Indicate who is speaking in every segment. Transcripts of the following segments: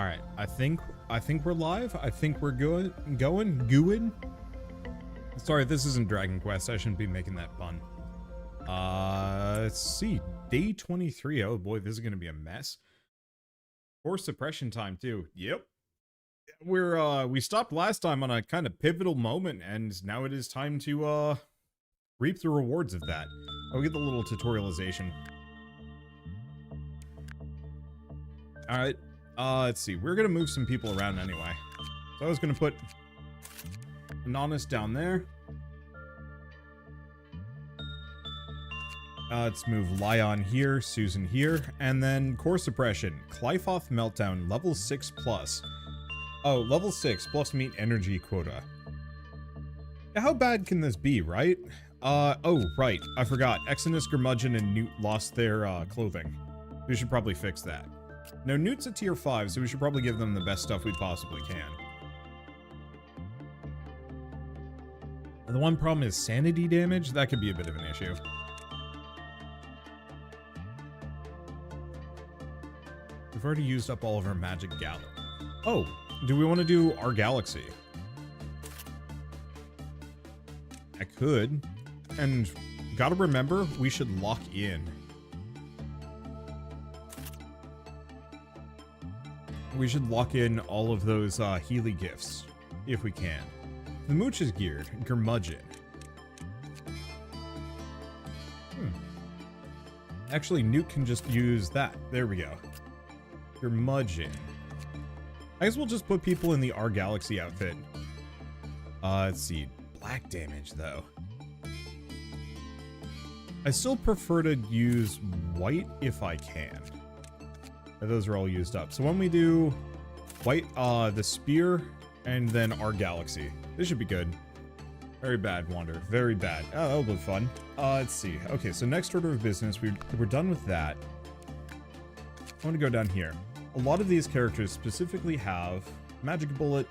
Speaker 1: right, I think we're live. I think we're going. Sorry, this isn't Dragon Quest. I shouldn't be making that pun. Let's see. Day 23. Oh boy, this is gonna be a mess. Core suppression time too. Yep. We stopped last time on a kind of pivotal moment, and now it is time to reap the rewards of that. I'll get the little tutorialization. Alright, let's see. We're gonna move some people around anyway. So I was gonna put Inanis down there. Let's move Lion here, Susan here, and then core suppression. Clyfoth Meltdown, level 6+. Oh, level 6 plus meet energy quota. How bad can this be, right? Oh, right. I forgot. Exodus, Curmudgeon, and Newt lost their clothing. We should probably fix that. Now, Newt's a tier 5, so we should probably give them the best stuff we possibly can. The one problem is sanity damage. That could be a bit of an issue. We've already used up all of our magic galley. Oh, do we want to do our galaxy? I could. And gotta remember, we should lock in. We should lock in all of those Healy gifts, if we can. The Mooch is geared. Curmudgeon. Actually, Newt can just use that. There we go. Curmudgeon. I guess we'll just put people in the R Galaxy outfit. Let's see. Black damage, though. I still prefer to use white if I can. Those are all used up. So when we do white, the spear, and then our galaxy. This should be good. Very bad, Wander. Very bad. Oh, that'll be fun. Let's see. Okay, so next order of business, we're done with that. I want to go down here. A lot of these characters specifically have magic bullet.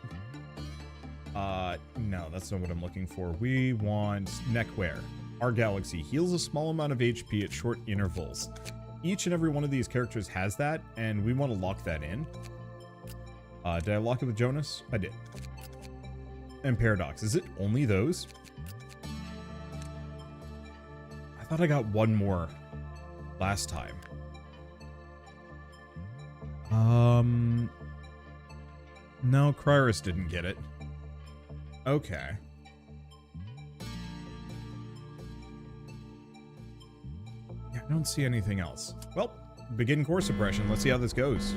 Speaker 1: No, that's not what I'm looking for. We want neckwear. Our galaxy heals a small amount of HP at short intervals. Each and every one of these characters has that, and we want to lock that in. Did I lock it with Jonas? I did. And Paradox. Is it only those? I thought I got one more last time. No, Cryrus didn't get it. Okay. Yeah, I don't see anything else. Well, begin core suppression. Let's see how this goes.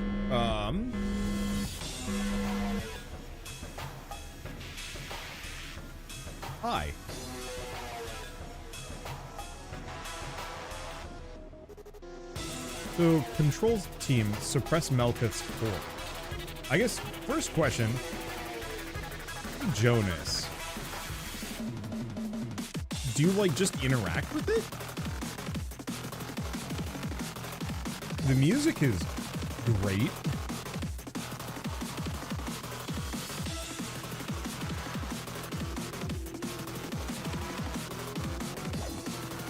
Speaker 1: Hi. So, controls team, suppress Melkuth's core. I guess, first question, Jonas. Do you, like, just interact with it? The music is great.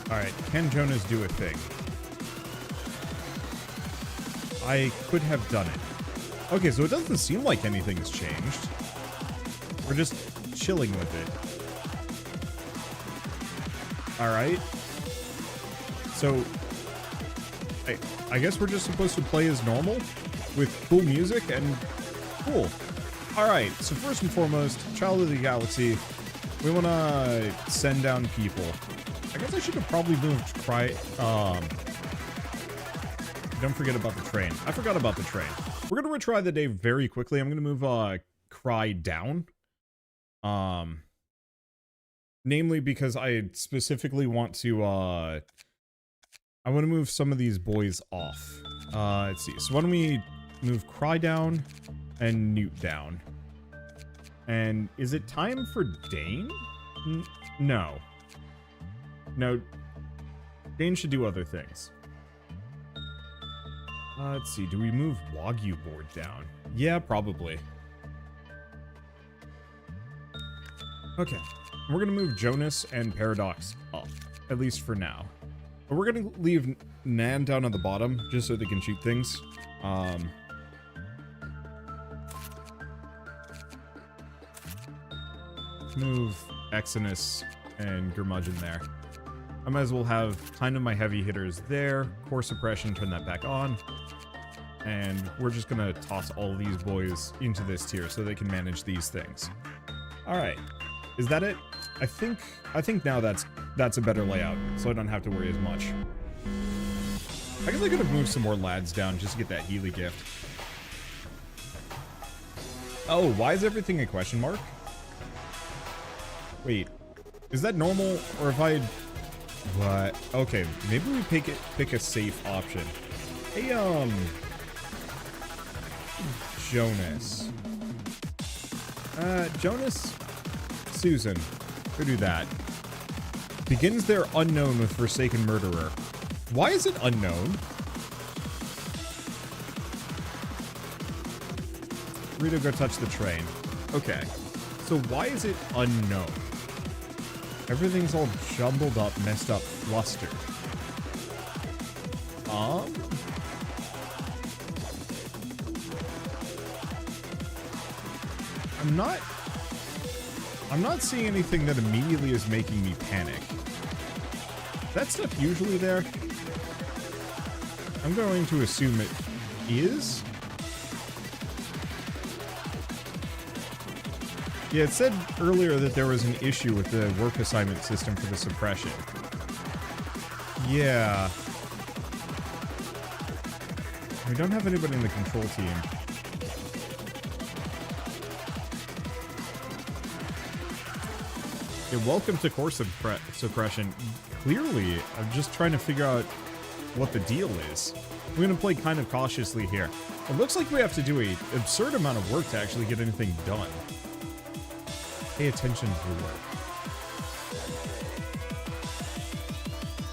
Speaker 1: Alright, can Jonas do a thing? I could have done it. Okay, so it doesn't seem like anything's changed. We're just chilling with it. Alright. So, I guess we're just supposed to play as normal with cool music and cool. Alright, so first and foremost, Child of the Galaxy, we want to send down people. I guess I should have probably moved don't forget about the train. I forgot about the train. We're going to retry the day very quickly. I'm going to move Cry down. Namely because I specifically want to I want to move some of these boys off. Let's see. So why don't we move Cry down and Newt down? And is it time for Dane? No. No. Dane should do other things. Let's see. Do we move Wagyu board down? Yeah, probably. Okay. We're going to move Jonas and Paradox up. At least for now. But we're going to leave Nan down at the bottom, just so they can shoot things. move Exodus and Gurmudgeon there. I might as well have kind of my heavy hitters there. Core suppression, turn that back on. And we're just gonna toss all these boys into this tier so they can manage these things. Alright. Is that it? I think now that's a better layout, so I don't have to worry as much. I guess I could have moved some more lads down just to get that Healy gift. Oh, why is everything a question mark? Wait, is that normal, or if I... What? Okay, maybe we pick a safe option. Hey, Jonas. Jonas? Susan. Go do that. Begins their unknown with Forsaken Murderer. Why is it unknown? Rito, go touch the train. Okay. So why is it unknown? Everything's all jumbled up, messed up, flustered. I'm not seeing anything that immediately is making me panic. That stuff usually there? I'm going to assume it is. Yeah, it said earlier that there was an issue with the work assignment system for the suppression. Yeah. We don't have anybody in the control team. Yeah, welcome to core suppression. Clearly, I'm just trying to figure out what the deal is. We're going to play kind of cautiously here. It looks like we have to do an absurd amount of work to actually get anything done. Pay attention to the work.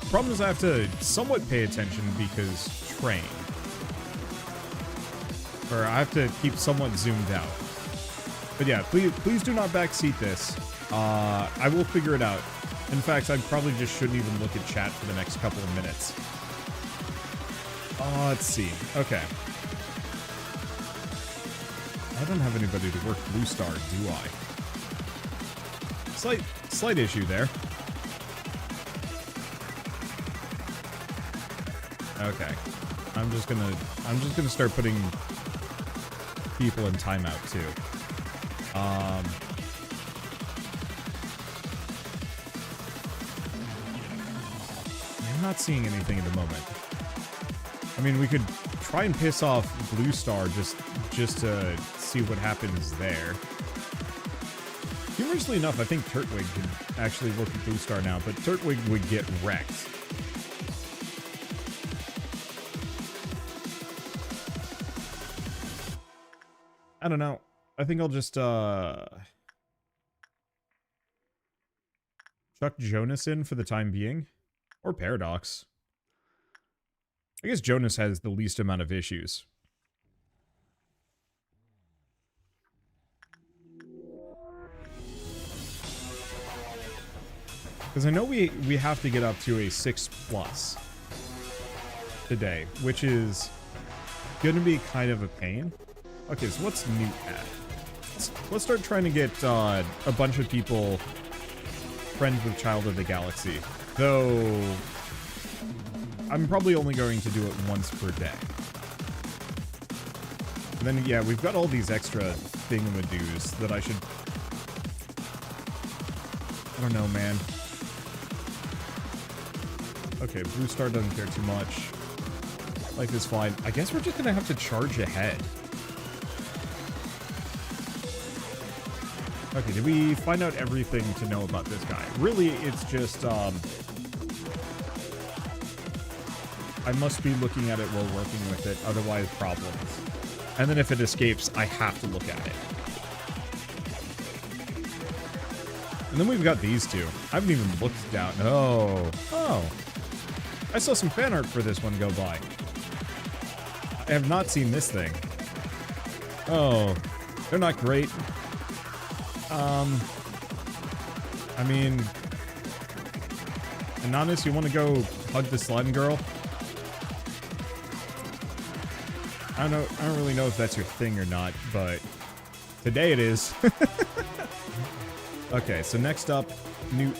Speaker 1: The problem is I have to somewhat pay attention because train. Or I have to keep somewhat zoomed out. But yeah, please do not backseat this. I will figure it out. In fact, I probably just shouldn't even look at chat for the next couple of minutes. Let's see. Okay. I don't have anybody to work Blue Star, do I? Slight issue there. Okay. I'm just gonna start putting people in timeout too. I'm not seeing anything at the moment. I mean, we could try and piss off Blue Star just to see what happens there. Humorously enough, I think Turtwig could actually work with Blue Star now, but Turtwig would get wrecked. I don't know. I think I'll just, chuck Jonas in for the time being. Or Paradox. I guess Jonas has the least amount of issues. Because I know we have to get up to a 6+ today, which is going to be kind of a pain. Okay, so what's Newt at? Let's start trying to get a bunch of people friends with Child of the Galaxy. Though, I'm probably only going to do it once per day. And then, yeah, we've got all these extra thingamadoos that I should... I don't know, man. Okay, Blue Star doesn't care too much. Life is fine. I guess we're just gonna have to charge ahead. Okay, did we find out everything to know about this guy? Really, it's just, I must be looking at it while working with it, otherwise problems. And then if it escapes, I have to look at it. And then we've got these two. I haven't even looked down. Oh. I saw some fan art for this one go by. I have not seen this thing. Oh. They're not great. I mean... Inanis, you want to go hug the slime girl? I don't really know if that's your thing or not, but today it is. Okay, so next up, new...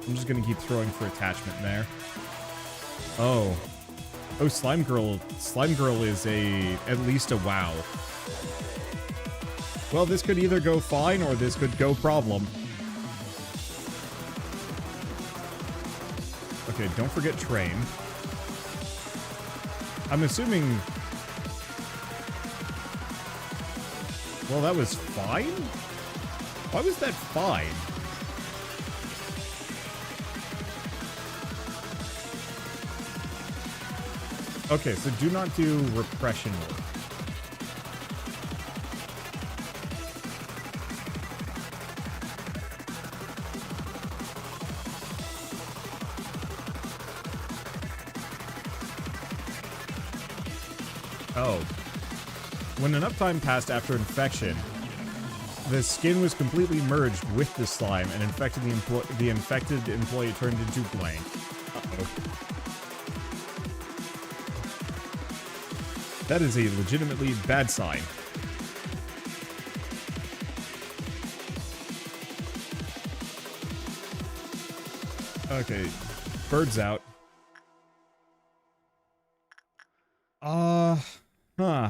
Speaker 1: I'm just gonna keep throwing for attachment there. Oh. Oh, Slime Girl. Slime Girl is at least a wow. Well, this could either go fine or this could go problem. Okay, don't forget train. I'm assuming... Well, that was fine? Why was that fine? Okay, so do not do repression work. Oh. When enough time passed after infection, the skin was completely merged with the slime and infected the infected employee turned into blank. Uh-oh. That is a legitimately bad sign. Okay, bird's out. Huh.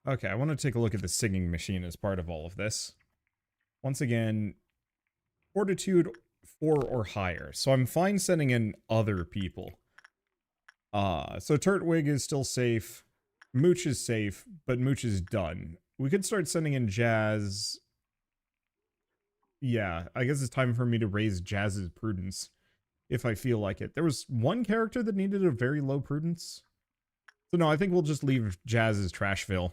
Speaker 1: Okay, I want to take a look at the singing machine as part of all of this. Once again, fortitude 4 or higher. So I'm fine sending in other people. So Turtwig is still safe. Mooch is safe, but Mooch is done. We could start sending in Jazz. Yeah, I guess it's time for me to raise Jazz's prudence. If I feel like it. There was one character that needed a very low prudence. So no, I think we'll just leave Jazz's Trashville.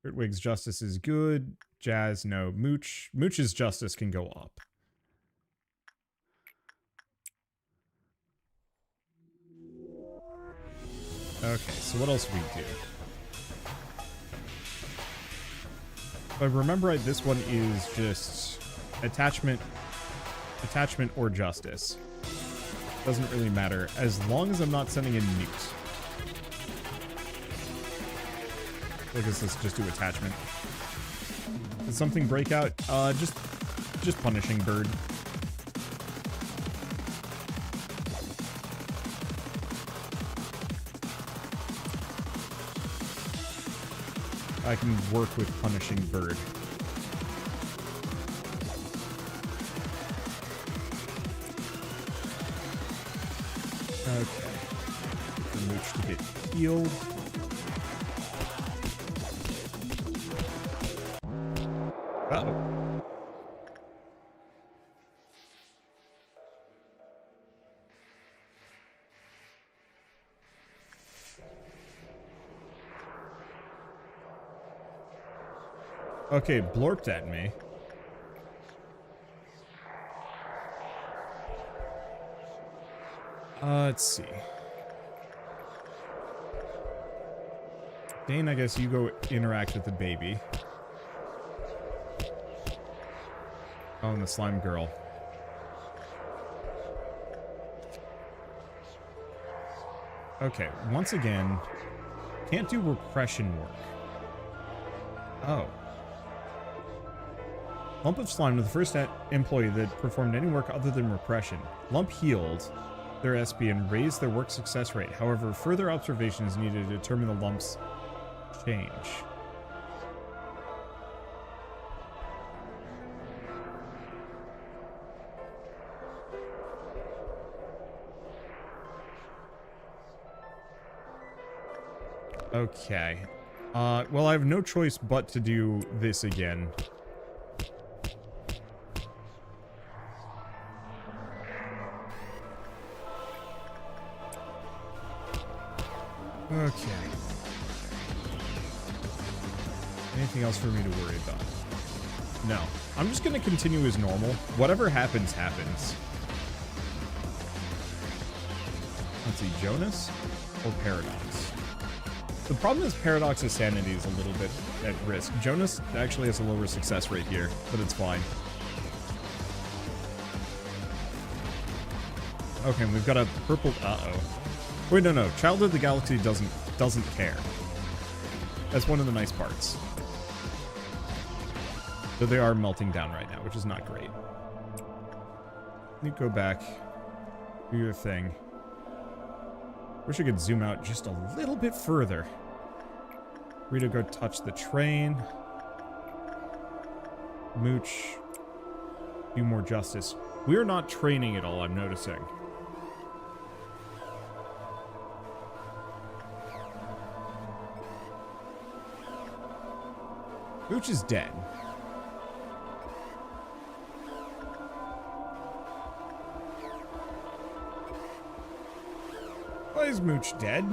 Speaker 1: Turtwig's justice is good. Jazz, no. Mooch's justice can go up. Okay, so what else we do? If I remember right, this one is just attachment or justice. Doesn't really matter, as long as I'm not sending in nukes. I guess let's just do attachment. Did something break out? Just punishing bird. I can work with punishing bird. Okay. The Mooch to get healed. Uh-oh. Okay, blorped at me. Let's see. Dane, I guess you go interact with the baby. Oh, and the slime girl. Okay, once again, can't do repression work. Oh. Lump of slime to the first employee that performed any work other than repression. Lump healed their SP and raised their work success rate. However, further observation is needed to determine the lump's change. Okay. Well, I have no choice but to do this again. Okay. Anything else for me to worry about? No. I'm just gonna continue as normal. Whatever happens, happens. Let's see, Jonas or Paradox? The problem is Paradox's sanity is a little bit at risk. Jonas actually has a lower success rate here, but it's fine. Okay, we've got a purple... Uh-oh. Wait, no. Child of the Galaxy doesn't care. That's one of the nice parts. So they are melting down right now, which is not great. You go back. Do your thing. Wish I could zoom out just a little bit further. Rita, go touch the train. Mooch. Do more justice. We're not training at all, I'm noticing. Mooch is dead. Why is Mooch dead?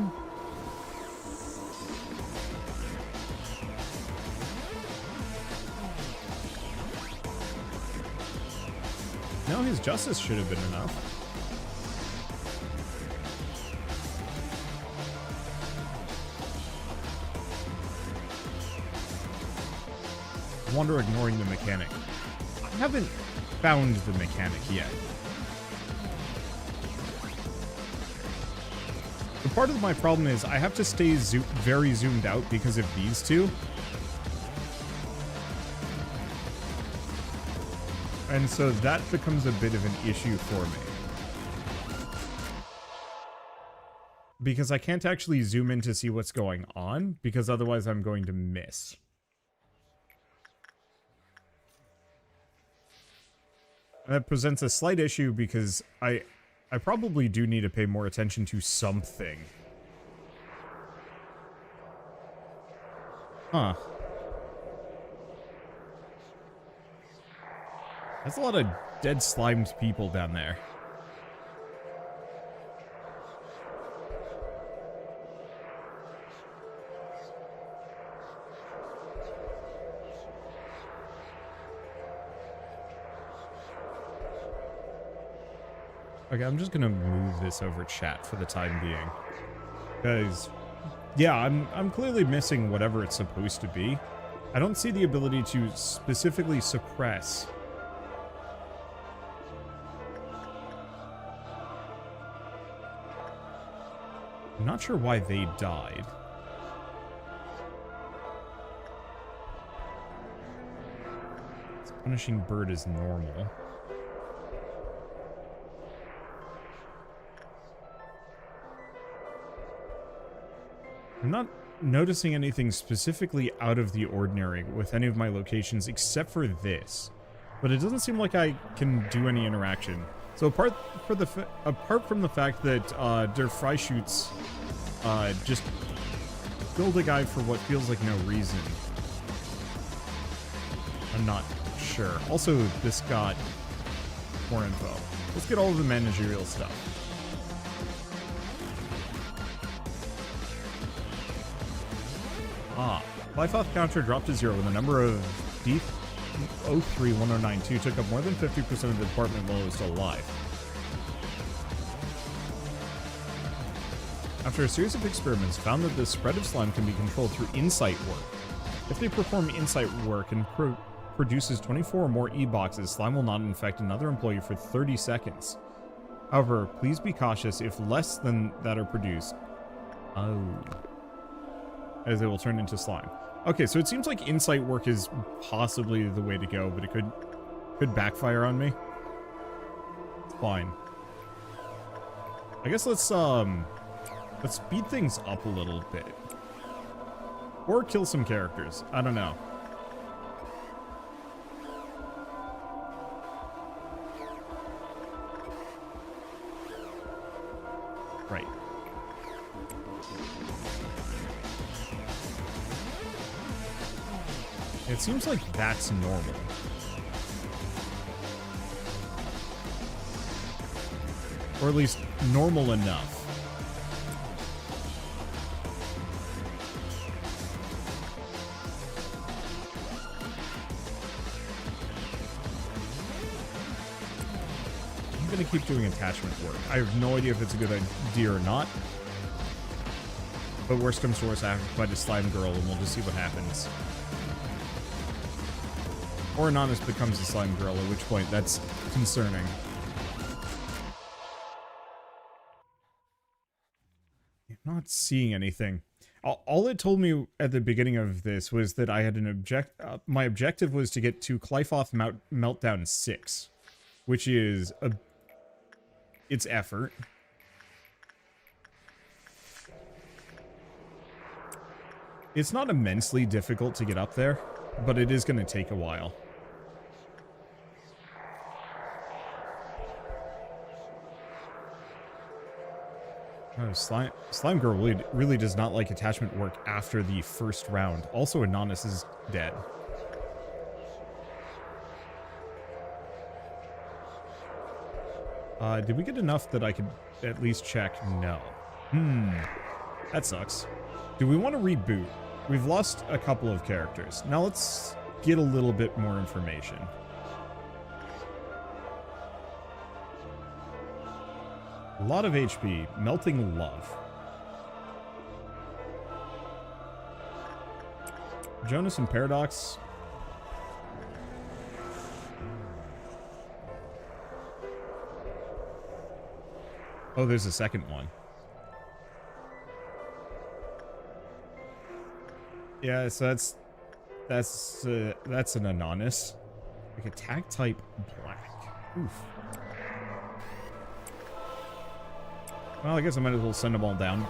Speaker 1: No, his justice should have been enough. Wander ignoring the mechanic. I haven't found the mechanic yet. The part of my problem is I have to stay very zoomed out because of these two. And so that becomes a bit of an issue for me. Because I can't actually zoom in to see what's going on, because otherwise I'm going to miss. And that presents a slight issue because I probably do need to pay more attention to something. Huh. That's a lot of dead slimed people down there. Okay, I'm just gonna move this over chat for the time being. Because, yeah, I'm clearly missing whatever it's supposed to be. I don't see the ability to specifically suppress. I'm not sure why they died. Punishing bird is normal. I'm not noticing anything specifically out of the ordinary with any of my locations except for this. But it doesn't seem like I can do any interaction. So apart from the fact that Der Freischütz just killed a guy for what feels like no reason, I'm not sure. Also, this got more info. Let's get all of the managerial stuff. Life health counter dropped to 0 when the number of D031092 took up more than 50% of the department while it was still alive. After a series of experiments, found that the spread of slime can be controlled through insight work. If they perform insight work and produces 24 or more E-boxes, slime will not infect another employee for 30 seconds. However, please be cautious if less than that are produced. Oh. As they will turn into slime. Okay, so it seems like insight work is possibly the way to go, but it could backfire on me. It's fine. I guess let's speed things up a little bit. Or kill some characters. I don't know. Right. It seems like that's normal. Or at least normal enough. I'm gonna keep doing attachment work. I have no idea if it's a good idea or not. But worst comes to worst, I have to fight a slime girl and we'll just see what happens. Or Inanis becomes a slime girl, at which point that's concerning. Not seeing anything. All it told me at the beginning of this was that I had an my objective was to get to Clyfoth Meltdown 6, which is it's effort. It's not immensely difficult to get up there, but it is going to take a while. Oh, Slime Girl really does not like attachment work after the first round. Also, Inanis is dead. Did we get enough that I could at least check? No. That sucks. Do we want to reboot? We've lost a couple of characters. Now let's get a little bit more information. A lot of HP. Melting Love. Jonas and Paradox. Oh, there's a second one. Yeah, so that's an Inanis. Like attack type black. Oof. Well, I guess I might as well send them all down.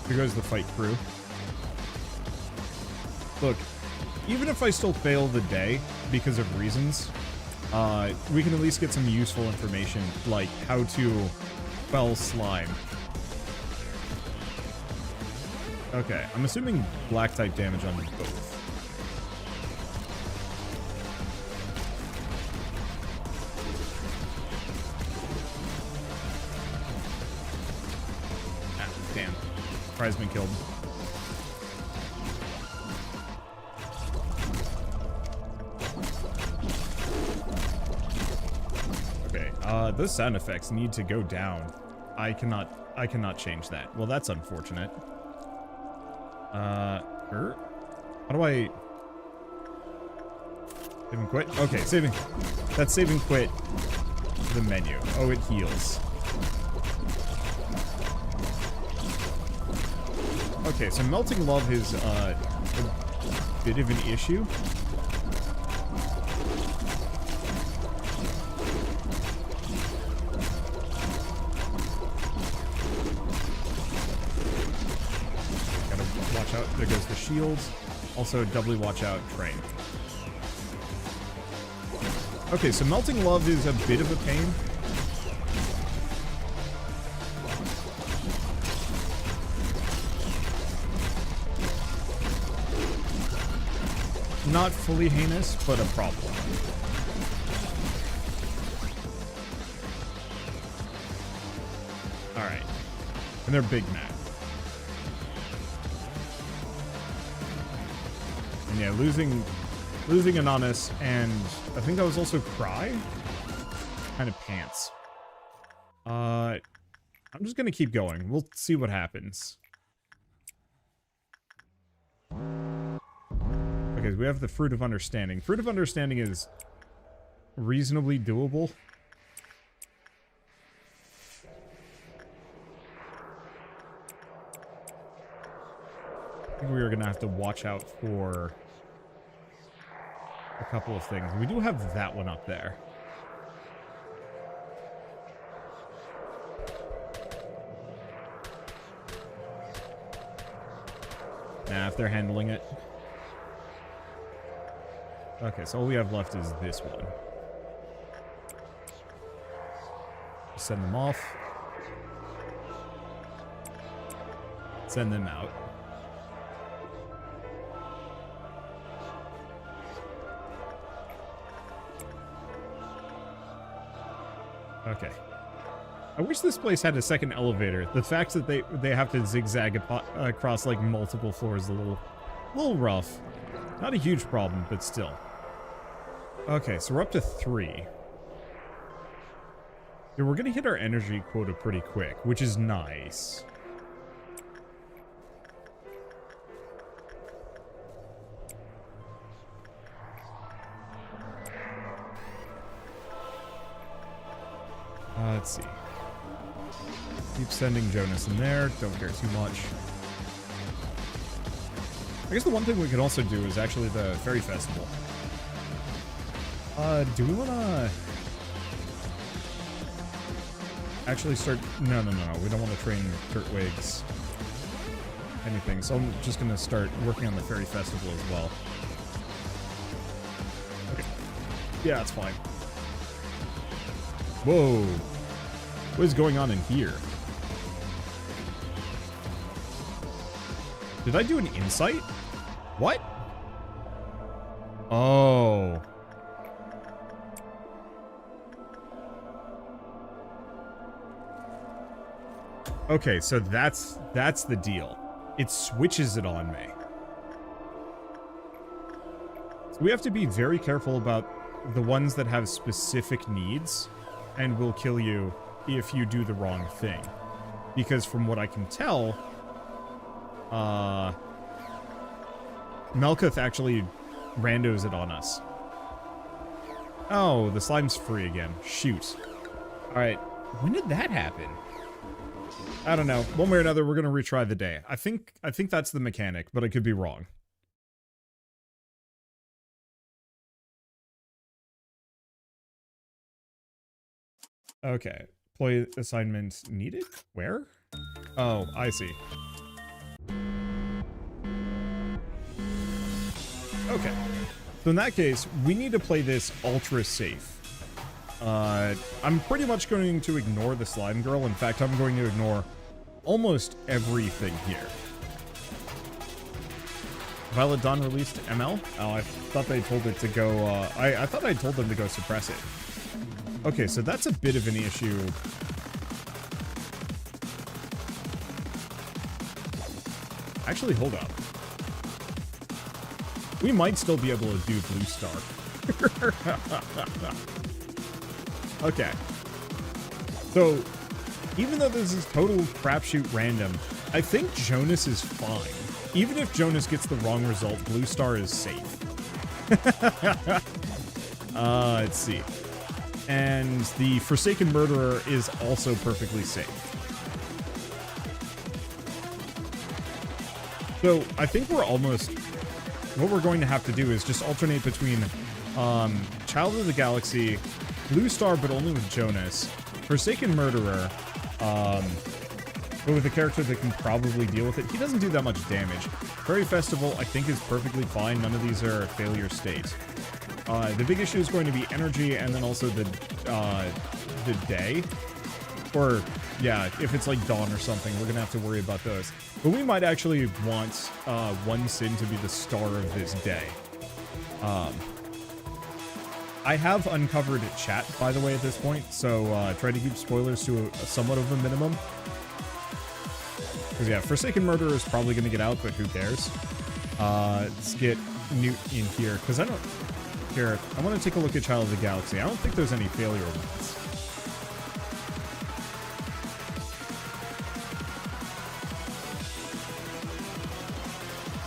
Speaker 1: Here goes the fight crew. Look, even if I still fail the day because of reasons, we can at least get some useful information, like how to quell slime. Okay, I'm assuming black type damage on both. Ah, damn. Prize been killed. Okay, those sound effects need to go down. I cannot change that. Well, that's unfortunate. How do I... Save and quit? Okay, saving... That's save and quit the menu. Oh, it heals. Okay, so Melting Love is, a bit of an issue. Watch out, there goes the shields. Also, doubly watch out, train. Okay, so Melting Love is a bit of a pain. Not fully heinous, but a problem. Alright. And they're Big Mac. And yeah, losing Inanis, and I think that was also Cry? Kind of pants. I'm just gonna keep going. We'll see what happens. Okay, we have the Fruit of Understanding. Fruit of Understanding is reasonably doable. I think we are gonna have to watch out for a couple of things. We do have that one up there. Nah, if they're handling it. Okay, so all we have left is this one. Send them off. Send them out. Okay. I wish this place had a second elevator. The fact that they have to zigzag across like multiple floors is a little rough. Not a huge problem, but still. Okay, so we're up to 3. Yeah, we're gonna hit our energy quota pretty quick, which is nice. Let's see. Keep sending Jonas in there. Don't care too much. I guess the one thing we could also do is actually the Fairy Festival. Do we want to actually start? No. We don't want to train Kurtwig's anything. So I'm just going to start working on the Fairy Festival as well. Okay. Yeah, it's fine. Whoa. What is going on in here? Did I do an insight? What? Oh. Okay, so that's the deal. It switches it on me. So we have to be very careful about the ones that have specific needs and will kill you if you do the wrong thing. Because from what I can tell, Melkuth actually randos it on us. Oh, the slime's free again. Shoot. Alright, when did that happen? I don't know. One way or another, we're gonna retry the day. I think that's the mechanic, but I could be wrong. Okay. Employee assignment needed? Where? Oh, I see. Okay. So in that case, we need to play this ultra safe. I'm pretty much going to ignore the slime girl. In fact, I'm going to ignore almost everything here. Violet Dawn released ML? Oh, I thought they told it to go, I thought I told them to go suppress it. Okay, so that's a bit of an issue. Actually, hold up. We might still be able to do Blue Star. Okay. So, even though this is total crapshoot random, I think Jonas is fine. Even if Jonas gets the wrong result, Blue Star is safe. Let's see. And the Forsaken Murderer is also perfectly safe. So, I think we're almost... What we're going to have to do is just alternate between Child of the Galaxy, Blue Star, but only with Jonas, Forsaken Murderer, but with a character that can probably deal with it. He doesn't do that much damage. Fairy Festival, I think, is perfectly fine. None of these are failure state. The big issue is going to be energy, and then also the day. Or, yeah, if it's like dawn or something, we're going to have to worry about those. But we might actually want one sin to be the star of this day. I have uncovered chat, by the way, at this point, so try to keep spoilers to a somewhat of a minimum. Because, yeah, Forsaken Murderer is probably going to get out, but who cares? Let's get Newt in here, because I don't... Here, I want to take a look at Child of the Galaxy. I don't think there's any failure ones.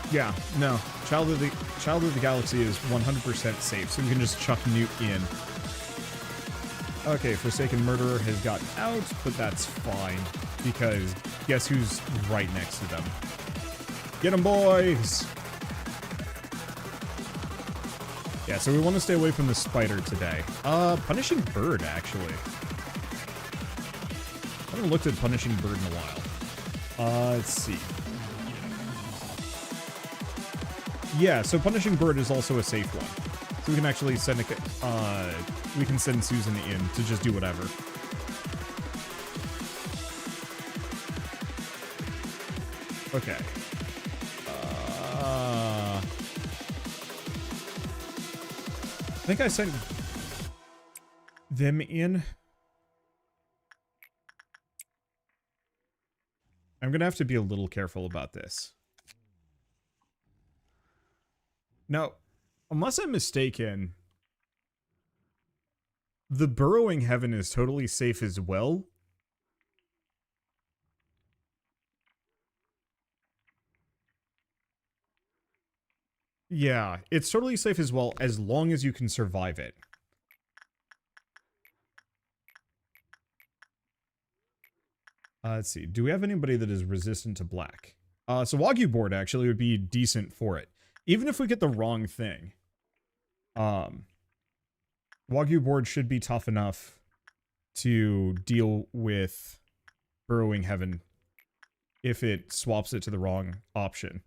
Speaker 1: Yeah, no. Child of the Galaxy is 100% safe, so we can just chuck Newt in. Okay, Forsaken Murderer has gotten out, but that's fine, because guess who's right next to them? Get 'em, boys! Yeah, so we want to stay away from the spider today. Punishing Bird, actually. I haven't looked at Punishing Bird in a while. Let's see. Yeah, so Punishing Bird is also a safe one. So we can actually send we can send Susan in to just do whatever. Okay. I think I sent them in. I'm gonna have to be a little careful about this. Now, unless I'm mistaken, the Burrowing Heaven is totally safe as well. Yeah, it's totally safe as well, as long as you can survive it. Let's see. Do we have anybody that is resistant to black? So Wagyu board actually would be decent for it. Even if we get the wrong thing. Wagyu board should be tough enough to deal with burrowing heaven if it swaps it to the wrong option.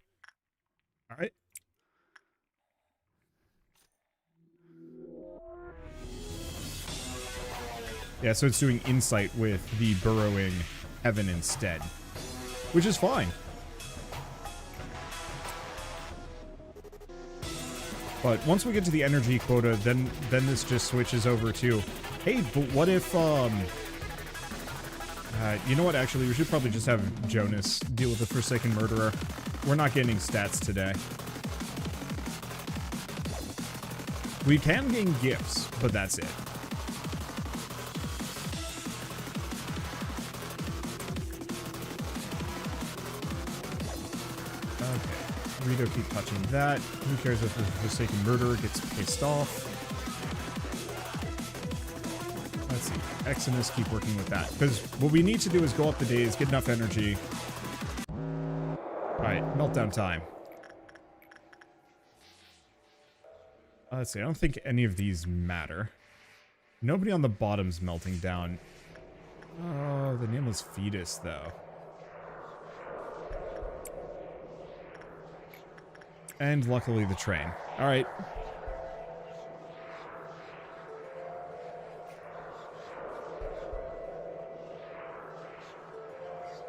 Speaker 1: Alright. Yeah, so it's doing insight with the burrowing heaven instead, which is fine. But once we get to the energy quota, then this just switches over to, hey, but what if, you know what, actually, we should probably just have Jonas deal with the Forsaken Murderer. We're not getting stats today. We can gain gifts, but that's it. Rito keep touching that. Who cares if the Forsaken Murderer gets pissed off? Let's see. Exodus, keep working with that. Because what we need to do is go up the days, get enough energy. Alright, meltdown time. Let's see, I don't think any of these matter. Nobody on the bottom's melting down. Oh, the nameless fetus, though. And luckily the train. Alright.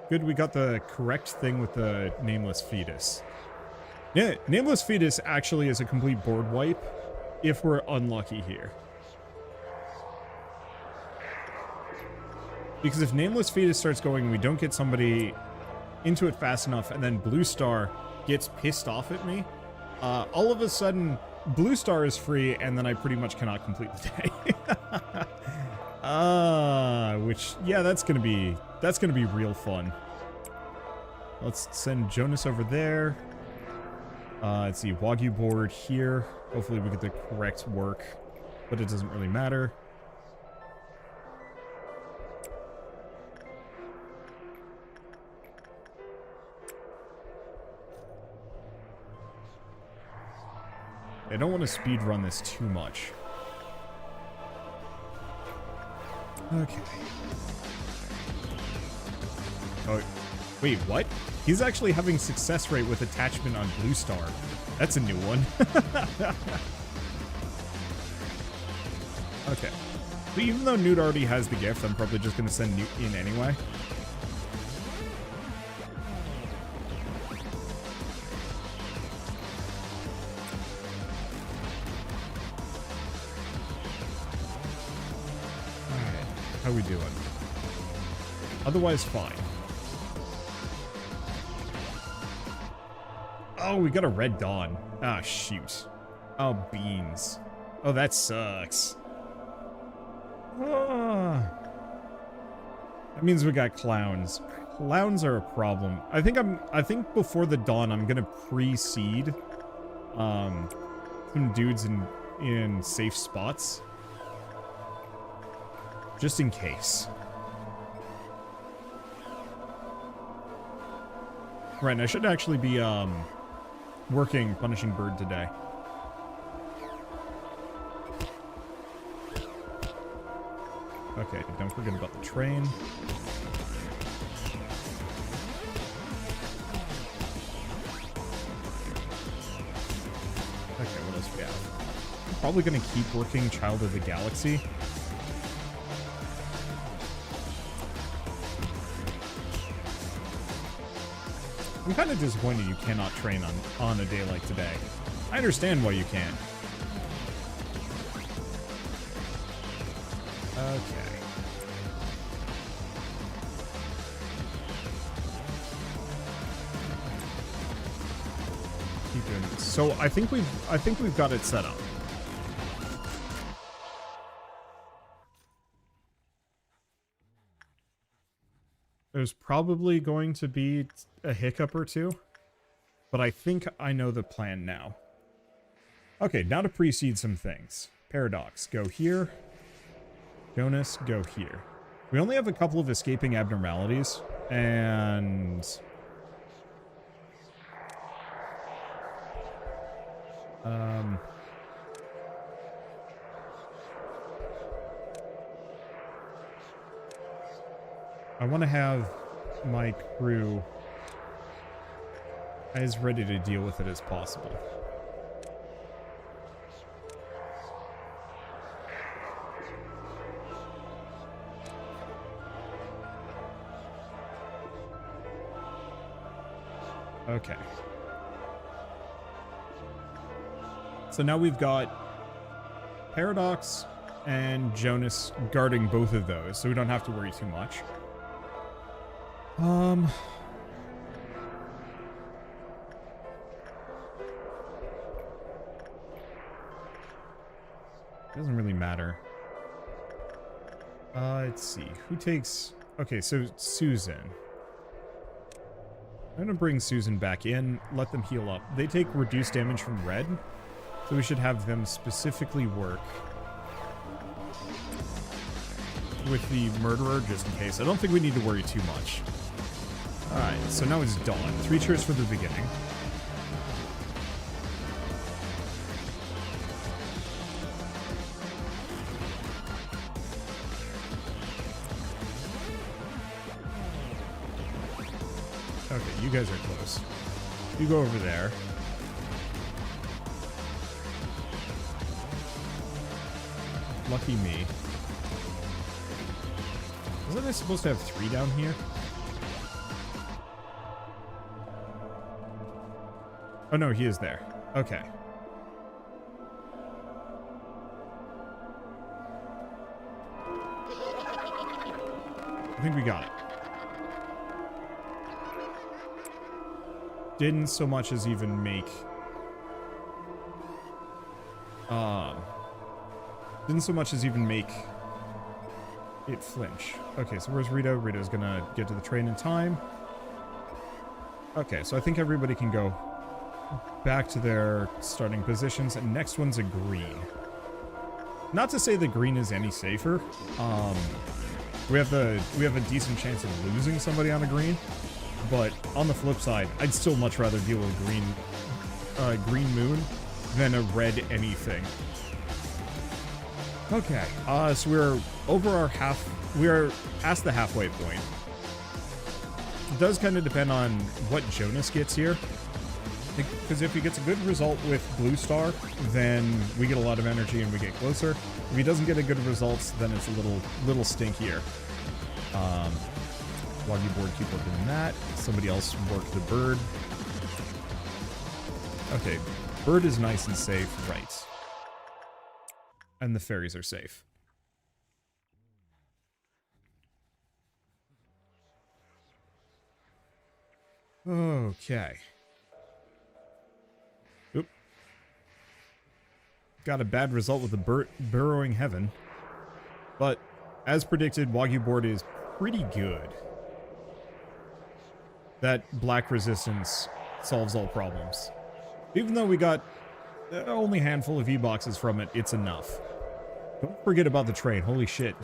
Speaker 1: Good, we got the correct thing with the nameless fetus. Yeah, nameless fetus actually is a complete board wipe if we're unlucky here. Because if nameless fetus starts going and we don't get somebody into it fast enough and then Blue Star gets pissed off at me, all of a sudden, Blue Star is free, and then I pretty much cannot complete the day. Which, yeah, that's gonna be real fun. Let's send Jonas over there. Let's see, Wagyu board here. Hopefully we get the correct work, but it doesn't really matter. I don't want to speed run this too much. Okay. Oh, wait, what? He's actually having success rate with attachment on Blue Star. That's a new one. Okay. But even though Newt already has the gift, I'm probably just going to send Newt in anyway. How we doing? Otherwise, fine. Oh, we got a red dawn. Ah, shoot. Oh, beans. Oh, that sucks. Ah. That means we got clowns. Clowns are a problem. I think before the dawn, I'm gonna pre-seed some dudes in safe spots. Just in case. Right, and I should actually be, working Punishing Bird today. Okay, don't forget about the train. Okay, what else do we have? I'm probably gonna keep working Child of the Galaxy. I'm kind of disappointed you cannot train on a day like today. I understand why you can't. Okay. Keep doing this. So I think we've got it set up. There's probably going to be a hiccup or two, but I think I know the plan now. Okay, now to precede some things. Paradox, go here. Jonas, go here. We only have a couple of escaping abnormalities, And I want to have my crew as ready to deal with it as possible. Okay. So now we've got Paradox and Jonas guarding both of those, so we don't have to worry too much. Doesn't really matter. Let's see. Who takes... Okay, so Susan. I'm gonna bring Susan back in, let them heal up. They take reduced damage from red, so we should have them specifically work with the murderer just in case. I don't think we need to worry too much. Alright, so now it's dawn. 3 cheers for the beginning. Okay, you guys are close. You go over there. Lucky me. Wasn't I supposed to have 3 down here? Oh no, he is there. Okay. I think we got it. Didn't so much as even make... Didn't so much as even make it flinch. Okay, so where's Rito? Rito's gonna get to the train in time. Okay, so I think everybody can go back to their starting positions, and next one's a green. Not to say the green is any safer. We have a decent chance of losing somebody on a green, but on the flip side, I'd still much rather deal with green moon than a red anything. Okay, so we're over our we are past the halfway point. It does kind of depend on what Jonas gets here. Because if he gets a good result with Blue Star, then we get a lot of energy and we get closer. If he doesn't get a good results, then it's a little stinkier. Waggy board, keep working that. Somebody else work the bird. Okay, bird is nice and safe, right? And the fairies are safe. Okay. Oop. Got a bad result with the burrowing heaven. But, as predicted, Wagyu board is pretty good. That black resistance solves all problems. Even though we got only a handful of V-boxes from it, it's enough. Don't forget about the train, holy shit.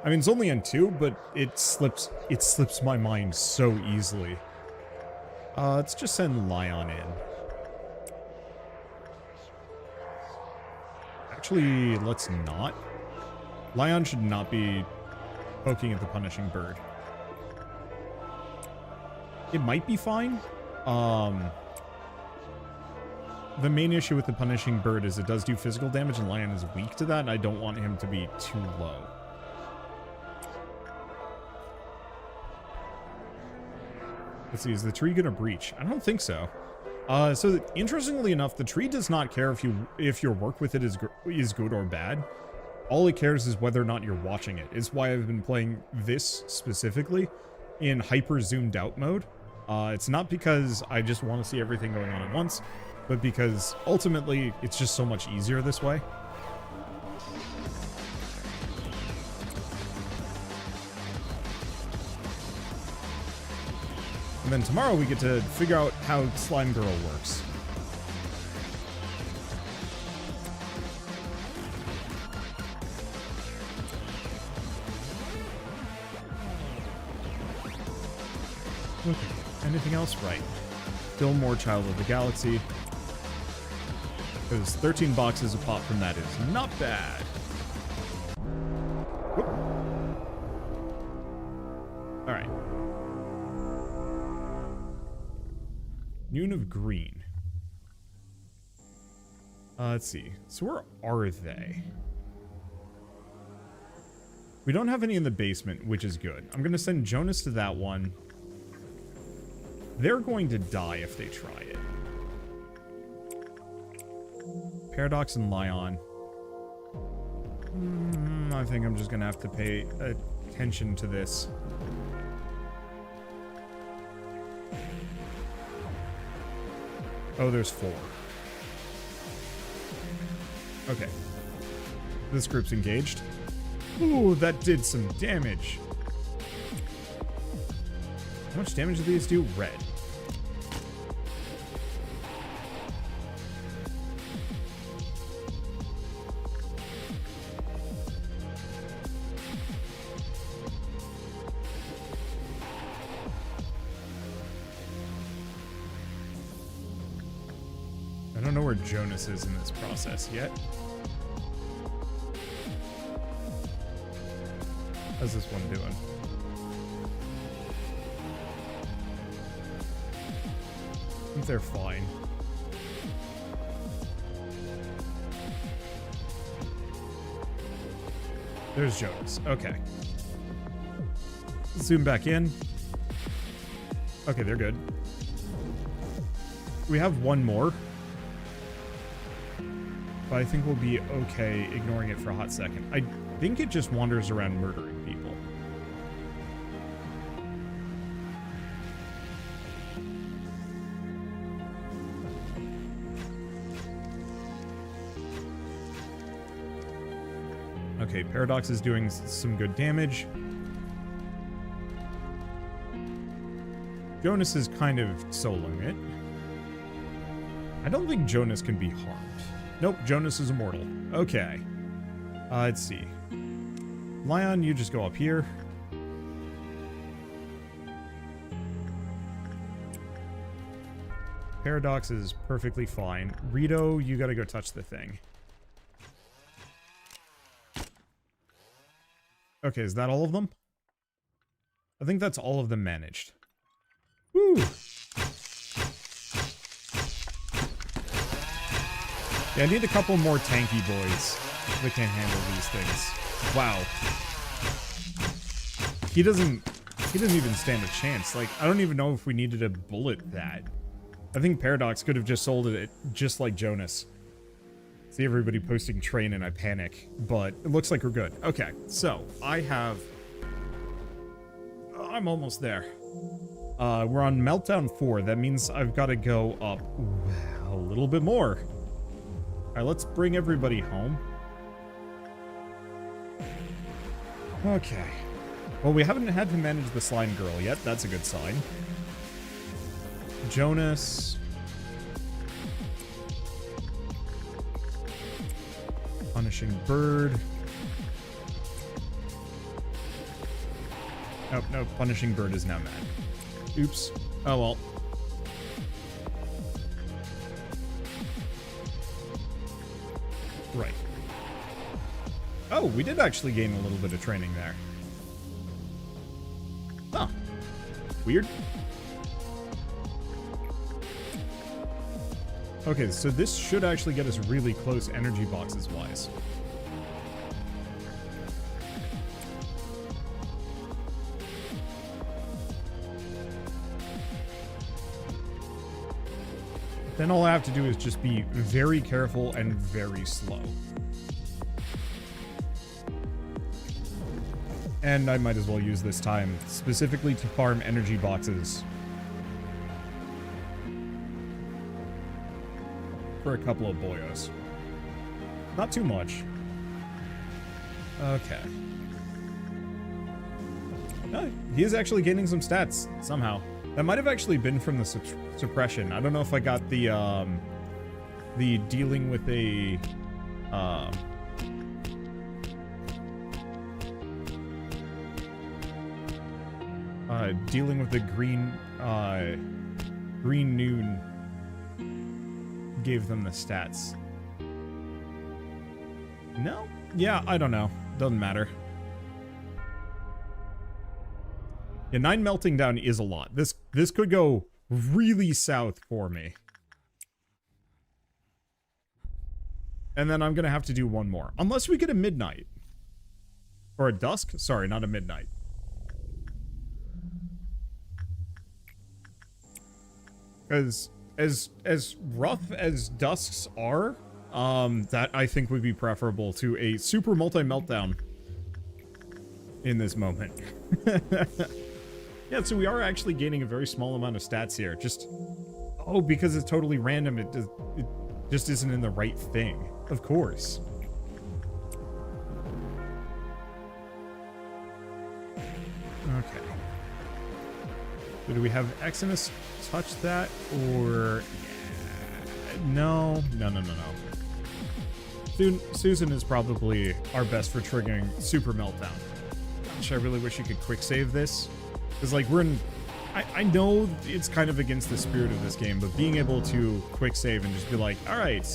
Speaker 1: I mean, it's only on 2, but it slips my mind so easily. Let's just send Lion in. Actually, let's not. Lion should not be poking at the punishing bird. It might be fine. The main issue with the punishing bird is it does do physical damage, and Lion is weak to that, and I don't want him to be too low. Let's see, is the tree gonna breach? I don't think so. So interestingly enough, the tree does not care if your work with it is good or bad. All it cares is whether or not you're watching it. It's why I've been playing this specifically in hyper zoomed out mode. It's not because I just want to see everything going on at once, but because ultimately it's just so much easier this way. And then tomorrow we get to figure out how Slime Girl works. Okay. Anything else? Right. Still more Child of the Galaxy. Because 13 boxes a pop from that is not bad. Alright. Noon of Green. Let's see. So where are they? We don't have any in the basement, which is good. I'm going to send Jonas to that one. They're going to die if they try it. Paradox and Lion. I think I'm just going to have to pay attention to this. Oh, there's 4. Okay. This group's engaged. Ooh, that did some damage. How much damage do these do? Red. I don't know where Jonas is in this process yet. How's this one doing? I think they're fine. There's Jonas. Okay. Zoom back in. Okay, they're good. We have one more. But I think we'll be okay ignoring it for a hot second. I think it just wanders around murdering people. Okay, Paradox is doing some good damage. Jonas is kind of soloing it. I don't think Jonas can be harmed. Nope, Jonas is immortal. Okay. Let's see. Lion, you just go up here. Paradox is perfectly fine. Rito, you gotta go touch the thing. Okay, is that all of them? I think that's all of them managed. Woo! Yeah, I need a couple more tanky boys that can handle these things. Wow. He doesn't even stand a chance. Like, I don't even know if we needed to bullet that. I think Paradox could have just sold it just like Jonas. See everybody posting train and I panic, but it looks like we're good. Okay, so I'm almost there. We're on Meltdown 4. That means I've got to go up a little bit more. Alright, let's bring everybody home. Okay. Well, we haven't had to manage the slime girl yet. That's a good sign. Jonas. Punishing bird. Nope, no, punishing bird is now mad. Oops. Oh well. Right. Oh, we did actually gain a little bit of training there. Huh. Weird. Okay, so this should actually get us really close energy boxes wise. Then all I have to do is just be very careful and very slow. And I might as well use this time specifically to farm energy boxes for a couple of boyos. Not too much. Okay. He is actually gaining some stats somehow. That might have actually been from the suppression. I don't know if I got the dealing with a dealing with the green noon gave them the stats. No? Yeah, I don't know. Doesn't matter. Yeah, 9 melting down is a lot. This could go really south for me. And then I'm gonna have to do one more. Unless we get a midnight. Or a dusk? Sorry, not a midnight. Because as rough as dusks are, that I think would be preferable to a super multi-meltdown in this moment. Yeah, so we are actually gaining a very small amount of stats here. Just, oh, because it's totally random, it just isn't in the right thing. Of course. Okay. So do we have Exodus touch that, or... Yeah. No. Susan is probably our best for triggering super meltdown. Gosh, I really wish you could quick save this. Because, like, we're in... I know it's kind of against the spirit of this game, but being able to quick save and just be like, alright.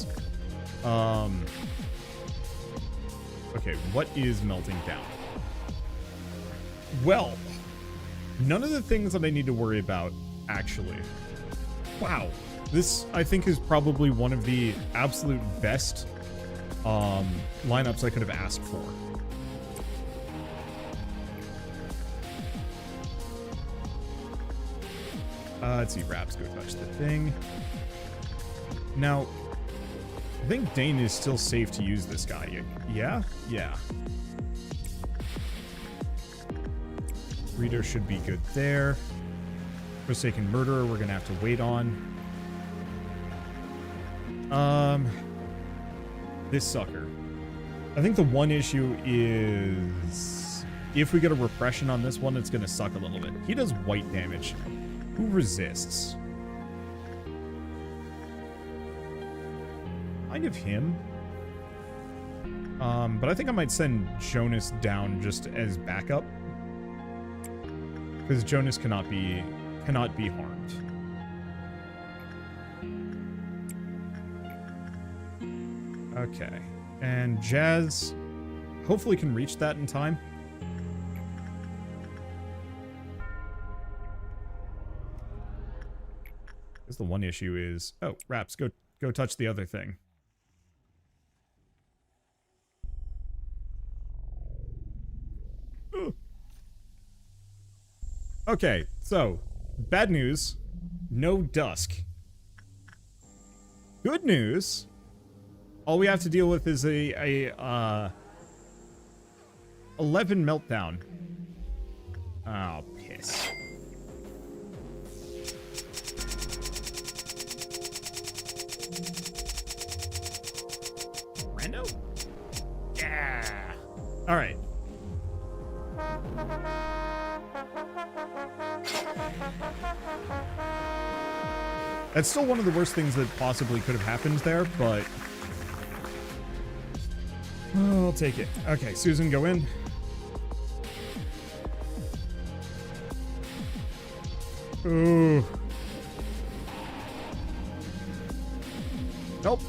Speaker 1: Okay, what is melting down? Well, none of the things that I need to worry about, actually. Wow. This, I think, is probably one of the absolute best lineups I could have asked for. Let's see, Raps, go touch the thing. Now, I think Dane is still safe to use this guy. Yeah? Yeah. Rito should be good there. Forsaken Murderer, we're gonna have to wait on. This sucker. I think the one issue is... if we get a repression on this one, it's gonna suck a little bit. He does white damage. Who resists? Kind of him. But I think I might send Jonas down just as backup. Because Jonas cannot be harmed. Okay. And Jazz hopefully can reach that in time. Because the one issue is... oh, Raps, go touch the other thing. Ugh. Okay, so, bad news, no dusk. Good news, all we have to deal with is a 11 meltdown. Oh, piss. Rando? Yeah. All right. That's still one of the worst things that possibly could have happened there, but... oh, I'll take it. Okay, Susan, go in. Ooh. Nope.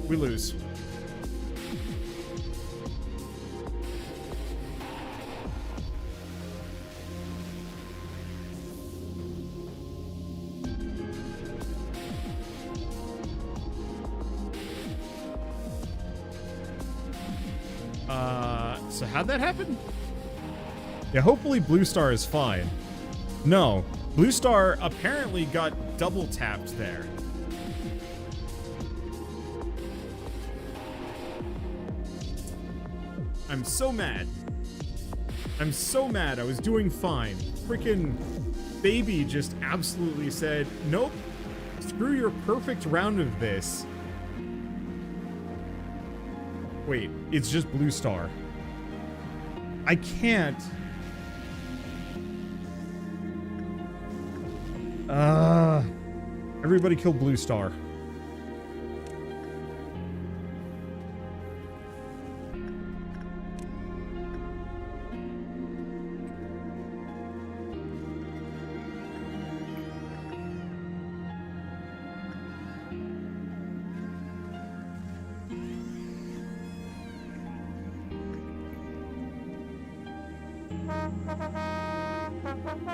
Speaker 1: We lose. So how'd that happen? Yeah, hopefully Blue Star is fine. No, Blue Star apparently got double tapped there. I'm so mad. I'm so mad. I was doing fine. Freaking baby just absolutely said, nope, screw your perfect round of this. Wait, it's just Blue Star. I can't. Everybody kill Blue Star.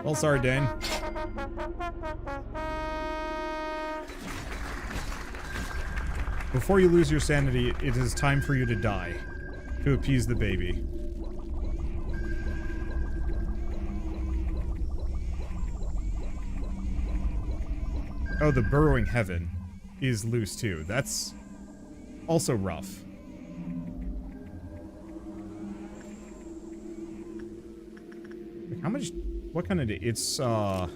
Speaker 1: Well, sorry, Dane. Before you lose your sanity, it is time for you to die. To appease the baby. Oh, the burrowing heaven is loose too. That's also rough. Like, how much? What kind of day? It's I'm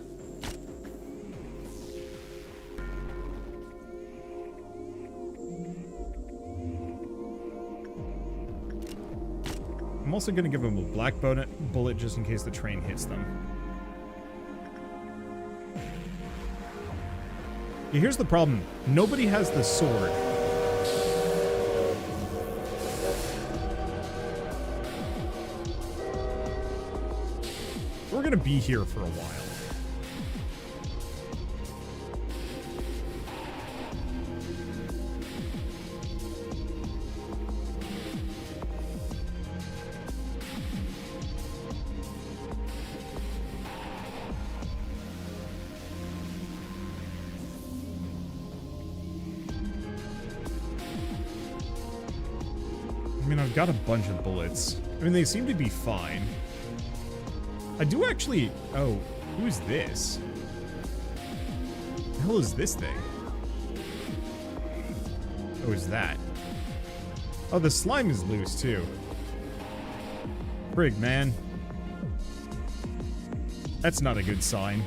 Speaker 1: also gonna give him a black bullet just in case the train hits them. Yeah, here's the problem. Nobody has the sword. We're gonna be here for a while. I mean, I've got a bunch of bullets. I mean, they seem to be fine. I do actually... Oh, who's this? What the hell is this thing? Oh, is that? Oh, the slime is loose, too. Frig, man. That's not a good sign.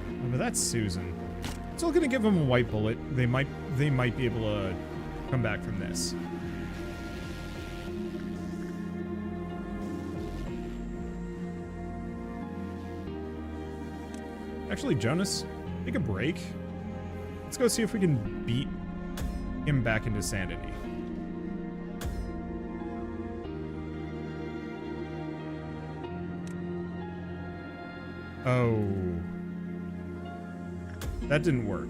Speaker 1: Oh, but that's Susan. Still gonna give him a white bullet. They might be able to come back from this. Actually, Jonas, take a break. Let's go see if we can beat him back into sanity. Oh. That didn't work.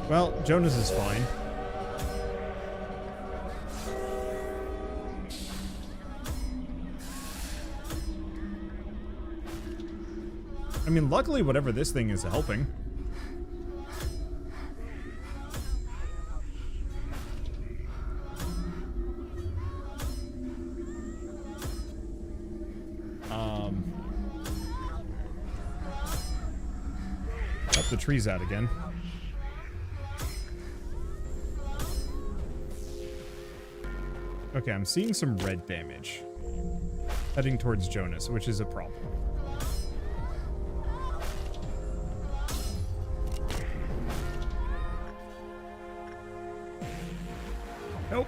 Speaker 1: Well, Jonas is fine. I mean, luckily, whatever this thing is helping. Up the trees out again. Okay, I'm seeing some red damage heading towards Jonas, which is a problem. Nope.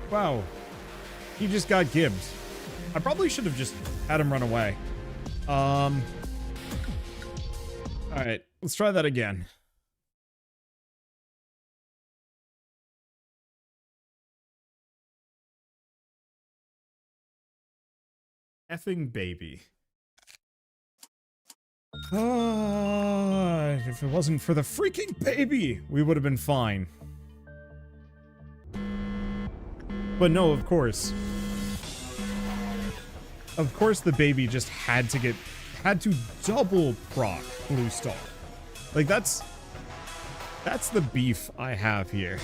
Speaker 1: Wow. He just got gibbed. I probably should have just had him run away. Alright, let's try that again. Effing baby. If it wasn't for the freaking baby, we would have been fine. But no, of course. Of course the baby just had to double proc Blue Star. Like, that's the beef I have here.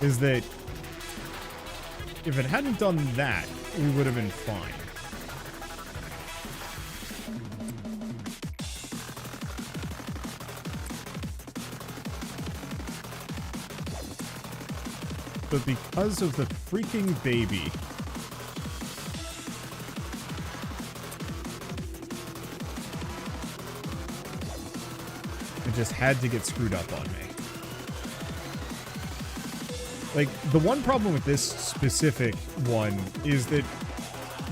Speaker 1: Is that if it hadn't done that, we would have been fine. But because of the freaking baby, it just had to get screwed up on me. Like, the one problem with this specific one is that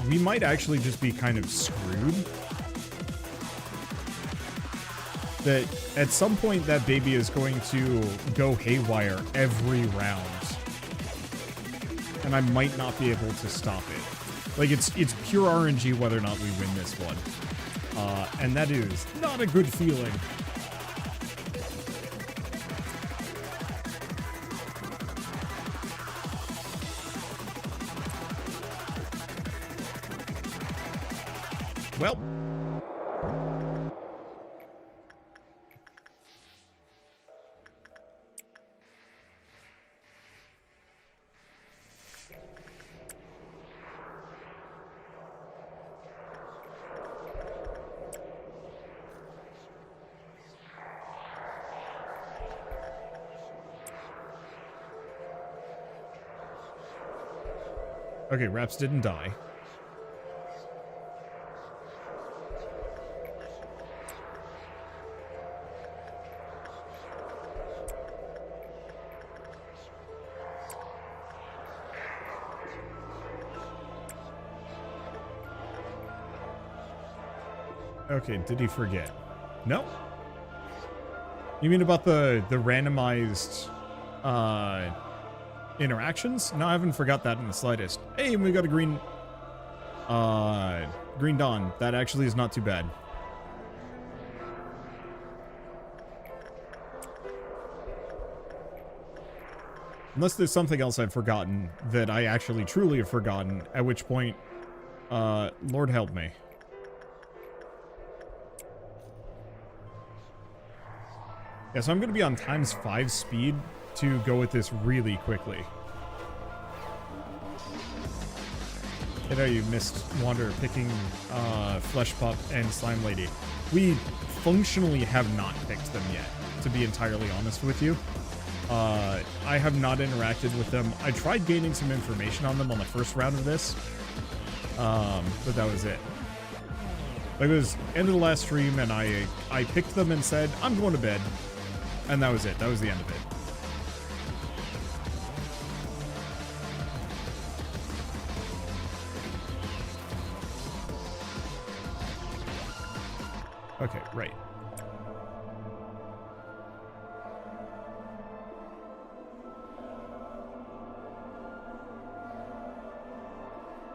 Speaker 1: we might actually just be kind of screwed. That at some point that baby is going to go haywire every round. And I might not be able to stop it. Like, it's pure RNG whether or not we win this one. And that is not a good feeling. Well. Okay, Raps didn't die. Okay, did he forget? No. You mean about the randomized interactions? No, I haven't forgot that in the slightest. Hey, we got a green dawn. That actually is not too bad. Unless there's something else I've forgotten that I actually truly have forgotten, at which point, Lord help me. Yeah, so I'm going to be on ×5 speed to go with this really quickly. I know you missed Wander picking Flesh Pup and Slime Lady. We functionally have not picked them yet, to be entirely honest with you. I have not interacted with them. I tried gaining some information on them on the first round of this, but that was it. Like, it was end of the last stream, and I picked them and said, I'm going to bed. And that was it. That was the end of it. Okay, right.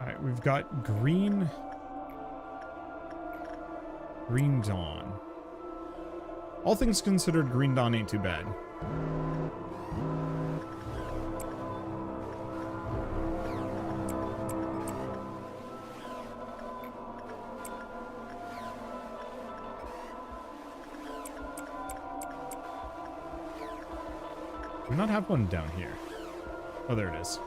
Speaker 1: Alright, we've got Green Dawn. All things considered, Green Dawn ain't too bad. Do we not have one down here? Oh, there it is.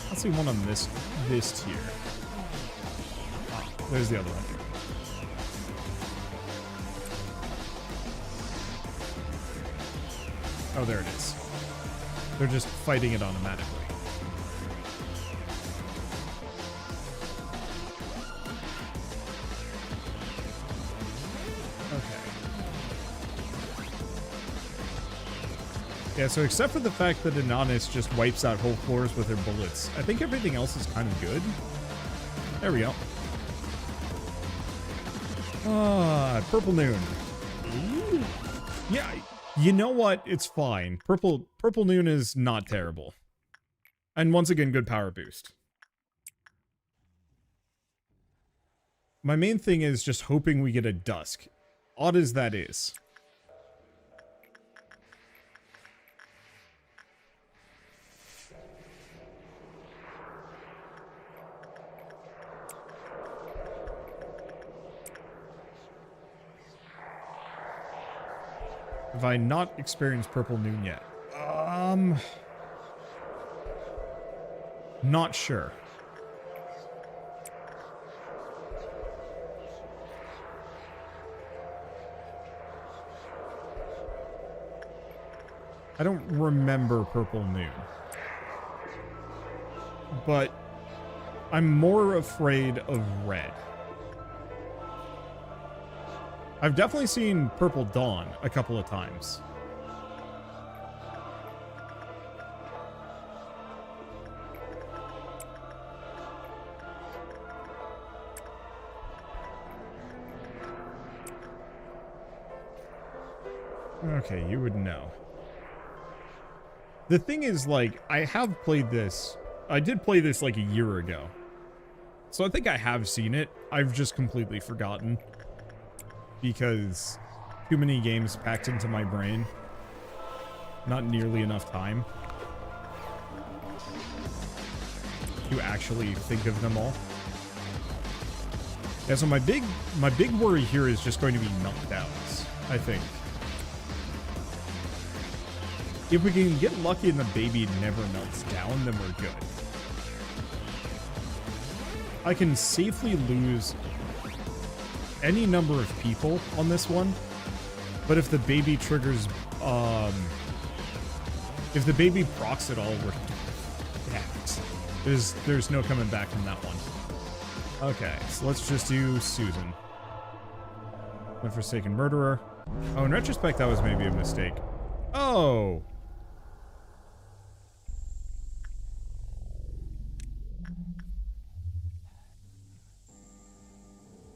Speaker 1: Let's see one on this tier. Ah, there's the other one. Oh, there it is. They're just fighting it automatically. Okay. Yeah, so except for the fact that Inanis just wipes out whole floors with her bullets, I think everything else is kind of good. There we go. Ah, Purple Noon. Ooh. Yeah, you know what? It's fine. Purple Noon is not terrible. And once again, good power boost. My main thing is just hoping we get a Dusk. Odd as that is. Have I not experienced Purple Noon yet? Not sure. I don't remember Purple Noon. But I'm more afraid of red. I've definitely seen Purple Dawn a couple of times. Okay, you would know. The thing is, like, I have played this. I did play this like a year ago. So I think I have seen it. I've just completely forgotten. Because too many games packed into my brain. Not nearly enough time to actually think of them all. Yeah, so my big worry here is just going to be meltdowns, I think. If we can get lucky and the baby never melts down, then we're good. I can safely lose any number of people on this one, but if the baby triggers, if the baby procs at all, we're hacked. There's no coming back from that one. Okay, so let's just do Susan. The Forsaken Murderer. Oh, in retrospect, that was maybe a mistake. Oh!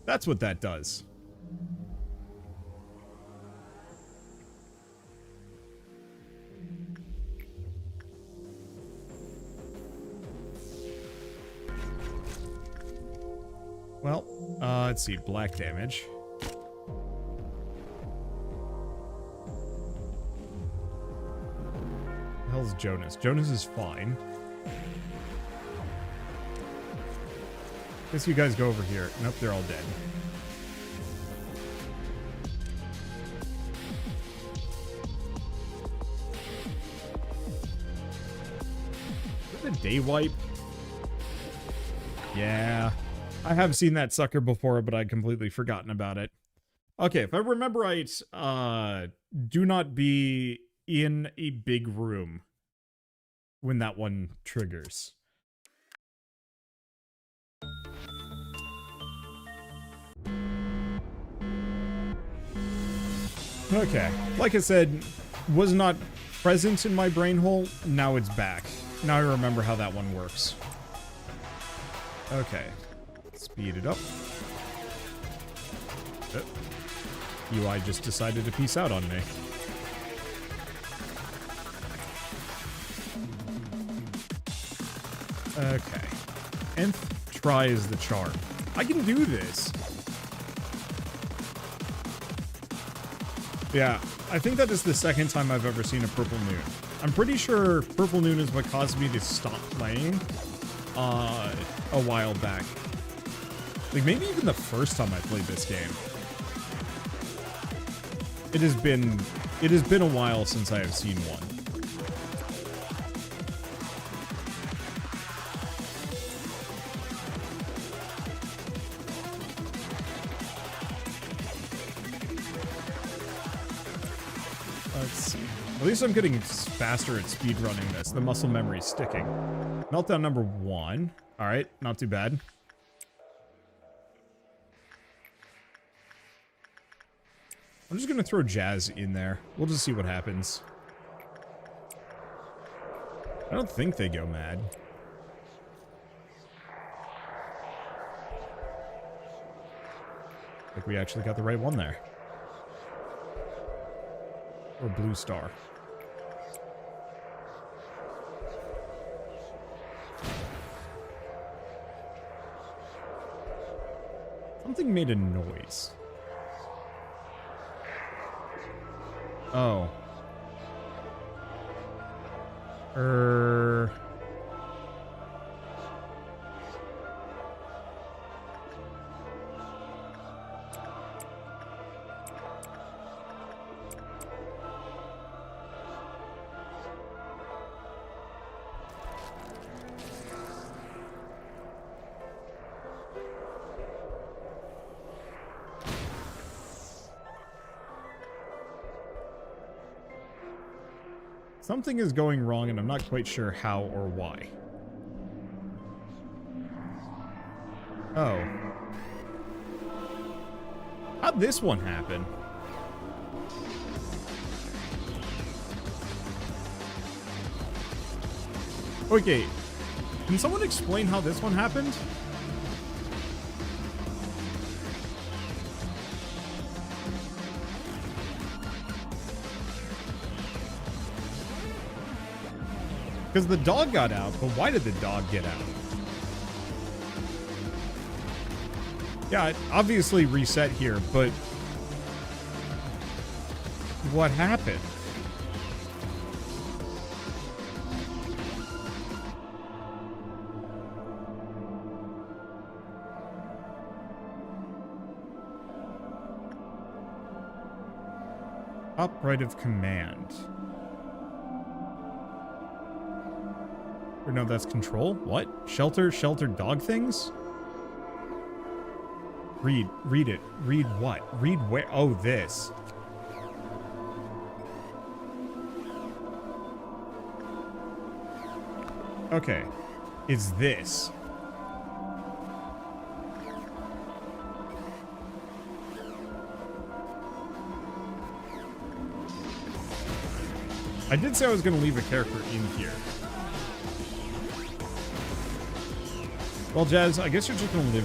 Speaker 1: That's what that does. Well, let's see. Black damage. The hell's Jonas? Jonas is fine. Guess you guys go over here. Nope, they're all dead. Is it a day wipe? Yeah. I have seen that sucker before, but I'd completely forgotten about it. Okay, if I remember right, do not be in a big room when that one triggers. Okay, like I said, was not present in my brain hole, now it's back. Now I remember how that one works. Okay, speed it up. Oh. UI just decided to peace out on me. Okay, nth try is the charm. I can do this. Yeah, I think that is the second time I've ever seen a Purple Noon. I'm pretty sure Purple Noon is what caused me to stop playing a while back. Like, maybe even the first time I played this game. It has been a while since I have seen one. Let's see. At least I'm getting faster at speedrunning this. The muscle memory is sticking. Meltdown number 1. Alright, not too bad. I'm just gonna throw Jazz in there. We'll just see what happens. I don't think they go mad. I think we actually got the right one there. Or Blue Star. Something made a noise. Oh. Something is going wrong, and I'm not quite sure how or why. Oh. How'd this one happen? Okay. Can someone explain how this one happened? Because the dog got out, but why did the dog get out? Yeah, it obviously reset here, but what happened? Top right of command. Or no, that's control? What? Shelter dog things? Read it. Read what? Read where? Oh, this. Okay. It's this. I did say I was going to leave a character in here. Well, Jazz, I guess you're just going to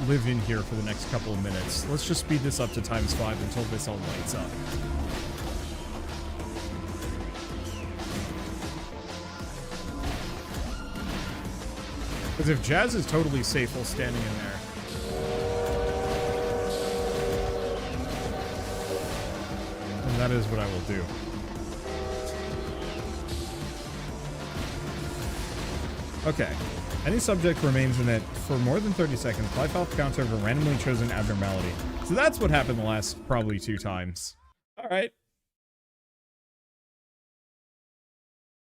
Speaker 1: live in here for the next couple of minutes. Let's just speed this up to ×5 until this all lights up. Because if Jazz is totally safe while standing in there... then that is what I will do. Okay. Any subject remains in it for more than 30 seconds. Life health counts over randomly chosen abnormality. So that's what happened the last probably 2 times. Alright.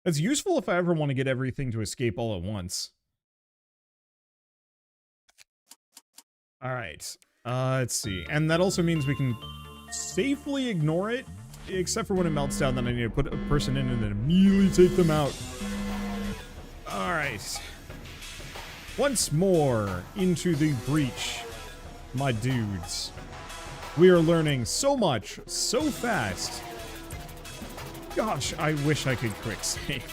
Speaker 1: It's useful if I ever want to get everything to escape all at once. Alright. Let's see. And that also means we can safely ignore it, except for when it melts down, then I need to put a person in and then immediately take them out. Alright. Once more into the breach, my dudes. We are learning so much, so fast. Gosh, I wish I could quick save.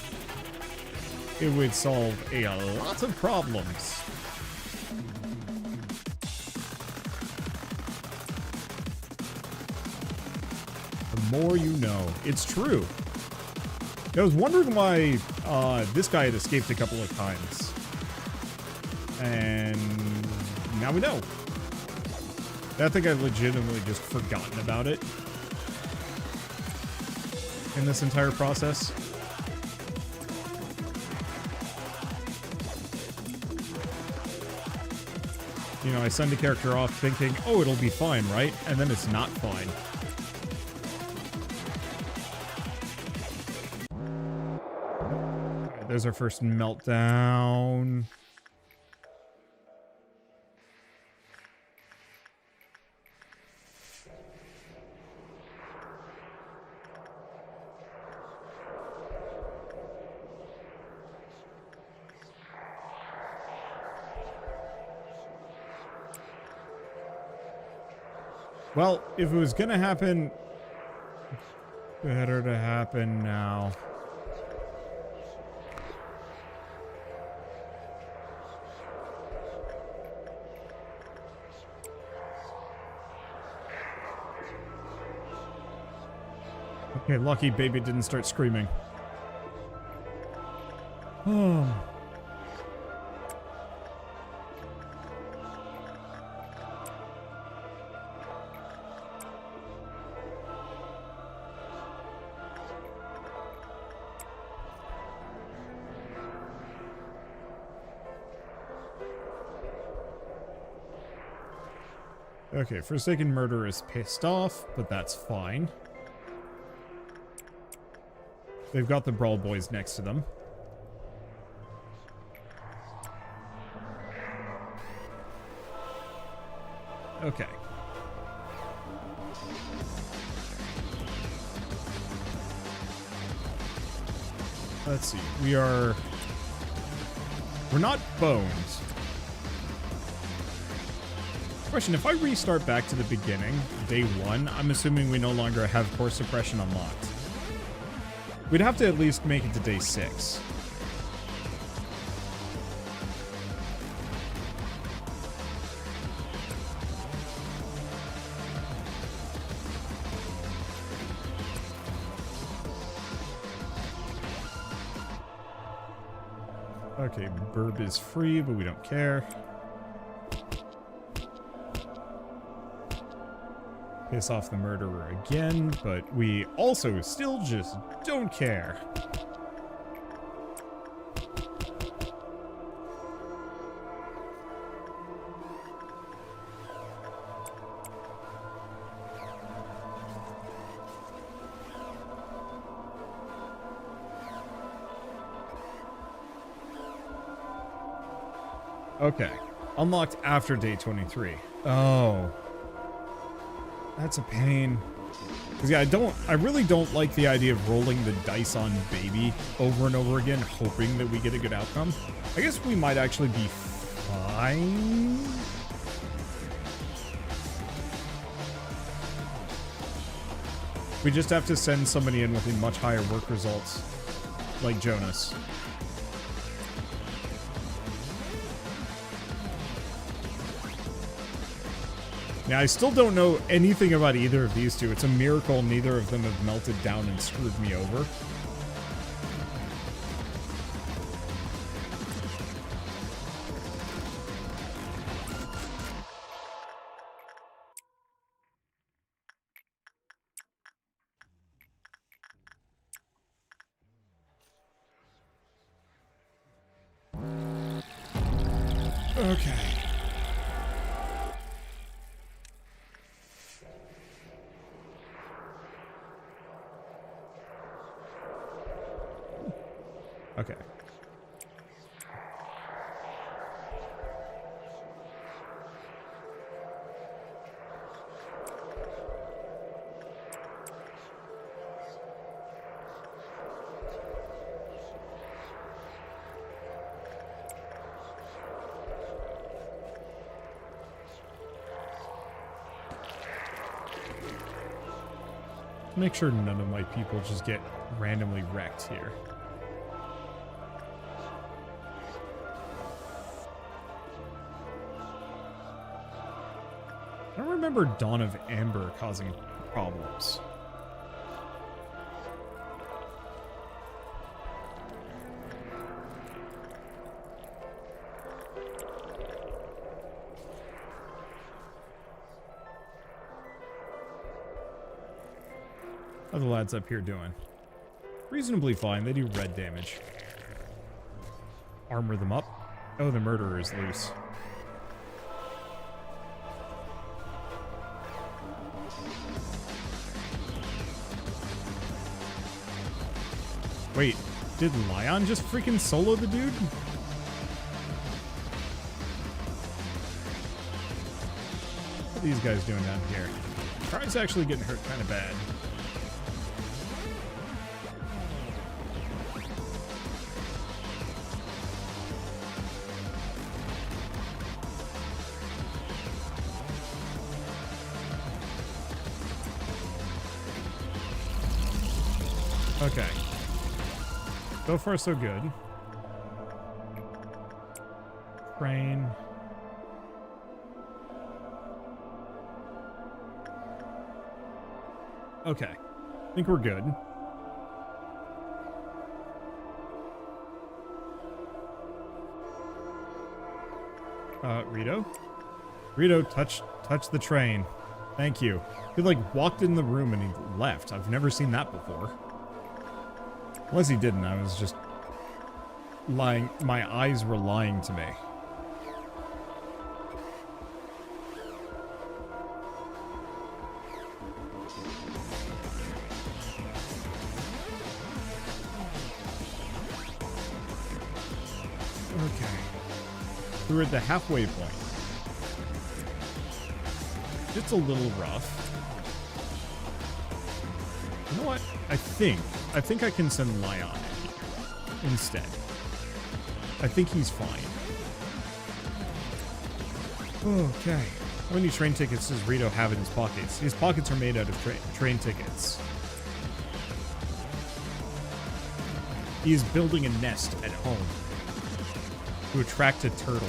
Speaker 1: It would solve a lot of problems. The more you know. It's true. I was wondering why this guy had escaped a couple of times. And now we know. I think I've legitimately just forgotten about it in this entire process. You know, I send a character off thinking, oh, it'll be fine, right? And then it's not fine. Alright, there's our first meltdown. Well, if it was gonna happen, better to happen now. Okay, lucky baby didn't start screaming. Oh. Okay, Forsaken Murder is pissed off, but that's fine. They've got the Brawl Boys next to them. Okay. Let's see. We're not boned. Question, if I restart back to the beginning, day 1, I'm assuming we no longer have core suppression unlocked. We'd have to at least make it to day 6. Okay, Burb is free, but we don't care. Piss off the murderer again, but we also still just don't care. Okay. Unlocked after day 23. Oh. That's a pain. Because yeah, I really don't like the idea of rolling the dice on baby over and over again, hoping that we get a good outcome. I guess we might actually be fine. We just have to send somebody in with a much higher work results, like Jonas. Now, I still don't know anything about either of these two. It's a miracle neither of them have melted down and screwed me over. Okay. Okay. Make sure none of my people just get randomly wrecked here. I don't remember Dawn of Amber causing problems. How are the lads up here doing? Reasonably fine. They do red damage. Armor them up. Oh, the murderer is loose. Wait, did Lion just freaking solo the dude? What are these guys doing down here? Tri's actually getting hurt kind of bad. Okay. So far, so good. Train. Okay. I think we're good. Rito? Rito, touch the train. Thank you. He, like, walked in the room and he left. I've never seen that before. Unless he didn't, I was just lying. My eyes were lying to me. Okay. We're at the halfway point. It's a little rough. You know what? I think I can send Lion in here instead. I think he's fine. Okay. How many train tickets does Rito have in his pockets? His pockets are made out of train tickets. He is building a nest at home to attract a turtle.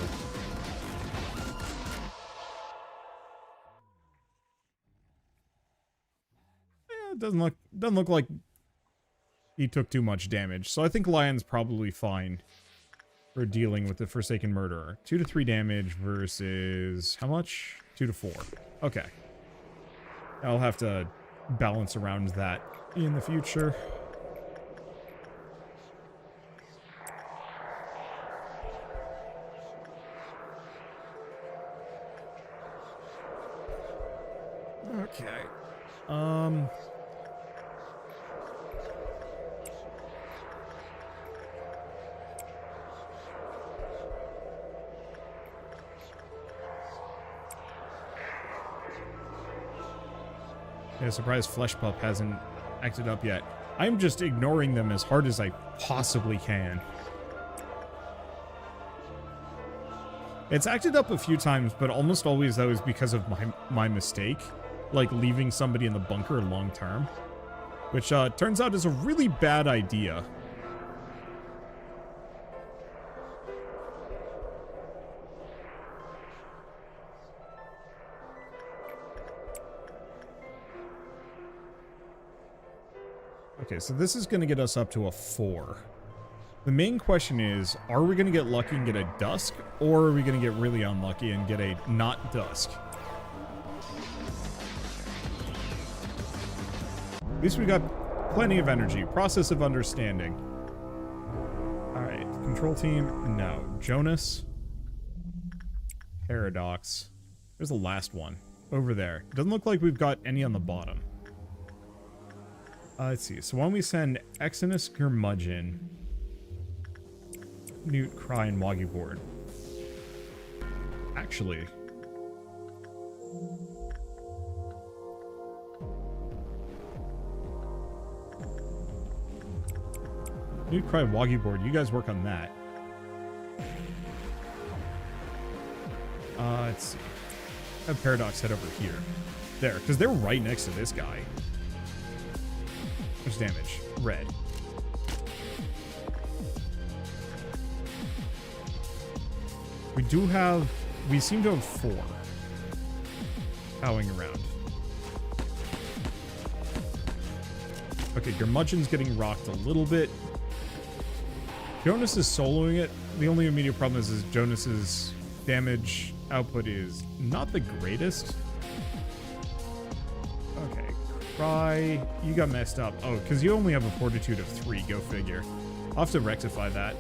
Speaker 1: Yeah, it doesn't look like he took too much damage, so I think Lion's probably fine for dealing with the Forsaken Murderer. 2 to 3 damage versus how much? 2 to 4. Okay. I'll have to balance around that in the future. Okay. Yeah, surprised Flesh Pup hasn't acted up yet. I'm just ignoring them as hard as I possibly can. It's acted up a few times, but almost always that was because of my mistake. Like leaving somebody in the bunker long term. Which turns out is a really bad idea. Okay, so this is going to get us up to a 4. The main question is, are we going to get lucky and get a dusk, or are we going to get really unlucky and get a not dusk? At least we got plenty of energy. Process of understanding. Alright, control team, no. Jonas. Paradox. There's the last one. Over there. Doesn't look like we've got any on the bottom. Let's see. So why don't we send Exodus, Curmudgeon, Newt, Cry, and Woggyboard. Actually... Newt, Cry, Woggyboard, you guys work on that. Let's see. Have Paradox head over here. There, because they're right next to this guy. Much damage? Red. We seem to have 4 powing around. Okay, Curmudgeon's getting rocked a little bit. Jonas is soloing it. The only immediate problem is Jonas's damage output is not the greatest. Okay, Cry, you got messed up. Oh, because you only have a fortitude of 3, go figure. I'll have to rectify that.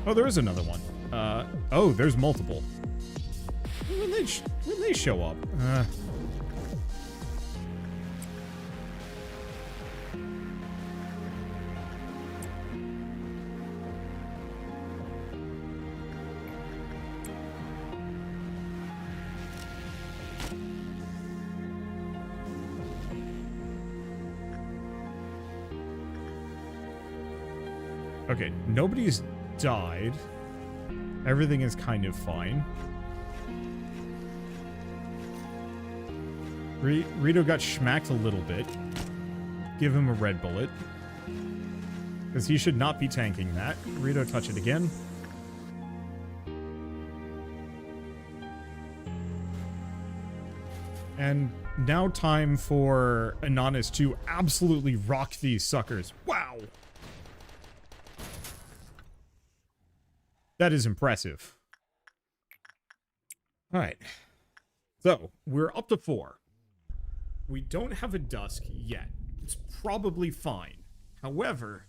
Speaker 1: Oh, there is another one. Oh, there's multiple. When they show up? Okay, nobody's died. Everything is kind of fine. Rito got schmacked a little bit. Give him a red bullet. Because he should not be tanking that. Rito, touch it again. And now time for Inanis to absolutely rock these suckers. Wow! That is impressive. Alright. So, we're up to 4. We don't have a dusk yet. It's probably fine. However,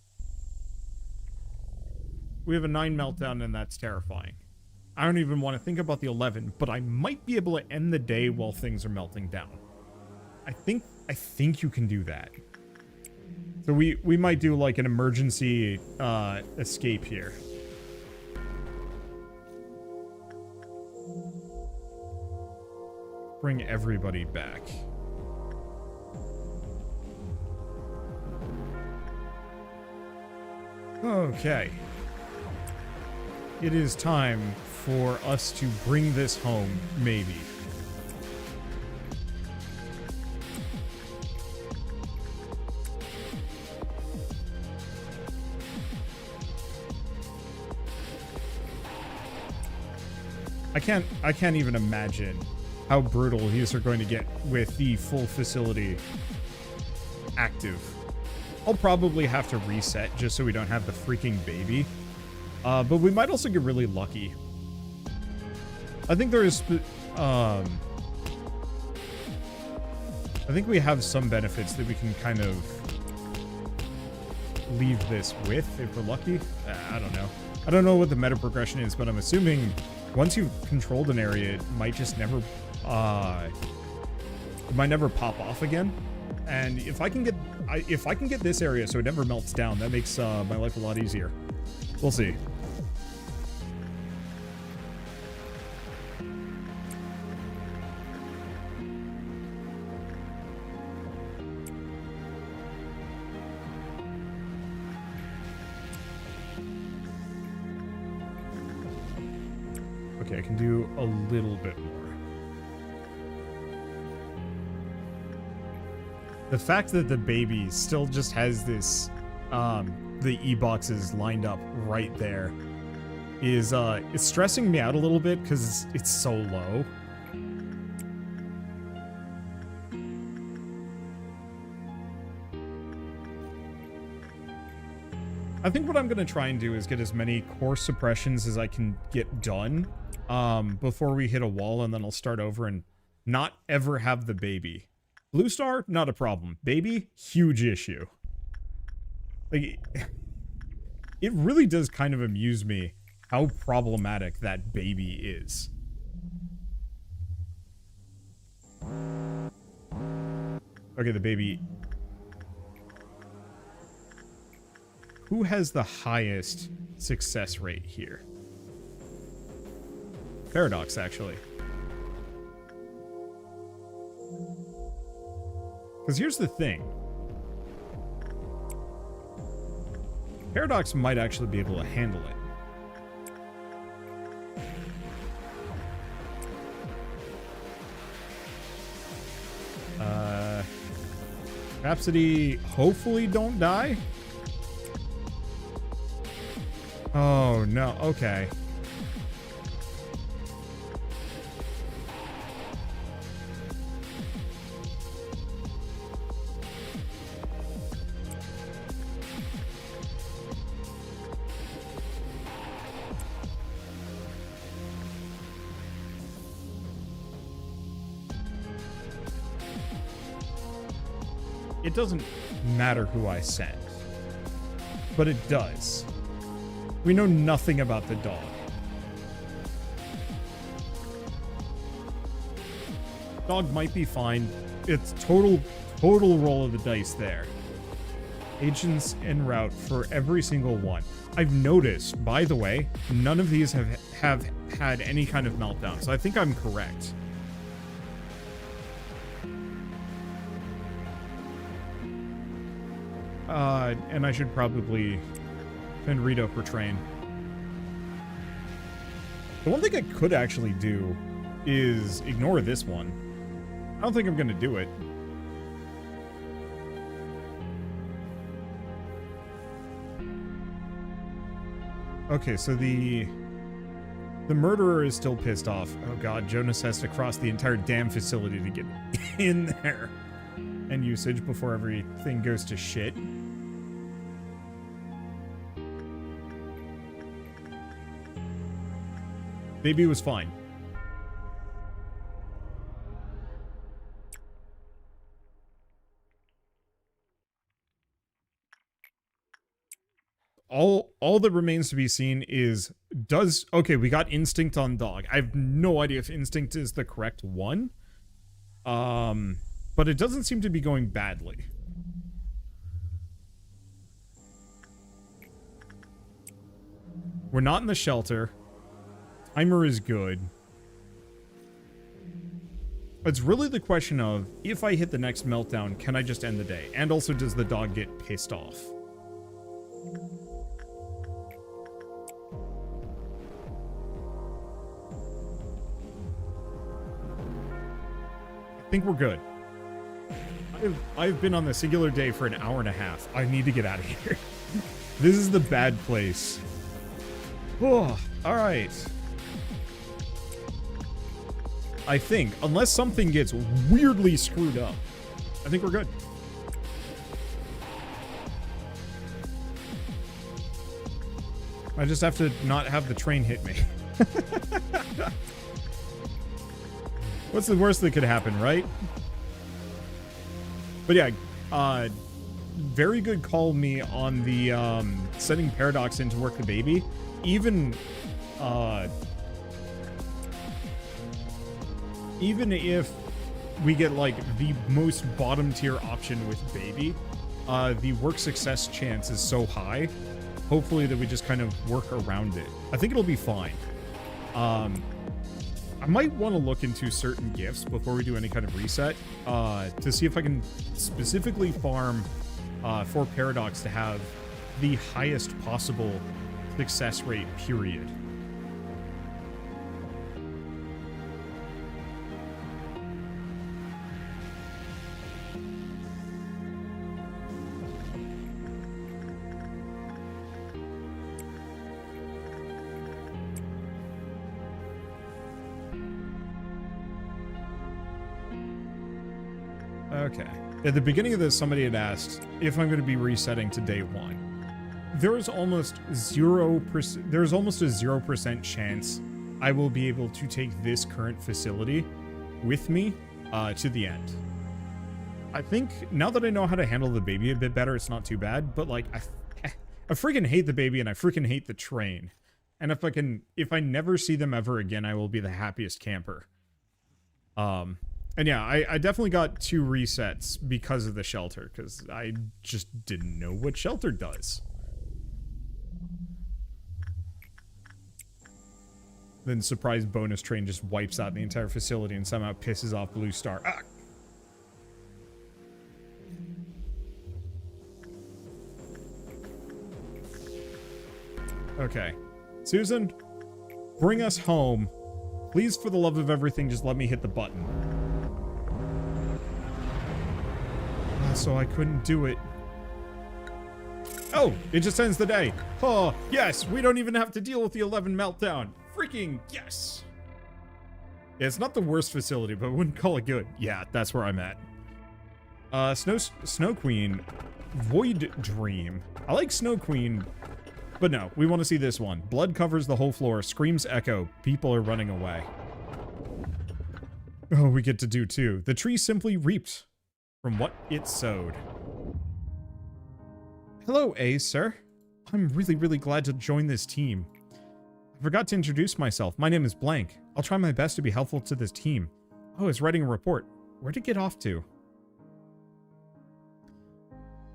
Speaker 1: we have a 9 meltdown and that's terrifying. I don't even want to think about the 11, but I might be able to end the day while things are melting down. I think you can do that. So we might do like an emergency escape here. Bring everybody back. Okay. It is time for us to bring this home, maybe. I can't even imagine how brutal these are going to get with the full facility active. I'll probably have to reset just so we don't have the freaking baby. But we might also get really lucky. I think there is... I think we have some benefits that we can kind of leave this with if we're lucky. I don't know. I don't know what the meta progression is, but I'm assuming once you've controlled an area, it might just never... it might never pop off again. And if I can get this area so it never melts down, that makes my life a lot easier. We'll see. Okay, I can do a little bit more. The fact that the baby still just has this, the E-boxes lined up right there is, it's stressing me out a little bit because it's so low. I think what I'm going to try and do is get as many core suppressions as I can get done, before we hit a wall, and then I'll start over and not ever have the baby. Blue star, not a problem. Baby, huge issue. Like, it really does kind of amuse me how problematic that baby is. Okay, the baby. Who has the highest success rate here? Paradox, actually. Because here's the thing. Paradox might actually be able to handle it. Rhapsody, hopefully don't die. Oh, no. Okay. It doesn't matter who I send, but it does. We know nothing about the dog. Dog might be fine. It's total roll of the dice there. Agents en route for every single one. I've noticed, by the way, none of these have had any kind of meltdown, so I think I'm correct. And I should probably send Rito for train. The one thing I could actually do is ignore this one. I don't think I'm going to do it. Okay, so the murderer is still pissed off. Oh god, Jonas has to cross the entire damn facility to get in there. And usage before everything goes to shit. Baby was fine. All that remains to be seen is okay, we got instinct on dog. I have no idea if instinct is the correct one. But it doesn't seem to be going badly. We're not in the shelter. Timer is good. It's really the question of, if I hit the next meltdown, can I just end the day? And also, does the dog get pissed off? I think we're good. I've been on the singular day for an hour and a half. I need to get out of here. This is the bad place. Oh, all right. I think, unless something gets weirdly screwed up, I think we're good. I just have to not have the train hit me. What's the worst that could happen, right? But yeah, very good call me on the sending Paradox in to work the baby. Even if we get like the most bottom tier option with baby, the work success chance is so high, hopefully, that we just kind of work around it. I think it'll be fine. I might want to look into certain gifts before we do any kind of reset, to see if I can specifically farm for Paradox to have the highest possible success rate, period. Okay. At the beginning of this, somebody had asked if I'm going to be resetting to day 1. There's almost 0%. There's almost a 0% chance I will be able to take this current facility with me to the end. I think now that I know how to handle the baby a bit better, it's not too bad. But like, I freaking hate the baby and I freaking hate the train. And if I never see them ever again, I will be the happiest camper. And yeah, I definitely got 2 resets because of the shelter, because I just didn't know what shelter does. Then surprise bonus train just wipes out the entire facility and somehow pisses off Blue Star. Ah! Okay. Susan, bring us home. Please, for the love of everything, just let me hit the button. So I couldn't do it. Oh, it just ends the day. Oh, yes, we don't even have to deal with the 11 meltdown. Freaking yes. Yeah, it's not the worst facility, but I wouldn't call it good. Yeah, that's where I'm at. Snow Queen, Void Dream. I like Snow Queen, but no, we want to see this one. Blood covers the whole floor, screams echo, people are running away. Oh, we get to do 2. The tree simply reaped from what it sowed. Hello, A, sir. I'm really glad to join this team. I forgot to introduce myself. My name is Blank. I'll try my best to be helpful to this team. Oh, it's writing a report. Where'd it get off to?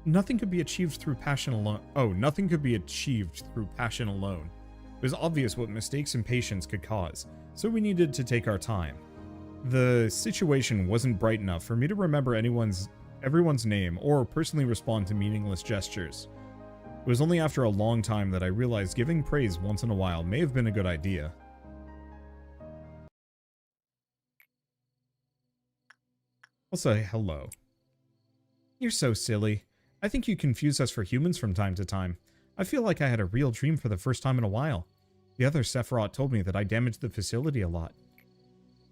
Speaker 1: Nothing could be achieved through passion alone. Oh, nothing could be achieved through passion alone. It was obvious what mistakes and patience could cause, so we needed to take our time. The situation wasn't bright enough for me to remember everyone's name or personally respond to meaningless gestures. It was only after a long time that I realized giving praise once in a while may have been a good idea. I'll say hello. You're so silly. I think you confuse us for humans from time to time. I feel like I had a real dream for the first time in a while. The other Sephiroth told me that I damaged the facility a lot.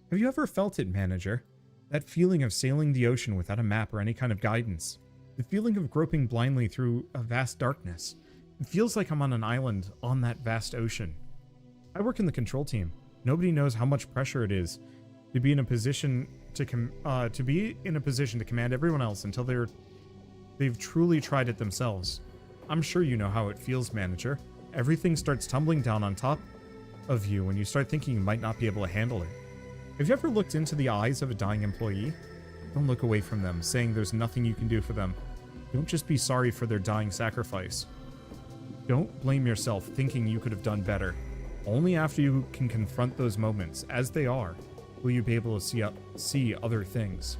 Speaker 1: Have you ever felt it, Manager? That feeling of sailing the ocean without a map or any kind of guidance. The feeling of groping blindly through a vast darkness. It feels like I'm on an island on that vast ocean. I work in the control team. Nobody knows how much pressure it is to be in a position to command everyone else until they've truly tried it themselves. I'm sure you know how it feels, Manager. Everything starts tumbling down on top of you when you start thinking you might not be able to handle it. Have you ever looked into the eyes of a dying employee? Don't look away from them, saying there's nothing you can do for them. Don't just be sorry for their dying sacrifice. Don't blame yourself thinking you could have done better. Only after you can confront those moments, as they are, will you be able to see other things.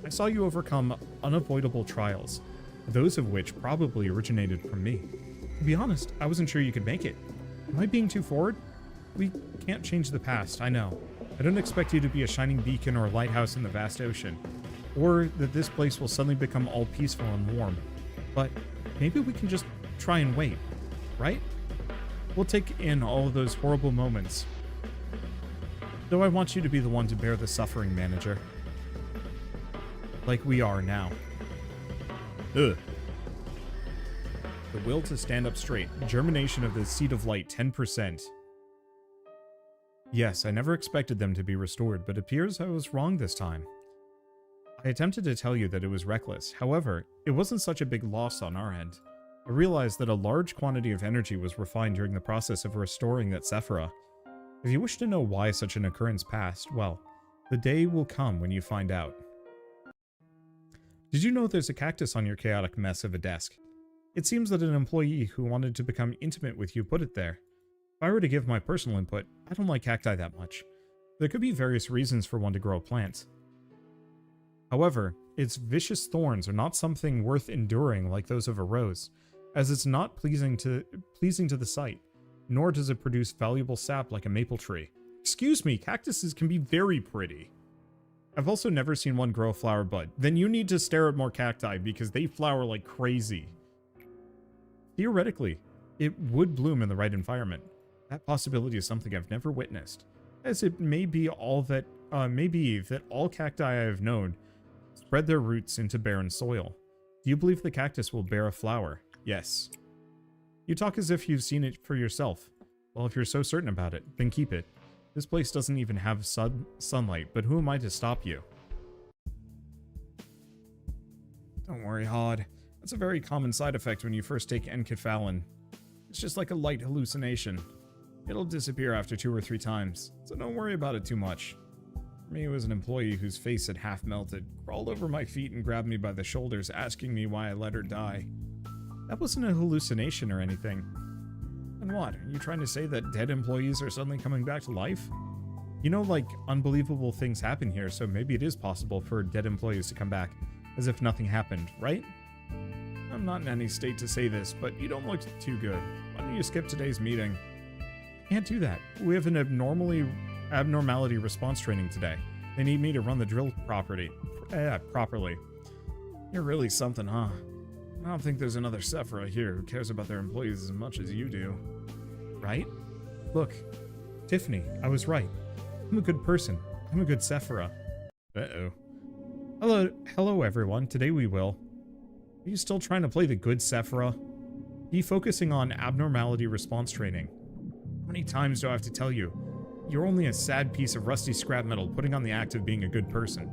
Speaker 1: I saw you overcome unavoidable trials, those of which probably originated from me. To be honest, I wasn't sure you could make it. Am I being too forward? We can't change the past, I know. I don't expect you to be a shining beacon or a lighthouse in the vast ocean, or that this place will suddenly become all peaceful and warm. But maybe we can just try and wait, right? We'll take in all of those horrible moments Though I want you to be the one to bear the suffering, manager. Like we are now. Ugh. The will to stand up straight. Germination of the seed of light, 10%. Yes, I never expected them to be restored, but it appears I was wrong this time. I attempted to tell you that it was reckless. However, it wasn't such a big loss on our end. I realized that a large quantity of energy was refined during the process of restoring that Sephira. If you wish to know why such an occurrence passed, well, the day will come when you find out. Did you know there's a cactus on your chaotic mess of a desk? It seems that an employee who wanted to become intimate with you put it there. If I were to give my personal input, I don't like cacti that much. There could be various reasons for one to grow a plant. However, its vicious thorns are not something worth enduring like those of a rose, as it's not pleasing to the sight, nor does it produce valuable sap like a maple tree. Excuse me, cactuses can be very pretty. I've also never seen one grow a flower bud. Then you need to stare at more cacti because they flower like crazy. Theoretically, it would bloom in the right environment. That possibility is something I've never witnessed, as it may be that all cacti I have known spread their roots into barren soil. Do you believe the cactus will bear a flower? Yes. You talk as if you've seen it for yourself. Well, if you're so certain about it, then keep it. This place doesn't even have sunlight, but who am I to stop you? Don't worry, Hod. That's a very common side effect when you first take enkephalin. It's just like a light hallucination. It'll disappear after 2 or 3 times, so don't worry about it too much. For me, it was an employee whose face had half melted, crawled over my feet and grabbed me by the shoulders, asking me why I let her die. That wasn't a hallucination or anything. And what, are you trying to say that dead employees are suddenly coming back to life? You know, like, unbelievable things happen here, so maybe it is possible for dead employees to come back, as if nothing happened, right? I'm not in any state to say this, but you don't look too good. Why don't you skip today's meeting? Can't do that. We have an abnormality response training today. They need me to run the drill properly. You're really something, huh? I don't think there's another Sephira here who cares about their employees as much as you do. Right? Look, Tiffany, I was right. I'm a good person. I'm a good Sephira. Uh-oh. Hello everyone. Today we will. Are you still trying to play the good Sephira? Be focusing on abnormality response training. How many times do I have to tell you? You're only a sad piece of rusty scrap metal putting on the act of being a good person.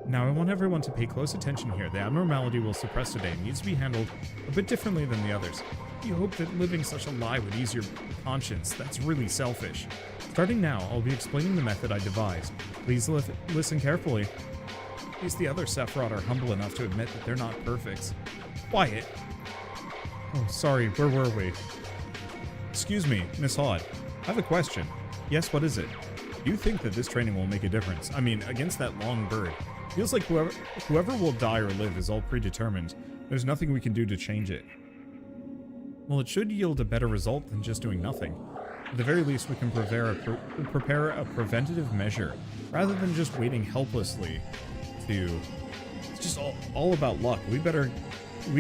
Speaker 1: Now I want everyone to pay close attention here. The abnormality we'll suppress today needs to be handled a bit differently than the others. You hope that living such a lie would ease your conscience. That's really selfish. Starting now, I'll be explaining the method I devised. Please listen carefully. At least the other Sephiroth are humble enough to admit that they're not perfect. Quiet. Oh, sorry, where were we? Excuse me, Miss Hod. I have a question. Yes, what is it? Do you think that this training will make a difference? I mean, against that long bird. Feels like whoever will die or live is all predetermined. There's nothing we can do to change it. Well, it should yield a better result than just doing nothing. At the very least, we can prepare a preventative measure, rather than just waiting helplessly to... It's just all about luck. We'd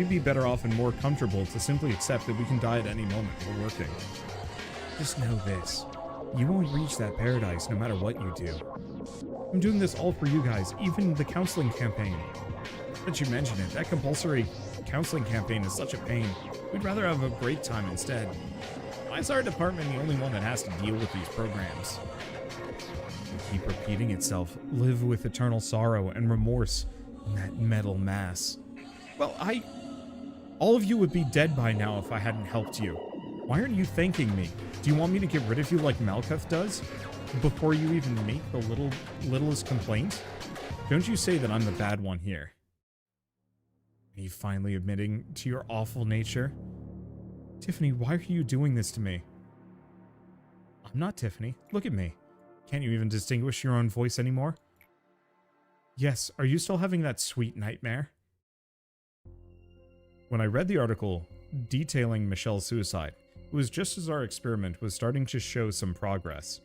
Speaker 1: be better off and more comfortable to simply accept that we can die at any moment while working. Just know this. You won't reach that paradise no matter what you do. I'm doing this all for you guys, even the counseling campaign. That you mention it, that compulsory counseling campaign is such a pain. We'd rather have a great time instead. Why is our department the only one that has to deal with these programs? They keep repeating itself, live with eternal sorrow and remorse in that metal mass. Well, all of you would be dead by now if I hadn't helped you. Why aren't you thanking me? Do you want me to get rid of you like Malkuth does? Before you even make the littlest complaint? Don't you say that I'm the bad one here. Are you finally admitting to your awful nature? Tiffany, why are you doing this to me? I'm not Tiffany. Look at me. Can't you even distinguish your own voice anymore? Yes, are you still having that sweet nightmare? When I read the article detailing Michelle's suicide, it was just as our experiment was starting to show some progress.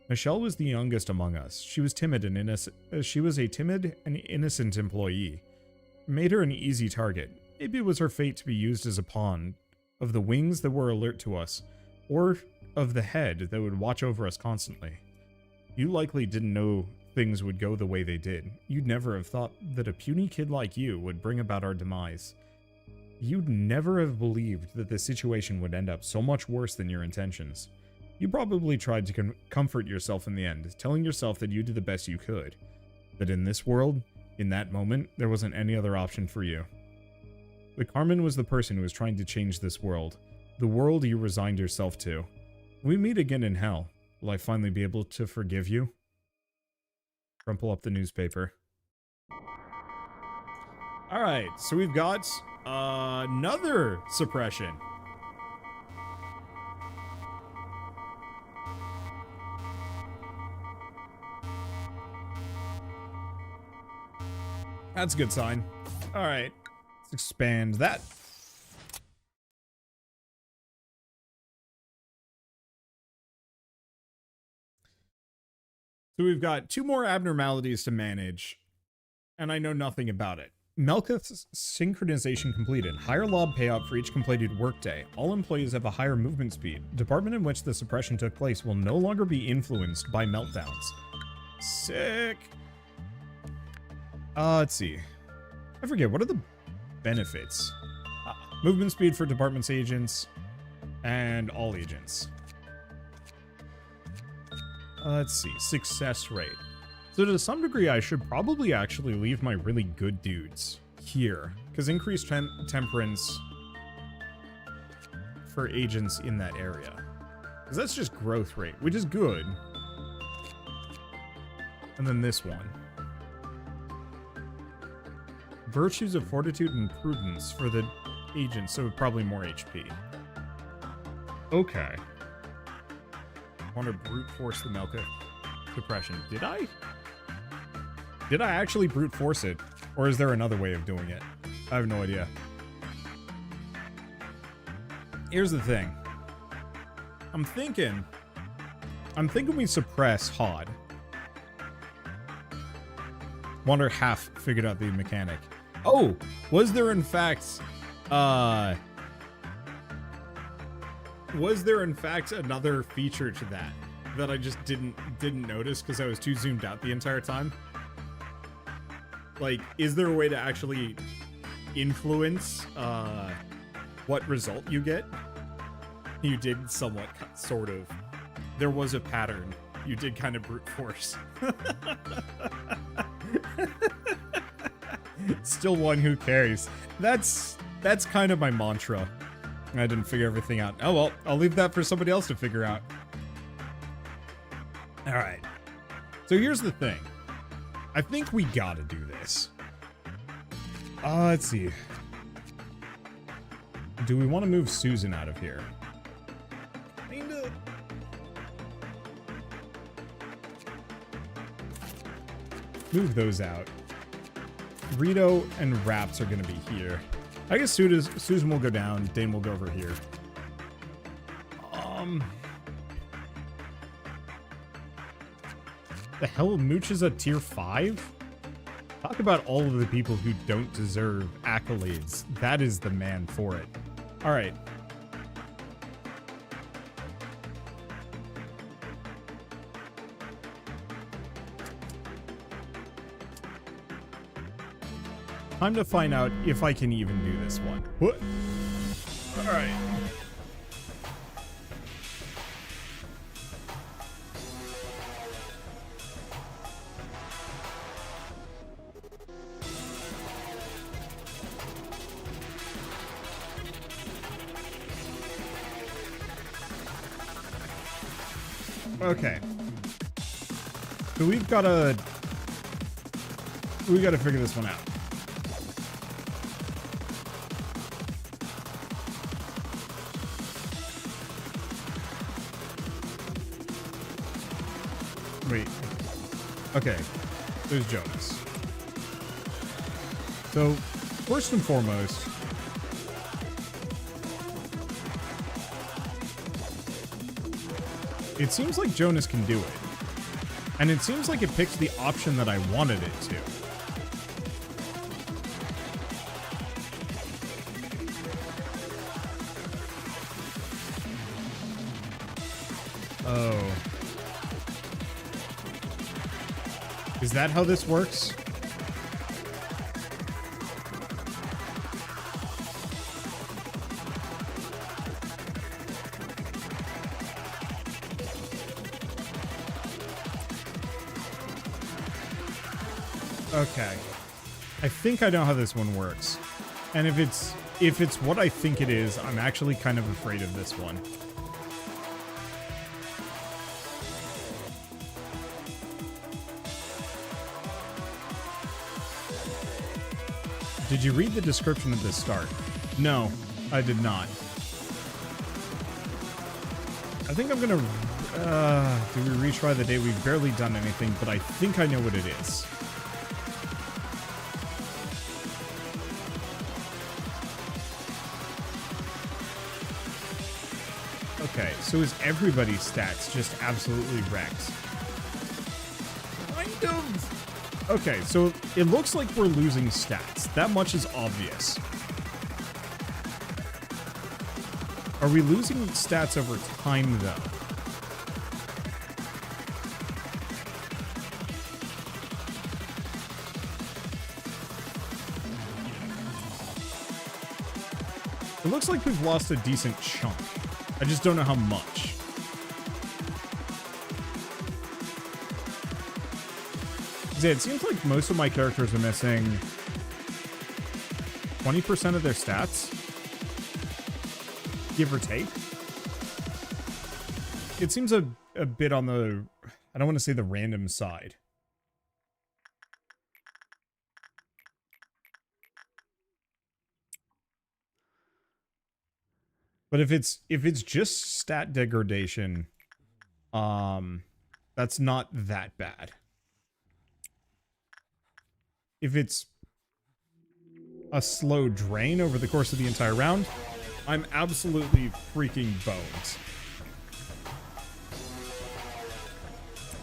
Speaker 1: Michelle was the youngest among us. She was timid and innocent. She was a timid and innocent employee. It made her an easy target. Maybe it was her fate to be used as a pawn of the wings that were alert to us, or of the head that would watch over us constantly. You likely didn't know things would go the way they did. You'd never have thought that a puny kid like you would bring about our demise. You'd never have believed that the situation would end up so much worse than your intentions. You probably tried to comfort yourself in the end, telling yourself that you did the best you could. That in this world, in that moment, there wasn't any other option for you. But Carmen was the person who was trying to change this world. The world you resigned yourself to. When we meet again in hell, will I finally be able to forgive you? Crumple up the newspaper. Alright, so we've got another suppression. That's a good sign. Alright, let's expand that. So we've got 2 more abnormalities to manage, and I know nothing about it. Melketh's synchronization completed. Higher lob payout for each completed workday. All employees have a higher movement speed. Department in which the suppression took place will no longer be influenced by meltdowns. Sick. Let's see. I forget, what are the benefits? Movement speed for department's agents and all agents. Let's see, success rate. So to some degree, I should probably actually leave my really good dudes here, because increased temperance for agents in that area. Because that's just growth rate, which is good. And then this one. Virtues of fortitude and prudence for the agents, so probably more HP. Okay. I want to brute force the Melka suppression. Did I? Did I actually brute force it? Or is there another way of doing it? I have no idea. Here's the thing. I'm thinking we suppress Hod. Wonder half figured out the mechanic. Oh, was there in fact another feature to that I just didn't notice because I was too zoomed out the entire time? Like, is there a way to actually influence what result you get? You did somewhat, sort of. There was a pattern. You did kind of brute force. Still one, who cares? That's kind of my mantra. I didn't figure everything out. Oh well, I'll leave that for somebody else to figure out. Alright. So here's the thing. I think we gotta do this. Let's see. Do we want to move Susan out of here? Kinda. Move those out. Rito and Raps are going to be here. I guess Susan will go down. Dane will go over here. The hell, Mooch is a tier 5? Talk about all of the people who don't deserve accolades. That is the man for it. All right. Time to find out if I can even do this one. What? All right. Okay. So we've got to figure this one out. Wait. Okay. There's Jonas. So, first and foremost, it seems like Jonas can do it. And it seems like it picks the option that I wanted it to. Oh. Is that how this works? Okay. I think I know how this one works. And if it's what I think it is, I'm actually kind of afraid of this one. Did you read the description at the start? No, I did not. I think I'm gonna do we retry the day? We've barely done anything, but I think I know what it is. Okay, so is everybody's stats just absolutely wrecked? Kind of. Okay, so it looks like we're losing stats. That much is obvious. Are we losing stats over time, though? It looks like we've lost a decent chunk. I just don't know how much. It seems like most of my characters are missing 20% of their stats, give or take. It seems a bit on the, I don't want to say the random side. But if it's just stat degradation, that's not that bad. If it's a slow drain over the course of the entire round, I'm absolutely freaking boned.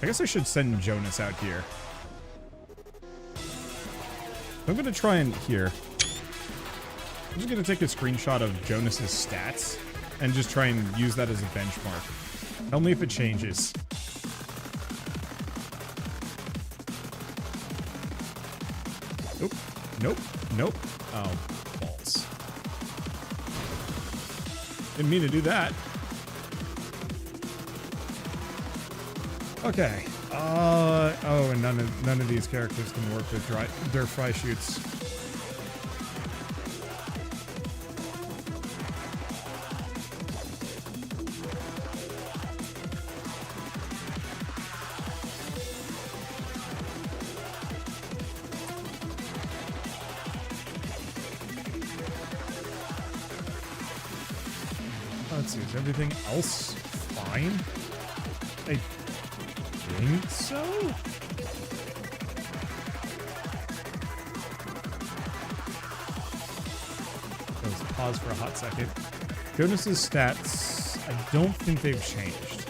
Speaker 1: I guess I should send Jonas out here. I'm gonna try and here. I'm just gonna take a screenshot of Jonas's stats and just try and use that as a benchmark. Tell me if it changes. Nope. Nope. Nope. Oh, balls. Didn't mean to do that. Okay. Oh, and none of these characters can work with their fry shoots. Let's see, is everything else fine? I think so? Let's pause for a hot second. Jonas's stats, I don't think they've changed.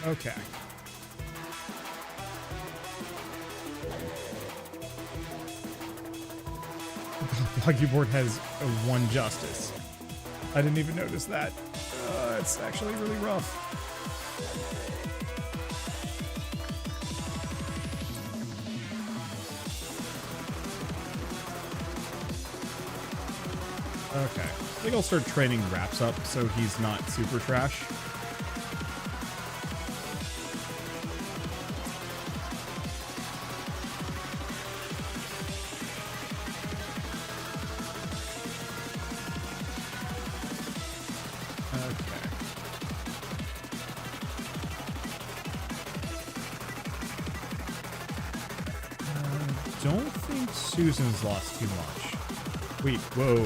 Speaker 1: Okay. Buggy board has a 1 justice. I didn't even notice that. It's actually really rough. Okay. I think I'll start training Wraps up so he's not super trash. Susan's lost too much. Wait, whoa.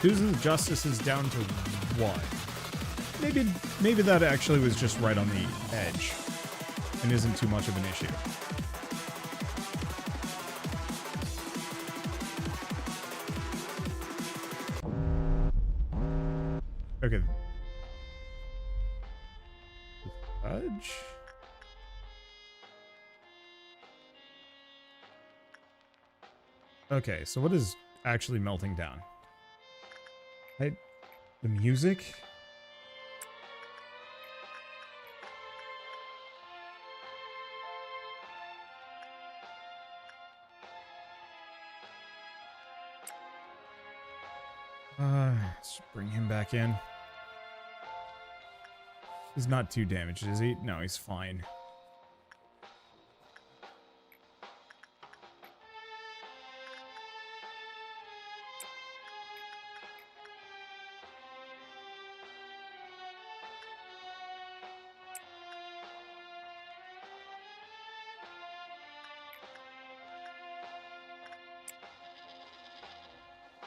Speaker 1: Susan's justice is down to 1. Maybe that actually was just right on the edge and isn't too much of an issue. Okay. Fudge? Okay, so what is actually melting down? The music? Let's bring him back in. He's not too damaged, is he? No, he's fine.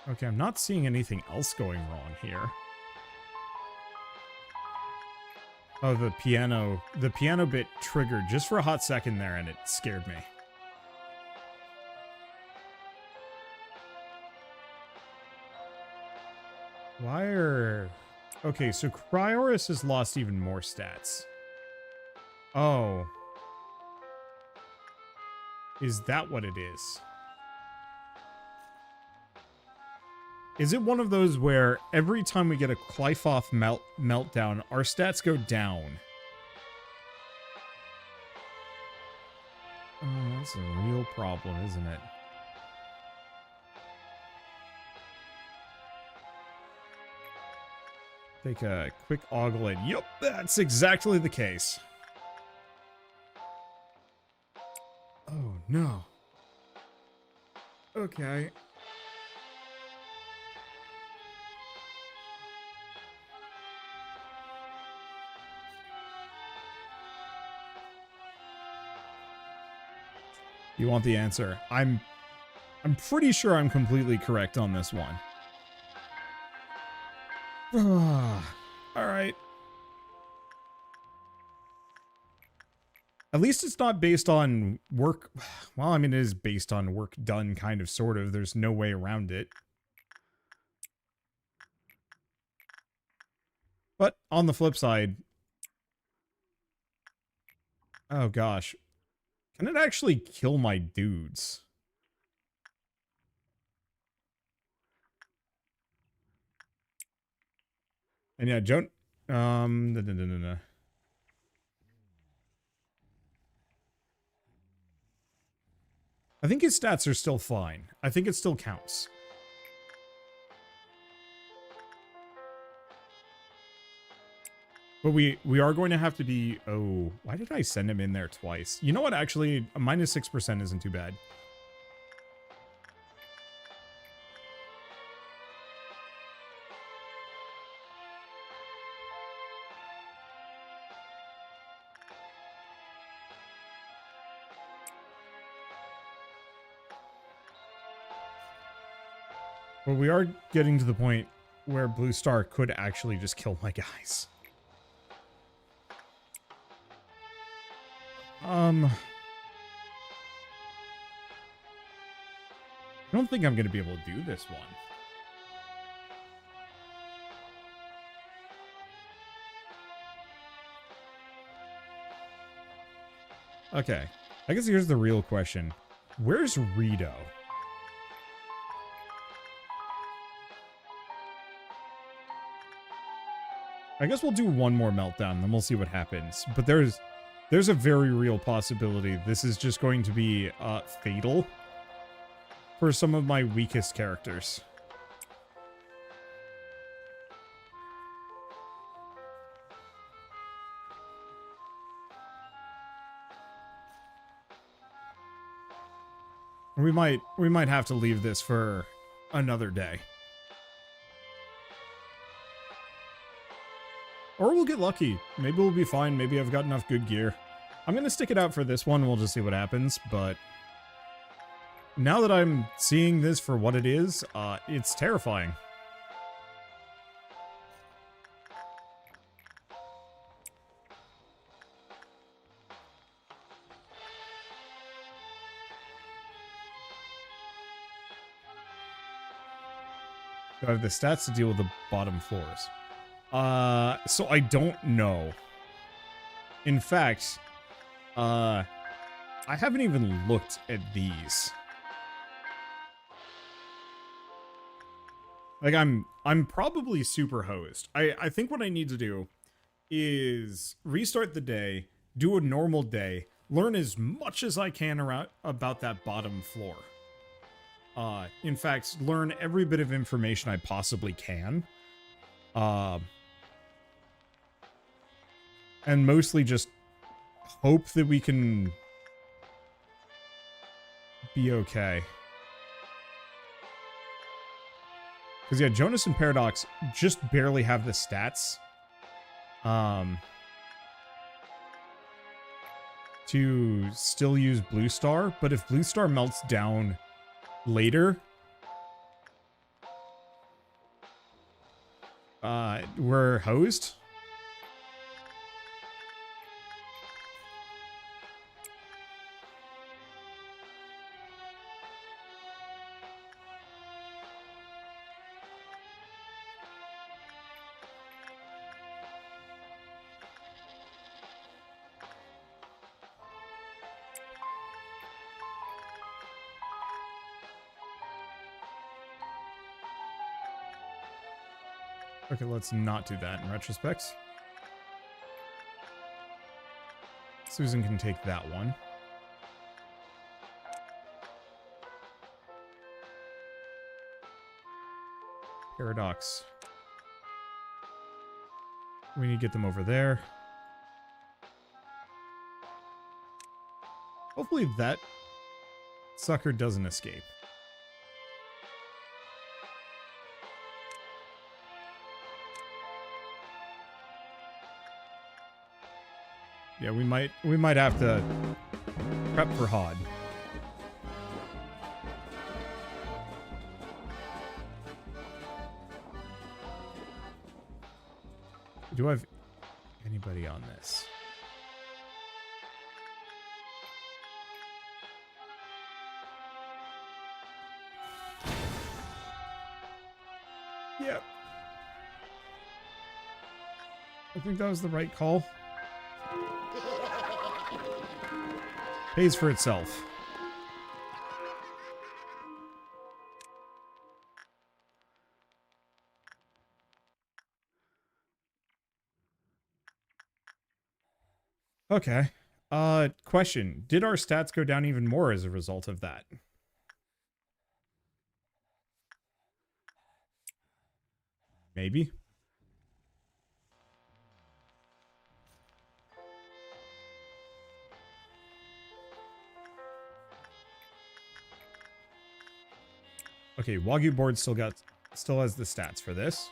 Speaker 1: Okay, I'm not seeing anything else going wrong here. Oh, the piano bit triggered just for a hot second there, and it scared me. Why are... Okay, so Cryoris has lost even more stats. Oh. Is that what it is? Is it one of those where every time we get a Clyfoth meltdown, our stats go down? Oh, that's a real problem, isn't it? Take a quick ogle and yup, that's exactly the case. Oh, no. Okay. You want the answer? I'm pretty sure I'm completely correct on this one. All right. At least it's not based on work. Well, I mean, it is based on work done, kind of, sort of. There's no way around it. But on the flip side... Oh, gosh. Can it actually kill my dudes? And yeah, don't... I think his stats are still fine. I think it still counts. But we are going to have to be... Oh, why did I send him in there twice? You know what? Actually, a minus 6% isn't too bad. But we are getting to the point where Blue Star could actually just kill my guys. I don't think I'm going to be able to do this one. Okay. I guess here's the real question. Where's Rito? I guess we'll do one more meltdown, then we'll see what happens. But there's a very real possibility this is just going to be fatal for some of my weakest characters. We might have to leave this for another day. Or we'll get lucky. Maybe we'll be fine. Maybe I've got enough good gear. I'm going to stick it out for this one. We'll just see what happens. But now that I'm seeing this for what it is, it's terrifying. Do I have the stats to deal with the bottom floors? So I don't know. In fact, I haven't even looked at these. Like, I'm probably super hosed. I think what I need to do is restart the day, do a normal day, learn as much as I can about that bottom floor. In fact, learn every bit of information I possibly can. And mostly just hope that we can be okay. Because, yeah, Jonas and Paradox just barely have the stats to still use Blue Star. But if Blue Star melts down later, we're hosed. Okay, let's not do that in retrospect. Susan can take that one. Paradox. We need to get them over there. Hopefully that sucker doesn't escape. Yeah, we might have to prep for Hod. Do I have anybody on this? Yep. I think that was the right call. Pays for itself. Okay. Question. Did our stats go down even more as a result of that? Maybe. Okay, Wagyu board still has the stats for this.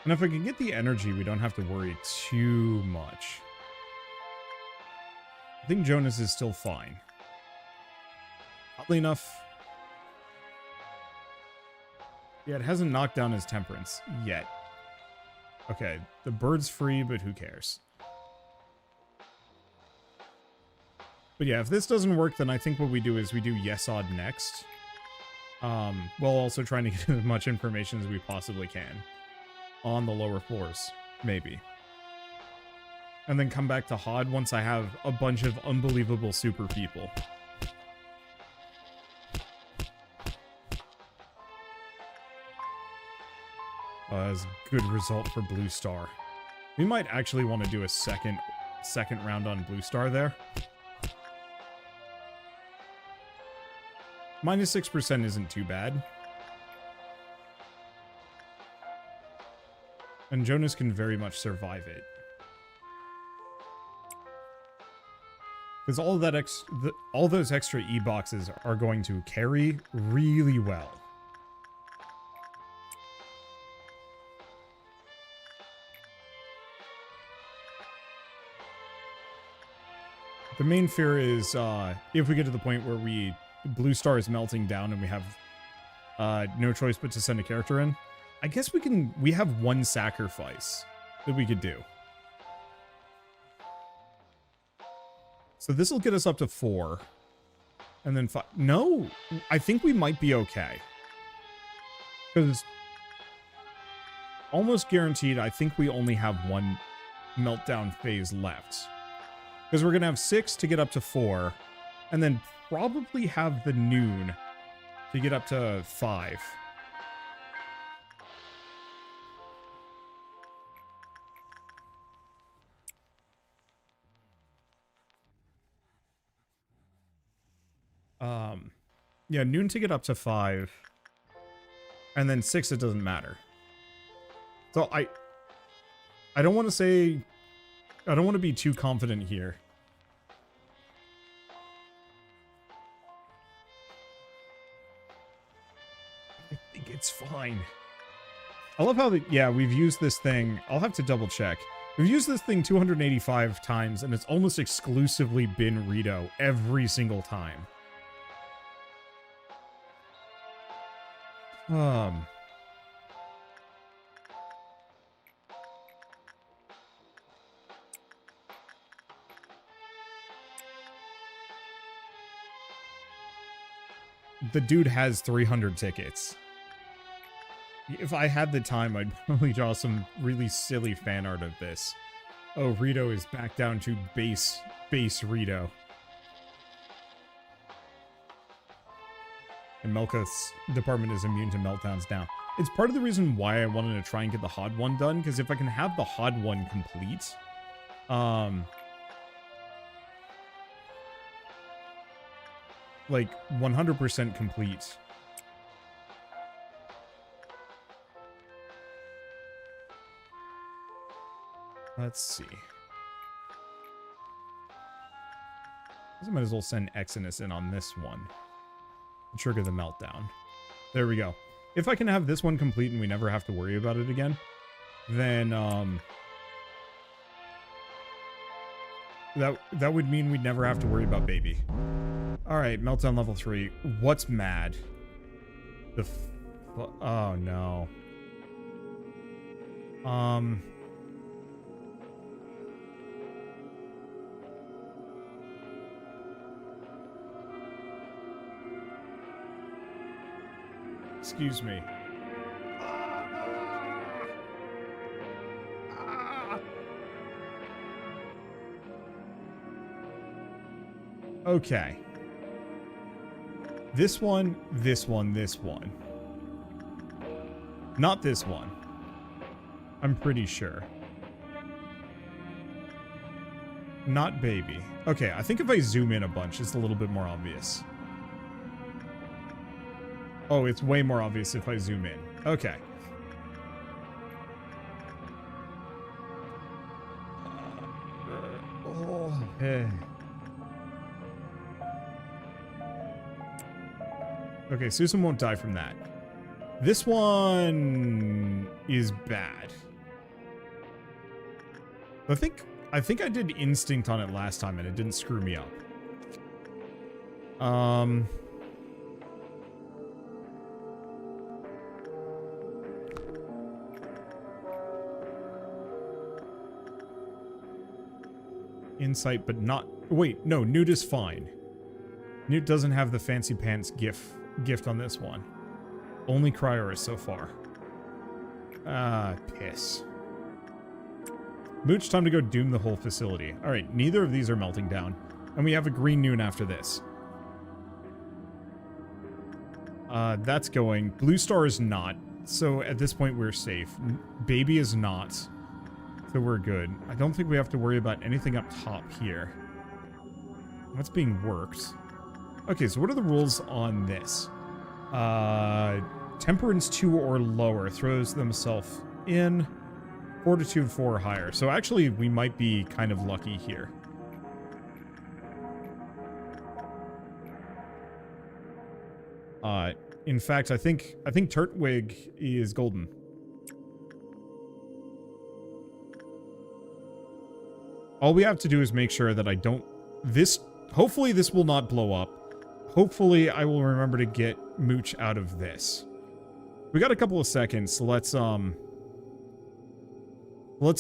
Speaker 1: And if I can get the energy, we don't have to worry too much. I think Jonas is still fine. Oddly enough, yeah, it hasn't knocked down his temperance yet. Okay, the bird's free, but who cares? But yeah, if this doesn't work, then I think what we do is we do Yes Odd next. While also trying to get as much information as we possibly can on the lower floors, maybe. And then come back to Hod once I have a bunch of unbelievable super people. That's a good result for Blue Star. We might actually want to do a second round on Blue Star there. Minus 6% isn't too bad. And Jonas can very much survive it. Because all of that all those extra E-boxes are going to carry really well. The main fear is if we get to the point where Blue Star is melting down and we have no choice but to send a character in. I guess we have one sacrifice that we could do. So this will get us up to 4. And then 5. No, I think we might be okay. Because almost guaranteed, I think we only have one meltdown phase left. Because we're going to have 6 to get up to 4. And then probably have the noon to get up to 5. Yeah, noon to get up to 5. And then 6, it doesn't matter. So I don't want to say... I don't want to be too confident here. I think it's fine. I love how yeah, we've used this thing. I'll have to double check. We've used this thing 285 times, and it's almost exclusively been Rito every single time. The dude has 300 tickets. If I had the time, I'd probably draw some really silly fan art of this. Oh, Rito is back down to base Rito. And Melka's department is immune to meltdowns now. It's part of the reason why I wanted to try and get the HOD one done, because if I can have the HOD one complete, like 100% complete. Let's see. I might as well send Exodus in on this one. Trigger the meltdown. There we go. If I can have this one complete and we never have to worry about it again, then that would mean we'd never have to worry about baby. Alright, meltdown level 3. What's mad? Oh no. Excuse me. Okay. This one, this one, this one. Not this one. I'm pretty sure. Not baby. Okay, I think if I zoom in a bunch, it's a little bit more obvious. Oh, it's way more obvious if I zoom in. Okay. Okay, Susan won't die from that. This one is bad. I think I did instinct on it last time and it didn't screw me up. Insight, but not... Wait, no, Newt is fine. Newt doesn't have the fancy pants gift on this one. Only Cryoris so far. Ah, piss. Mooch, time to go doom the whole facility. Alright, neither of these are melting down. And we have a green noon after this. That's going. Blue Star is not. So at this point we're safe. Baby is not. So we're good. I don't think we have to worry about anything up top here. What's being worked? Okay, so what are the rules on this? Temperance 2 or lower throws themselves in. Fortitude 4 or higher. So actually, we might be kind of lucky here. In fact, I think Turtwig is golden. All we have to do is make sure that I don't... Hopefully this will not blow up. Hopefully I will remember to get Mooch out of this. We got a couple of seconds, so let's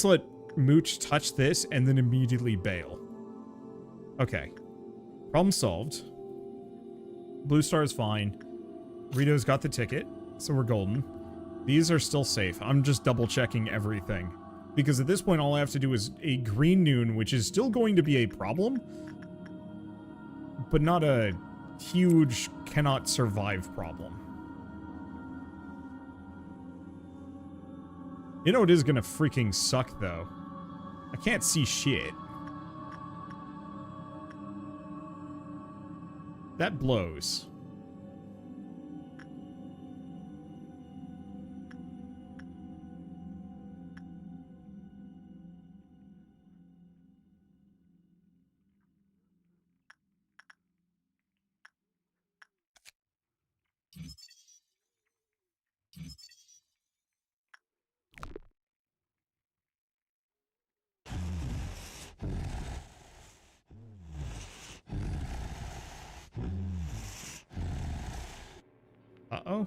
Speaker 1: let Mooch touch this and then immediately bail. Okay. Problem solved. Blue Star is fine. Rito's got the ticket, so we're golden. These are still safe. I'm just double checking everything. Because at this point, all I have to do is a green noon, which is still going to be a problem, but not a huge cannot survive problem. You know it is gonna freaking suck, though. I can't see shit. That blows. Uh-oh.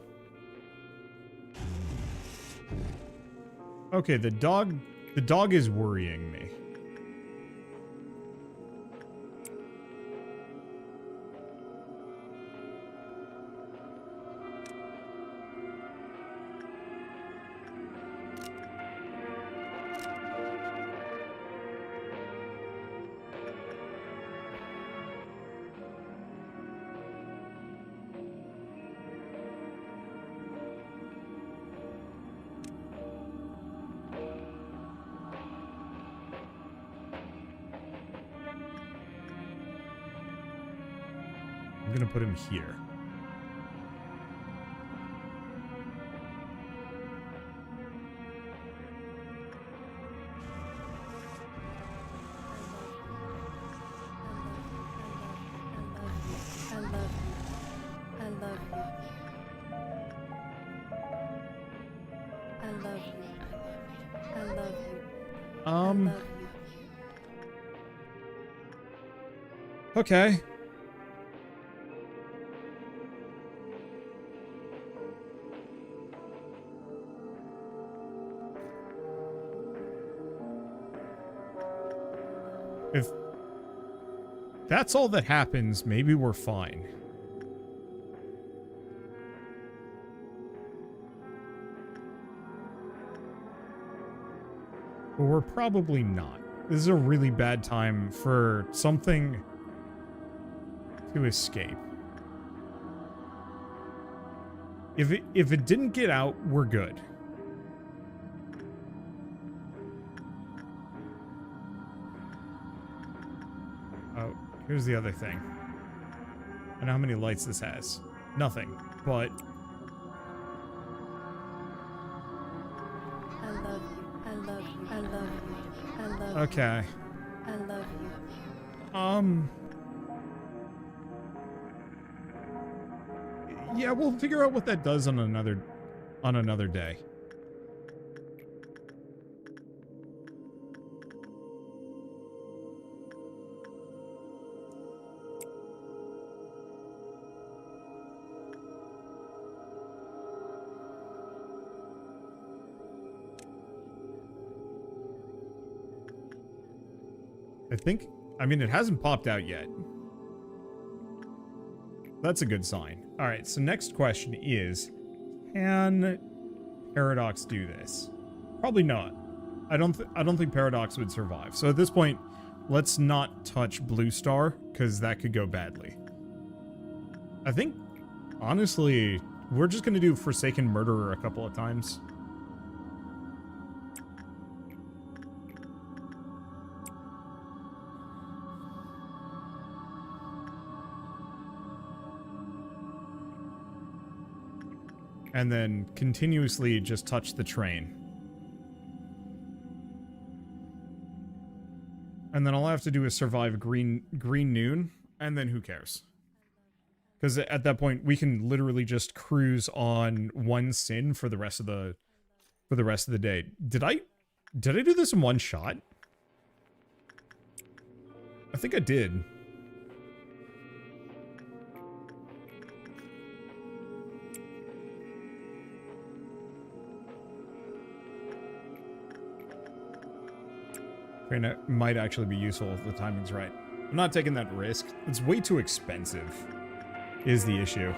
Speaker 1: Okay, the dog is worrying me. I'm gonna put him here. Okay. If that's all that happens, maybe we're fine. But we're probably not. This is a really bad time for something to escape. If it didn't get out, we're good. Oh, here's the other thing. I know how many lights this has. Nothing, but
Speaker 2: I love you. I love you. I love you. I love
Speaker 1: okay.
Speaker 2: you. I love you.
Speaker 1: Yeah, we'll figure out what that does on another day. I mean, it hasn't popped out yet. That's a good sign. All right, so next question is, can Paradox do this? Probably not. I don't think Paradox would survive. So at this point, let's not touch Blue Star, because that could go badly. I think, honestly, we're just going to do Forsaken Murderer a couple of times. And then continuously just touch the train. And then all I have to do is survive green noon, and then who cares? Because at that point, we can literally just cruise on one sin for the rest of the day. Did I do this in one shot? I think I did. It might actually be useful if the timing's right. I'm not taking that risk. It's way too expensive, is the issue.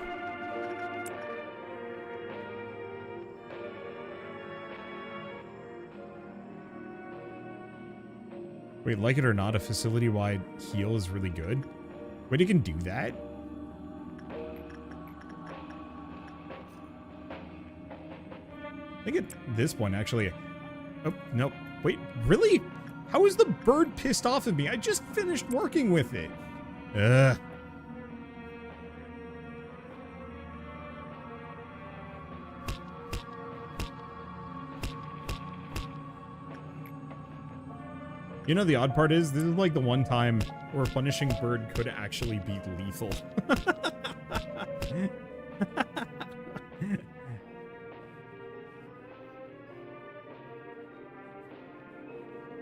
Speaker 1: Wait, like it or not, a facility-wide heal is really good? Wait, you can do that? I think at this point, actually... Oh, no. Wait, really? How is the bird pissed off at me? I just finished working with it. Ugh. You know, the odd part is, this is like the one time where punishing bird could actually be lethal.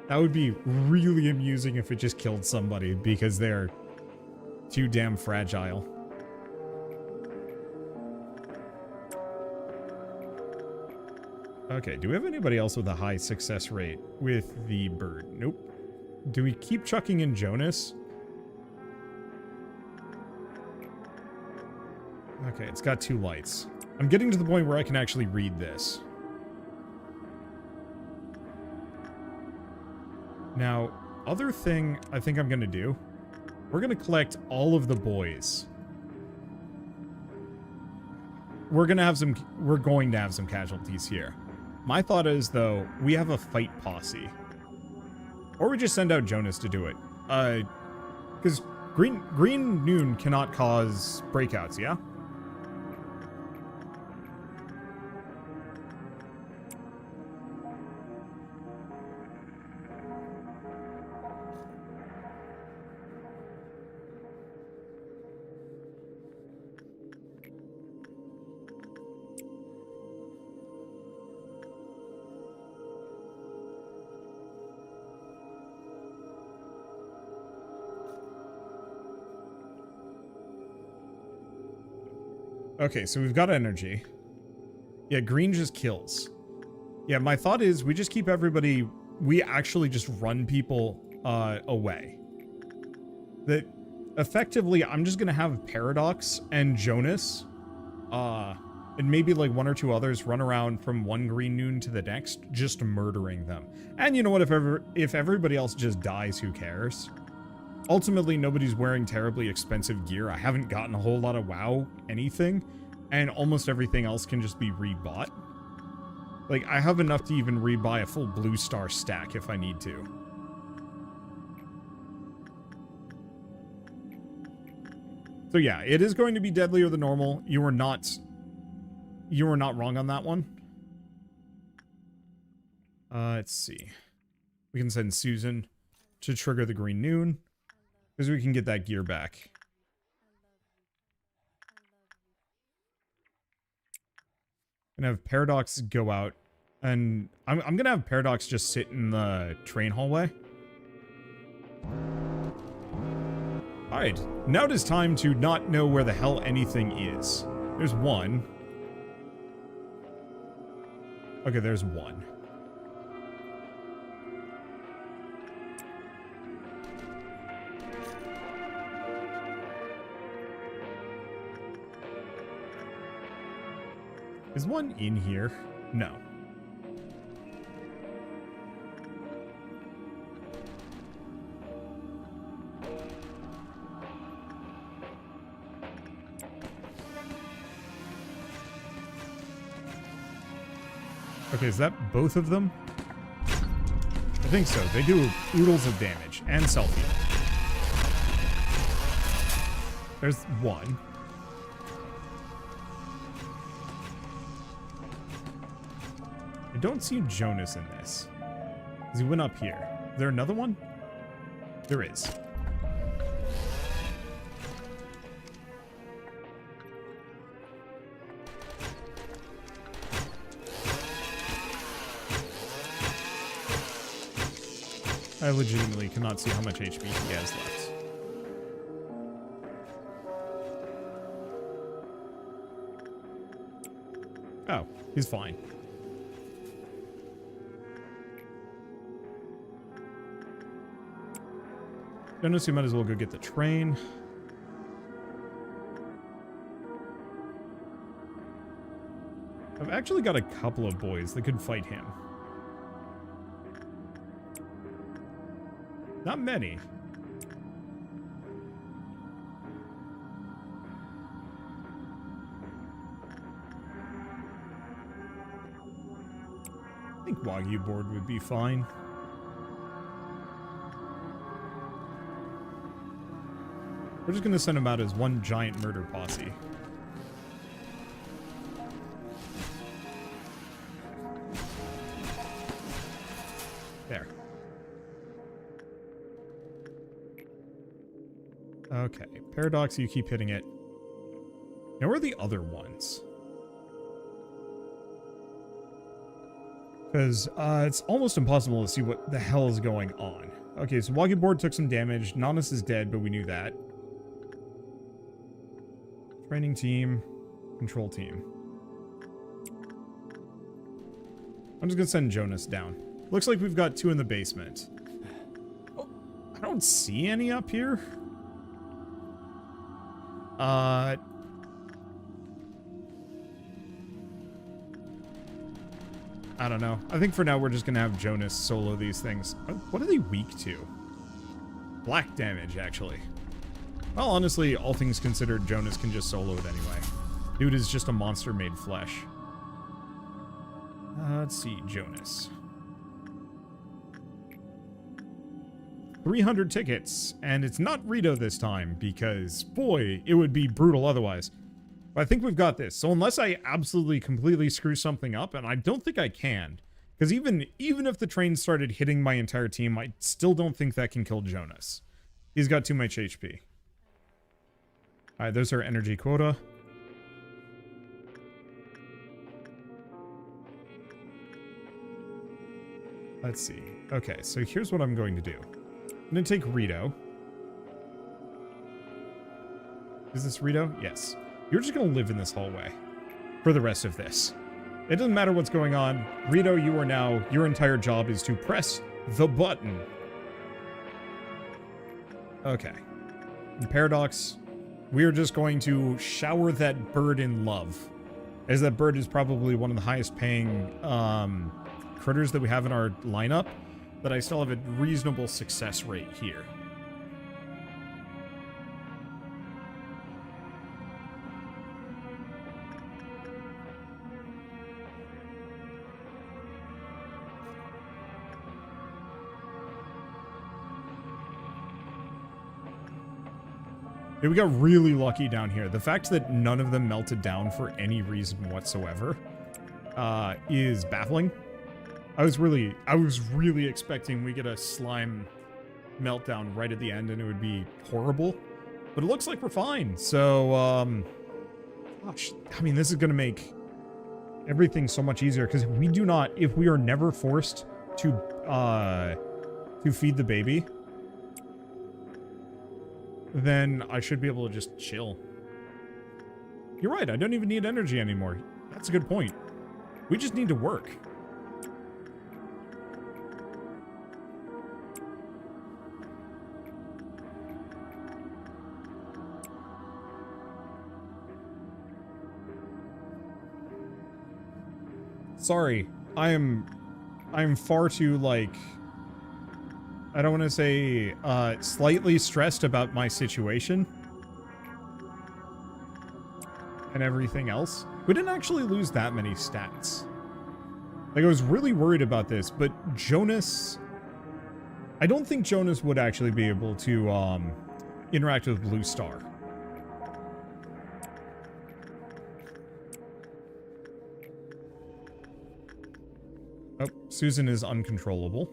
Speaker 1: That would be really amusing if it just killed somebody because they're too damn fragile. Okay, do we have anybody else with a high success rate with the bird? Nope. Do we keep chucking in Jonas? Okay, it's got 2 lights. I'm getting to the point where I can actually read this. Now, other thing I think I'm going to do, we're going to collect all of the boys. We're going to have some casualties here. My thought is, though, we have a fight posse. Or we just send out Jonas to do it. Because Green Noon cannot cause breakouts, yeah? Okay, so we've got energy. Yeah, green just kills. Yeah, my thought is we just keep everybody... We actually just run people away. That effectively, I'm just going to have Paradox and Jonas, and maybe like 1 or 2 others run around from one Green Noon to the next, just murdering them. And you know what, if everybody else just dies, who cares? Ultimately, nobody's wearing terribly expensive gear. I haven't gotten a whole lot of WoW anything, and almost everything else can just be rebought. Like, I have enough to even rebuy a full blue star stack if I need to. So yeah, it is going to be deadlier than normal. You were not wrong on that one. Let's see. We can send Susan to trigger the Green Noon, because we can get that gear back. Gonna have Paradox go out, and I'm gonna have Paradox just sit in the train hallway. Alright, now it is time to not know where the hell anything is. There's 1. Okay, there's 1. Is 1 in here? No. Okay, is that both of them? I think so. They do oodles of damage and selfie. There's 1. I don't see Jonas in this. Because he went up here. Is there another one? There is. I legitimately cannot see how much HP he has left. Oh, he's fine. Jonas, you might as well go get the train. I've actually got a couple of boys that could fight him. Not many. I think Wagyu board would be fine. We're just gonna send him out as one giant murder posse. There. Okay, Paradox, you keep hitting it. Now, where are the other ones? Because it's almost impossible to see what the hell is going on. Okay, so Walking Board took some damage. Inanis is dead, but we knew that. Training team. Control team. I'm just going to send Jonas down. Looks like we've got 2 in the basement. Oh, I don't see any up here. I don't know. I think for now we're just going to have Jonas solo these things. What are they weak to? Black damage, actually. Well, honestly, all things considered, Jonas can just solo it anyway. Dude is just a monster made flesh. Let's see, Jonas. 300 tickets, and it's not Rito this time, because, boy, it would be brutal otherwise. But I think we've got this. So unless I absolutely completely screw something up, and I don't think I can, because even if the train started hitting my entire team, I still don't think that can kill Jonas. He's got too much HP. Alright, there's our energy quota. Let's see. Okay, so here's what I'm going to do. I'm going to take Rito. Is this Rito? Yes. You're just going to live in this hallway for the rest of this. It doesn't matter what's going on. Rito, you are now, your entire job is to press the button. Okay. And Paradox, we are just going to shower that bird in love. As that bird is probably one of the highest paying critters that we have in our lineup, but I still have a reasonable success rate here. We got really lucky down here. The fact that none of them melted down for any reason whatsoever is baffling. I was really expecting we get a slime meltdown right at the end and it would be horrible. But it looks like we're fine. So, gosh, I mean, this is going to make everything so much easier because we do not, if we are never forced to feed the baby, then I should be able to just chill. You're right, I don't even need energy anymore. That's a good point. We just need to work. Sorry, I'm far too, like, I don't want to say, slightly stressed about my situation. And everything else. We didn't actually lose that many stats. Like, I was really worried about this, but Jonas... I don't think Jonas would actually be able to, interact with Blue Star. Oh, Susan is uncontrollable.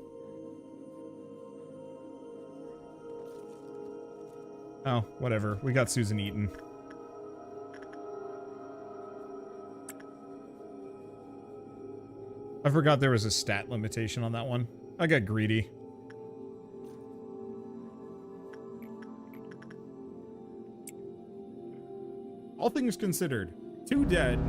Speaker 1: Oh, whatever. We got Susan eaten. I forgot there was a stat limitation on that one. I got greedy. All things considered, 2 dead.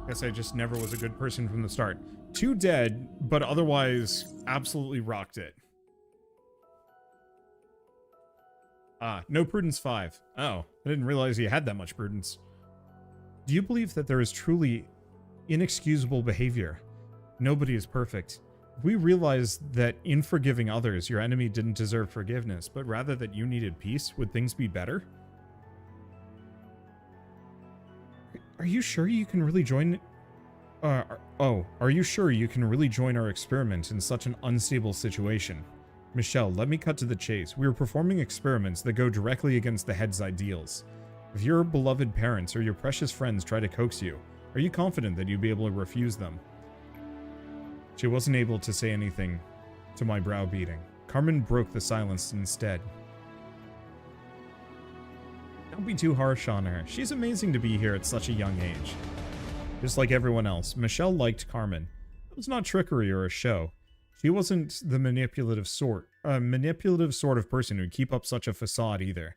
Speaker 1: Guess I just never was a good person from the start. 2 dead, but otherwise absolutely rocked it. Ah, no prudence 5. Oh, I didn't realize you had that much prudence. Do you believe that there is truly inexcusable behavior? Nobody is perfect. We realize that in forgiving others, your enemy didn't deserve forgiveness, but rather that you needed peace. Would things be better? Are you sure you can really join... are you sure you can really join our experiment in such an unstable situation? Michelle, let me cut to the chase. We are performing experiments that go directly against the head's ideals. If your beloved parents or your precious friends try to coax you, are you confident that you'll be able to refuse them? She wasn't able to say anything to my browbeating. Carmen broke the silence instead. Don't be too harsh on her. She's amazing to be here at such a young age. Just like everyone else, Michelle liked Carmen. It was not trickery or a show. She wasn't the manipulative sort of person who'd keep up such a facade either.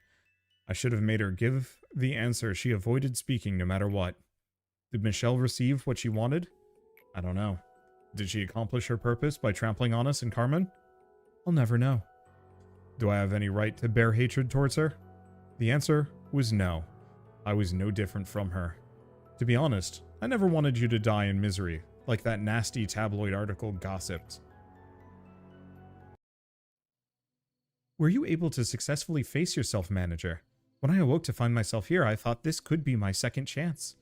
Speaker 1: I should have made her give the answer she avoided speaking no matter what. Did Michelle receive what she wanted? I don't know. Did she accomplish her purpose by trampling on us and Carmen? I'll never know. Do I have any right to bear hatred towards her? The answer was no. I was no different from her. To be honest, I never wanted you to die in misery, like that nasty tabloid article gossiped. Were you able to successfully face yourself, manager? When I awoke to find myself here, I thought this could be my second chance.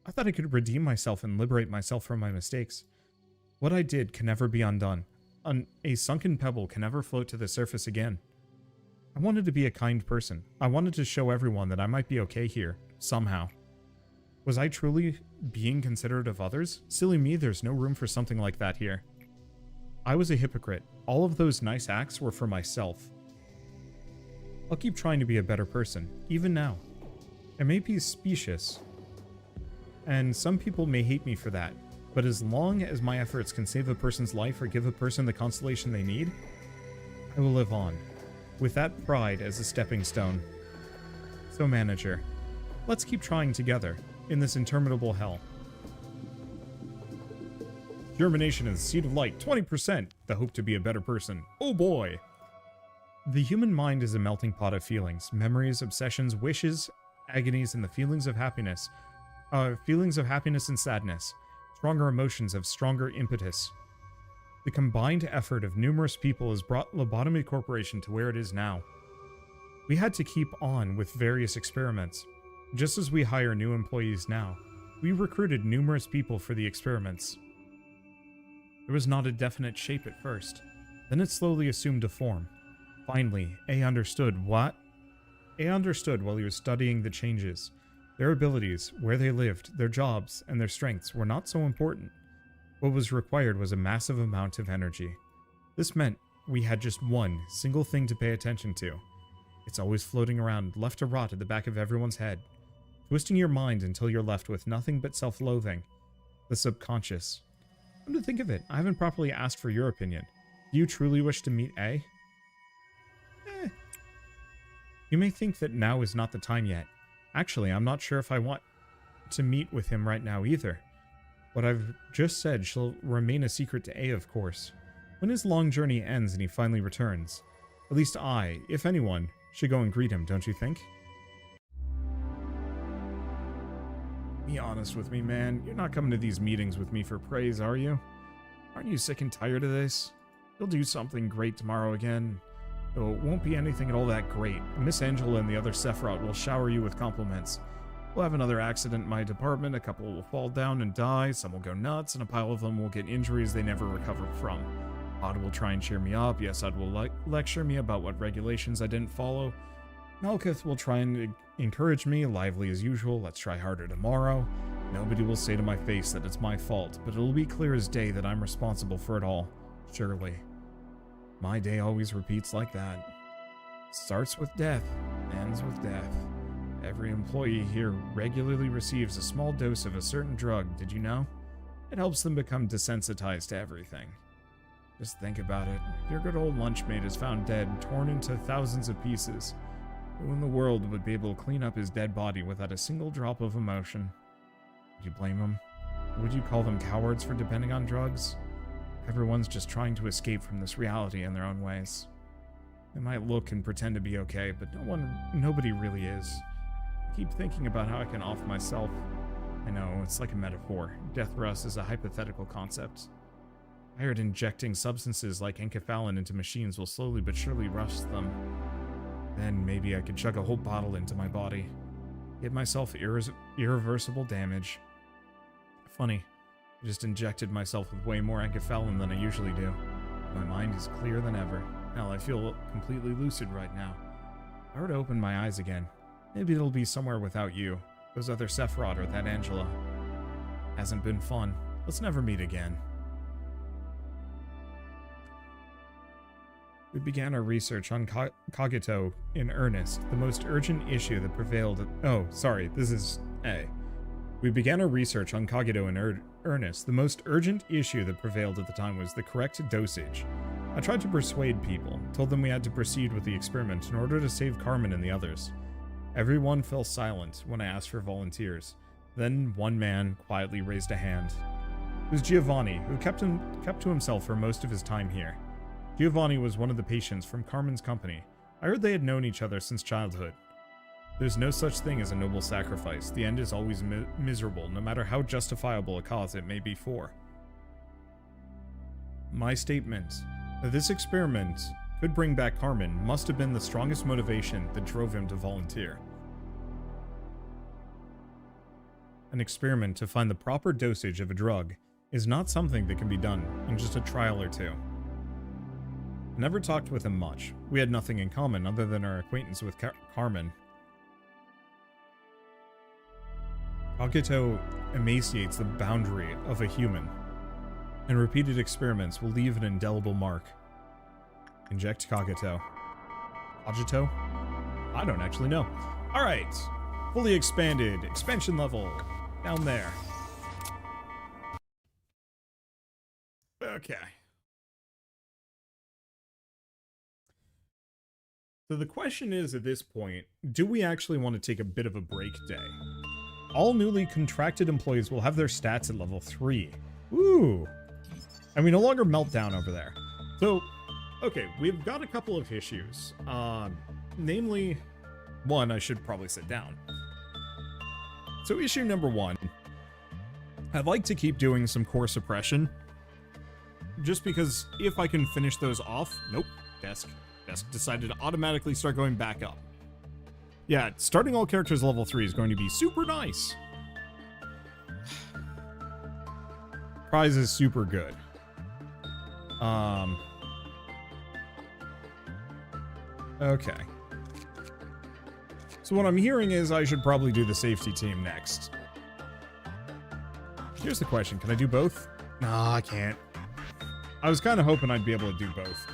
Speaker 1: I thought I could redeem myself and liberate myself from my mistakes. What I did can never be undone. A sunken pebble can never float to the surface again. I wanted to be a kind person. I wanted to show everyone that I might be okay here, somehow. Was I truly being considerate of others? Silly me, there's no room for something like that here. I was a hypocrite. All of those nice acts were for myself. I'll keep trying to be a better person, even now. I may be specious, and some people may hate me for that, but as long as my efforts can save a person's life or give a person the consolation they need, I will live on, with that pride as a stepping stone. So, manager, let's keep trying together in this interminable hell. Germination is the seed of light, 20%. The hope to be a better person. Oh boy! The human mind is a melting pot of feelings, memories, obsessions, wishes, agonies, and the feelings of happiness. And sadness. Stronger emotions have stronger impetus. The combined effort of numerous people has brought Lobotomy Corporation to where it is now. We had to keep on with various experiments. Just as we hire new employees now, we recruited numerous people for the experiments. There was not a definite shape at first. Then it slowly assumed a form. Finally, A understood what? A understood while he was studying the changes. Their abilities, where they lived, their jobs, and their strengths were not so important. What was required was a massive amount of energy. This meant we had just one single thing to pay attention to. It's always floating around, left to rot at the back of everyone's head, twisting your mind until you're left with nothing but self-loathing. The subconscious. Come to think of it, I haven't properly asked for your opinion. Do you truly wish to meet A? You may think that now is not the time yet. Actually, I'm not sure if I want to meet with him right now either. What I've just said shall remain a secret to A, of course. When his long journey ends and he finally returns, at least I, if anyone, should go and greet him, don't you think? Be honest with me, man. You're not coming to these meetings with me for praise, are you? Aren't you sick and tired of this? You'll do something great tomorrow again. Though it won't be anything at all that great. Miss Angela and the other Sephiroth will shower you with compliments. We'll have another accident in my department, a couple will fall down and die, some will go nuts, and a pile of them will get injuries they never recover from. Odd will try and cheer me up, yes, Odd will lecture me about what regulations I didn't follow. Malkuth will try and encourage me, lively as usual, let's try harder tomorrow. Nobody will say to my face that it's my fault, but it'll be clear as day that I'm responsible for it all. Surely. My day always repeats like that. Starts with death, ends with death. Every employee here regularly receives a small dose of a certain drug, did you know? It helps them become desensitized to everything. Just think about it. Your good old lunchmate is found dead, torn into thousands of pieces. Who in the world would be able to clean up his dead body without a single drop of emotion? Would you blame them? Would you call them cowards for depending on drugs? Everyone's just trying to escape from this reality in their own ways. They might look and pretend to be okay, but nobody really is. I keep thinking about how I can off myself. I know, it's like a metaphor. Death for us is a hypothetical concept. I heard injecting substances like enkephalin into machines will slowly but surely rust them. Then maybe I could chug a whole bottle into my body. Give myself irreversible damage. Funny. I just injected myself with way more enkephalin than I usually do. My mind is clear than ever. Hell, I feel completely lucid right now. If I were to open my eyes again, maybe it'll be somewhere without you, those other Sephiroth or that Angela. Hasn't been fun. Let's never meet again. We began our research on Cogito in earnest, the most urgent issue that prevailed. Oh, sorry, this is A. We began our research on Cogito in earnest. The most urgent issue that prevailed at the time was the correct dosage. I tried to persuade people, told them we had to proceed with the experiment in order to save Carmen and the others. Everyone fell silent when I asked for volunteers. Then one man quietly raised a hand. It was Giovanni, who kept to himself for most of his time here. Giovanni was one of the patients from Carmen's company. I heard they had known each other since childhood. There's no such thing as a noble sacrifice. The end is always miserable, no matter how justifiable a cause it may be for. My statement that this experiment could bring back Carmen must have been the strongest motivation that drove him to volunteer. An experiment to find the proper dosage of a drug is not something that can be done in just a trial or two. I never talked with him much. We had nothing in common other than our acquaintance with Carmen. Cogito emaciates the boundary of a human, and repeated experiments will leave an indelible mark. Inject Cogito. Cogito? I don't actually know. Alright. Fully expanded. Expansion level. Down there. Okay. So the question is, at this point, do we actually want to take a bit of a break day? All newly contracted employees will have their stats at level 3. Ooh. And we no longer melt down over there. So, okay, we've got a couple of issues. Namely, one, I should probably sit down. So issue number 1, I'd like to keep doing some core suppression. Just because if I can finish those off... Nope, desk decided to automatically start going back up. Yeah, starting all characters level 3 is going to be super nice. Prize is super good. Okay. So what I'm hearing is I should probably do the safety team next. Here's the question, can I do both? No, I can't. I was kind of hoping I'd be able to do both.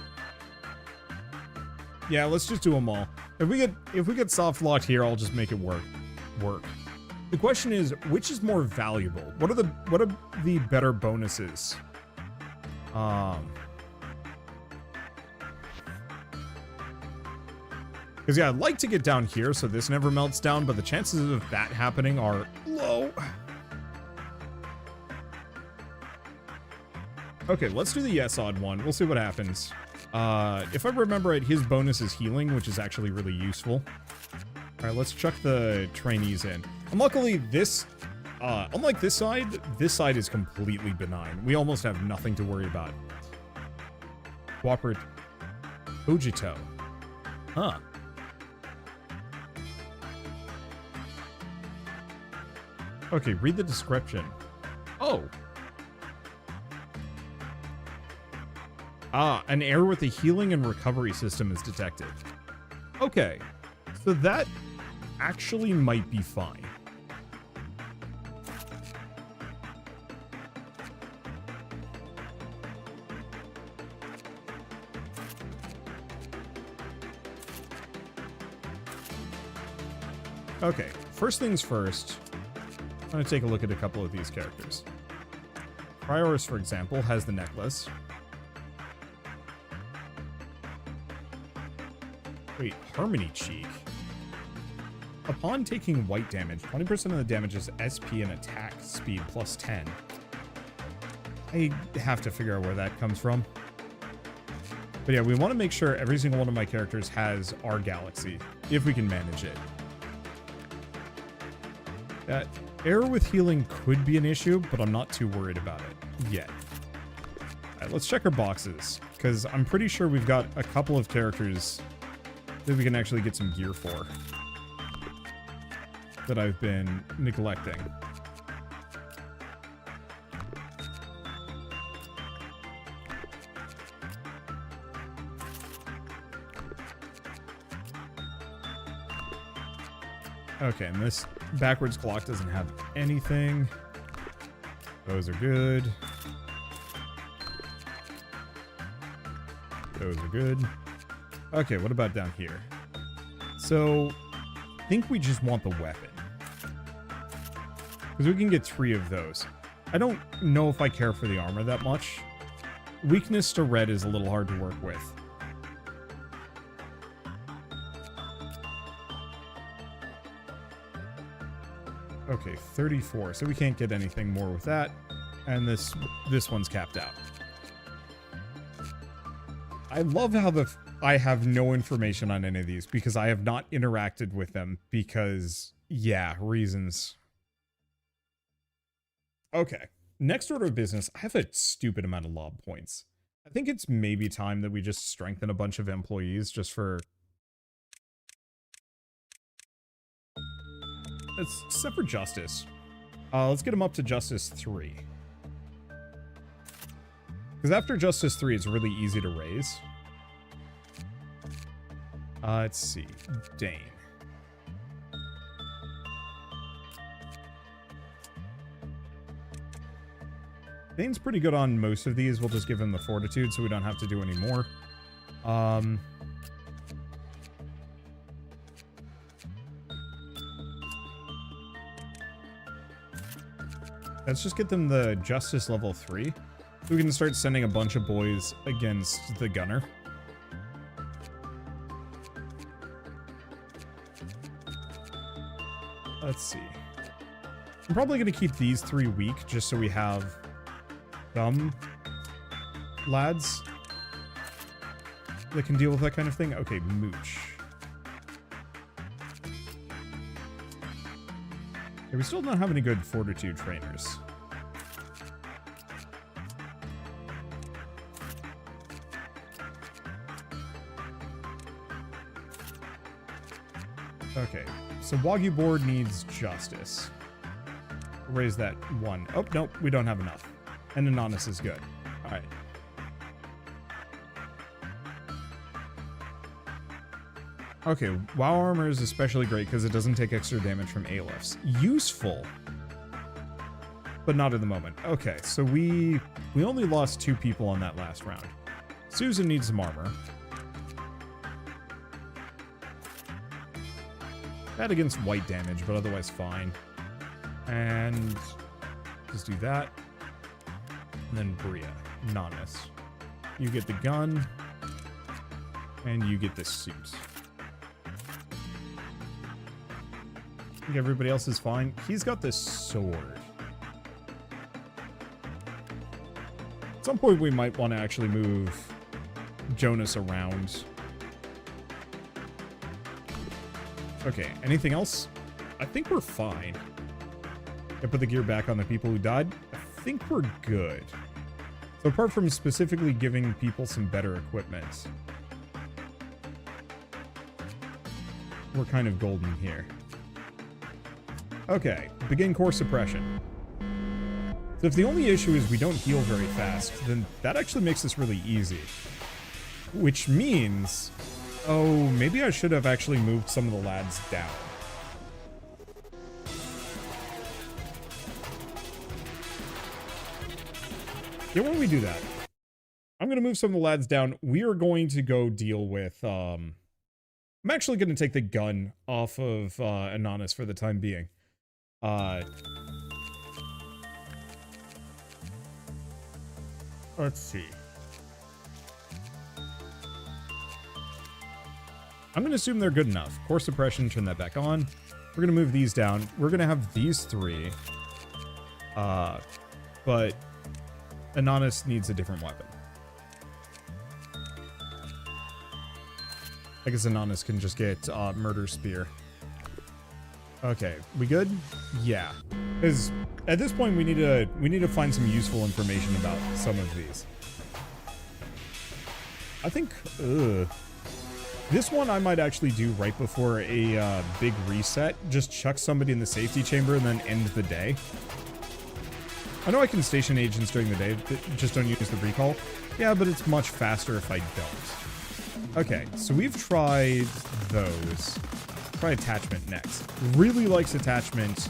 Speaker 1: Yeah, let's just do them all. If we get soft locked here, I'll just make it work. The question is, which is more valuable? What are the better bonuses? Because yeah, I'd like to get down here so this never melts down, but the chances of that happening are low. Okay, let's do the yes odd one. We'll see what happens. If I remember right, his bonus is healing, which is actually really useful. Alright, let's chuck the trainees in. And luckily, this, unlike this side is completely benign. We almost have nothing to worry about. Cooperate. Cogito. Huh. Okay, read the description. Oh. Ah, an error with the healing and recovery system is detected. Okay, so that actually might be fine. Okay, first things first, I'm going to take a look at a couple of these characters. Prioris, for example, has the necklace. Wait, Harmony Cheek. Upon taking white damage, 20% of the damage is SP and attack speed plus 10. I have to figure out where that comes from. But yeah, we want to make sure every single one of my characters has our galaxy, if we can manage it. That error with healing could be an issue, but I'm not too worried about it yet. Alright, let's check our boxes, because I'm pretty sure we've got a couple of characters that we can actually get some gear for that I've been neglecting. Okay, and this backwards clock doesn't have anything. Those are good. Those are good. Okay, what about down here? So, I think we just want the weapon. Because we can get 3 of those. I don't know if I care for the armor that much. Weakness to red is a little hard to work with. Okay, 34. So we can't get anything more with that. And this one's capped out. I love how I have no information on any of these because I have not interacted with them because, yeah, reasons. Okay, next order of business. I have a stupid amount of lob points. I think it's maybe time that we just strengthen a bunch of employees just for... Except for Justice. Let's get him up to Justice 3. Because after Justice 3, it's really easy to raise. Let's see. Dane. Dane's pretty good on most of these. We'll just give him the Fortitude so we don't have to do any more. Let's just get them the Justice level 3. So we can start sending a bunch of boys against the Gunner. Let's see. I'm probably going to keep these 3 weak just so we have some lads that can deal with that kind of thing. Okay, Mooch. Yeah, we still don't have any good Fortitude trainers. Okay, so Wagyu board needs Justice. Raise that 1. Oh, nope, we don't have enough. And Inanis is good. Alright. Okay, WoW armor is especially great because it doesn't take extra damage from ALFs. Useful, but not at the moment. Okay, so we only lost 2 people on that last round. Susan needs some armor. Bad against white damage, but otherwise fine. And just do that. And then Bria, Inanis. You get the gun, and you get the suit. I think everybody else is fine. He's got this sword. At some point, we might want to actually move Jonas around. Okay, anything else? I think we're fine. I put the gear back on the people who died. I think we're good. So apart from specifically giving people some better equipment, we're kind of golden here. Okay, begin core suppression. So if the only issue is we don't heal very fast, then that actually makes this really easy. Which means... Oh, maybe I should have actually moved some of the lads down. Yeah, when we do that, I'm going to move some of the lads down. We are going to go deal with... I'm actually going to take the gun off of Inanis for the time being. Let's see. I'm going to assume they're good enough. Core suppression, turn that back on. We're going to move these down. We're going to have these 3. But Inanis needs a different weapon. I guess Inanis can just get Murder Spear. Okay, we good? Yeah. Because at this point we need to find some useful information about some of these. I think this one I might actually do right before a big reset. Just chuck somebody in the safety chamber and then end the day. I know I can station agents during the day, just don't use the recall. Yeah, but it's much faster if I don't. Okay, so we've tried those. Try attachment next. Really likes attachment.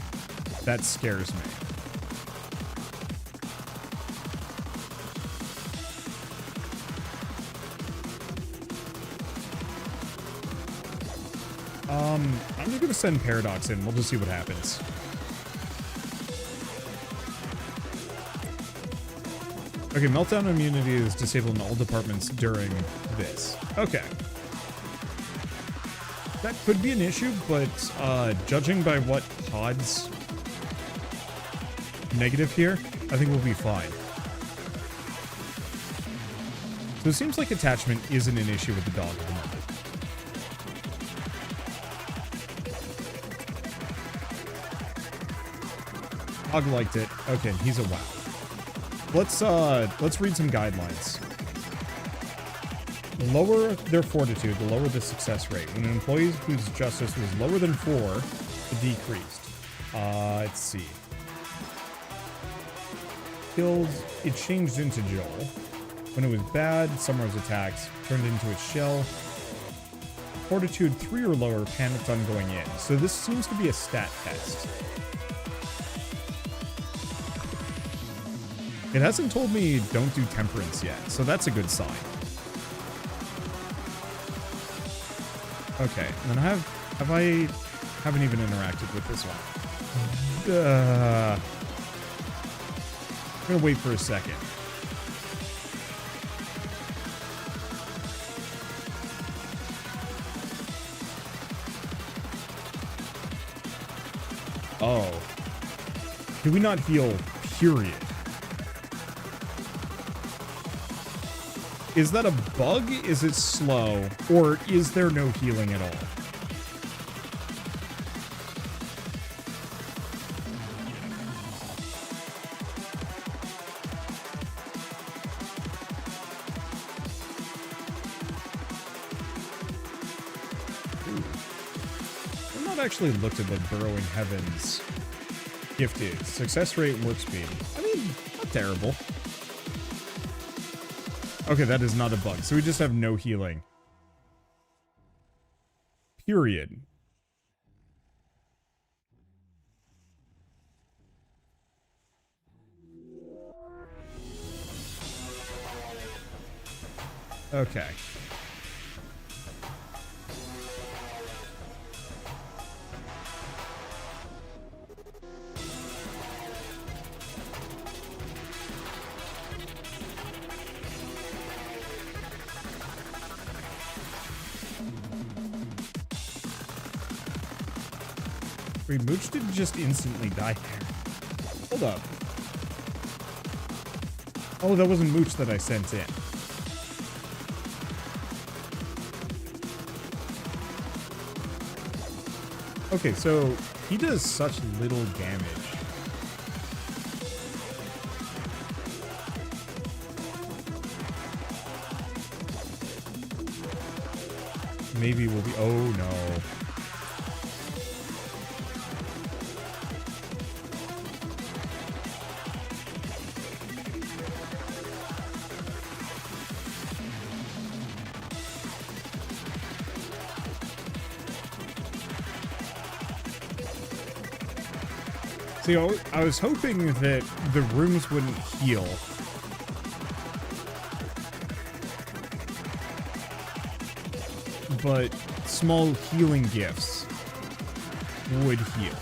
Speaker 1: That scares me. I'm just gonna send Paradox in. We'll just see what happens. Okay, meltdown immunity is disabled in all departments during this. Okay. That could be an issue, but judging by what Pod's negative here, I think we'll be fine. So it seems like attachment isn't an issue with the dog at the moment. Dog liked it. Okay, he's a wow. Let's read some guidelines. Lower their fortitude to lower the success rate. When an employee whose justice was lower than 4, it decreased. Let's see. Kills, it changed into Joel. When it was bad, Summer's attacks turned into its shell. Fortitude 3 or lower, panicked on going in. So this seems to be a stat test. It hasn't told me don't do temperance yet, so that's a good sign. Okay, and then I haven't even interacted with this one. I'm gonna wait for a second. Oh. Do we not heal, period? Is that a bug? Is it slow? Or is there no healing at all? I've not actually looked at the Burrowing Heavens gift is. Success rate, work speed. I mean, not terrible. Okay, that is not a bug. So we just have no healing. Period. Okay. Wait, Mooch didn't just instantly die there. Hold up. Oh, that wasn't Mooch that I sent in. Okay, so he does such little damage. Maybe we'll be... Oh, no. See, I was hoping that the rooms wouldn't heal. But small healing gifts would heal.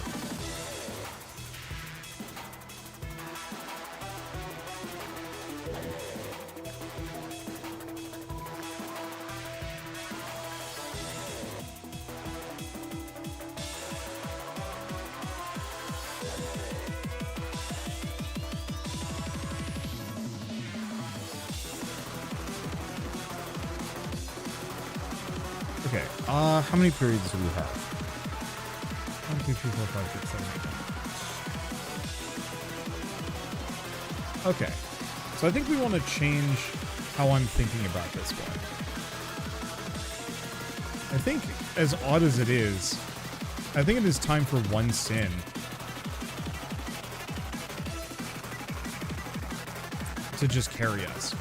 Speaker 1: Okay, how many periods do we have? 1, 2, 3, 4, 5, 6, 7, 8, 9. Okay, so I think we want to change how I'm thinking about this one. I think, as odd as it is, I think it is time for one sin to just carry us.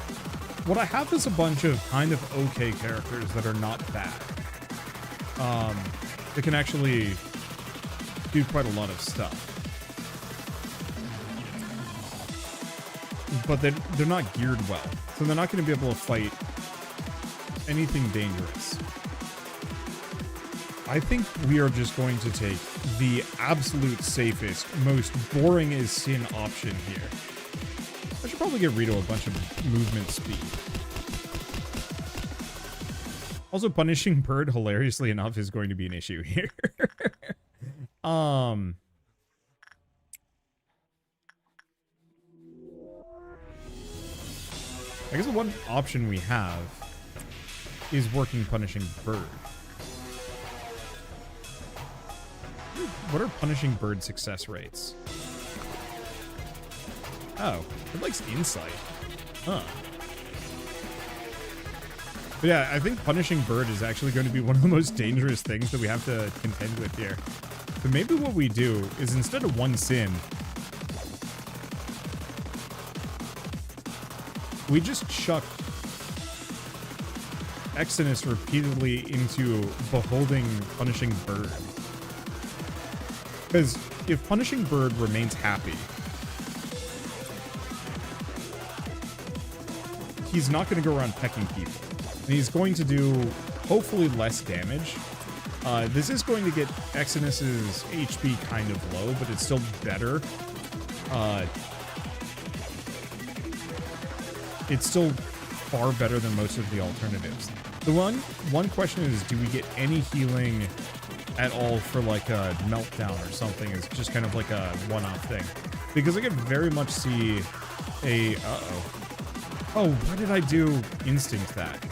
Speaker 1: What I have is a bunch of kind of okay characters that are not bad. They can actually do quite a lot of stuff. But they're not geared well. So they're not going to be able to fight anything dangerous. I think we are just going to take the absolute safest, most boring as sin option here. I should probably get Rito a bunch of movement speed. Also, punishing bird, hilariously enough, is going to be an issue here. I guess the one option we have is working punishing bird. What are punishing bird success rates? Oh, it likes insight. Huh. But yeah, I think punishing bird is actually going to be one of the most dangerous things that we have to contend with here. So maybe what we do is instead of one sin, we just chuck Exodus repeatedly into beholding punishing bird. Because if punishing bird remains happy, he's not going to go around pecking people. And he's going to do, hopefully, less damage. This is going to get Exodus's HP kind of low, but it's still better. It's still far better than most of the alternatives. The one question is, do we get any healing at all for like a meltdown or something? Is just kind of like a one-off thing. Because I could very much see a... Oh, why did I do instinct that?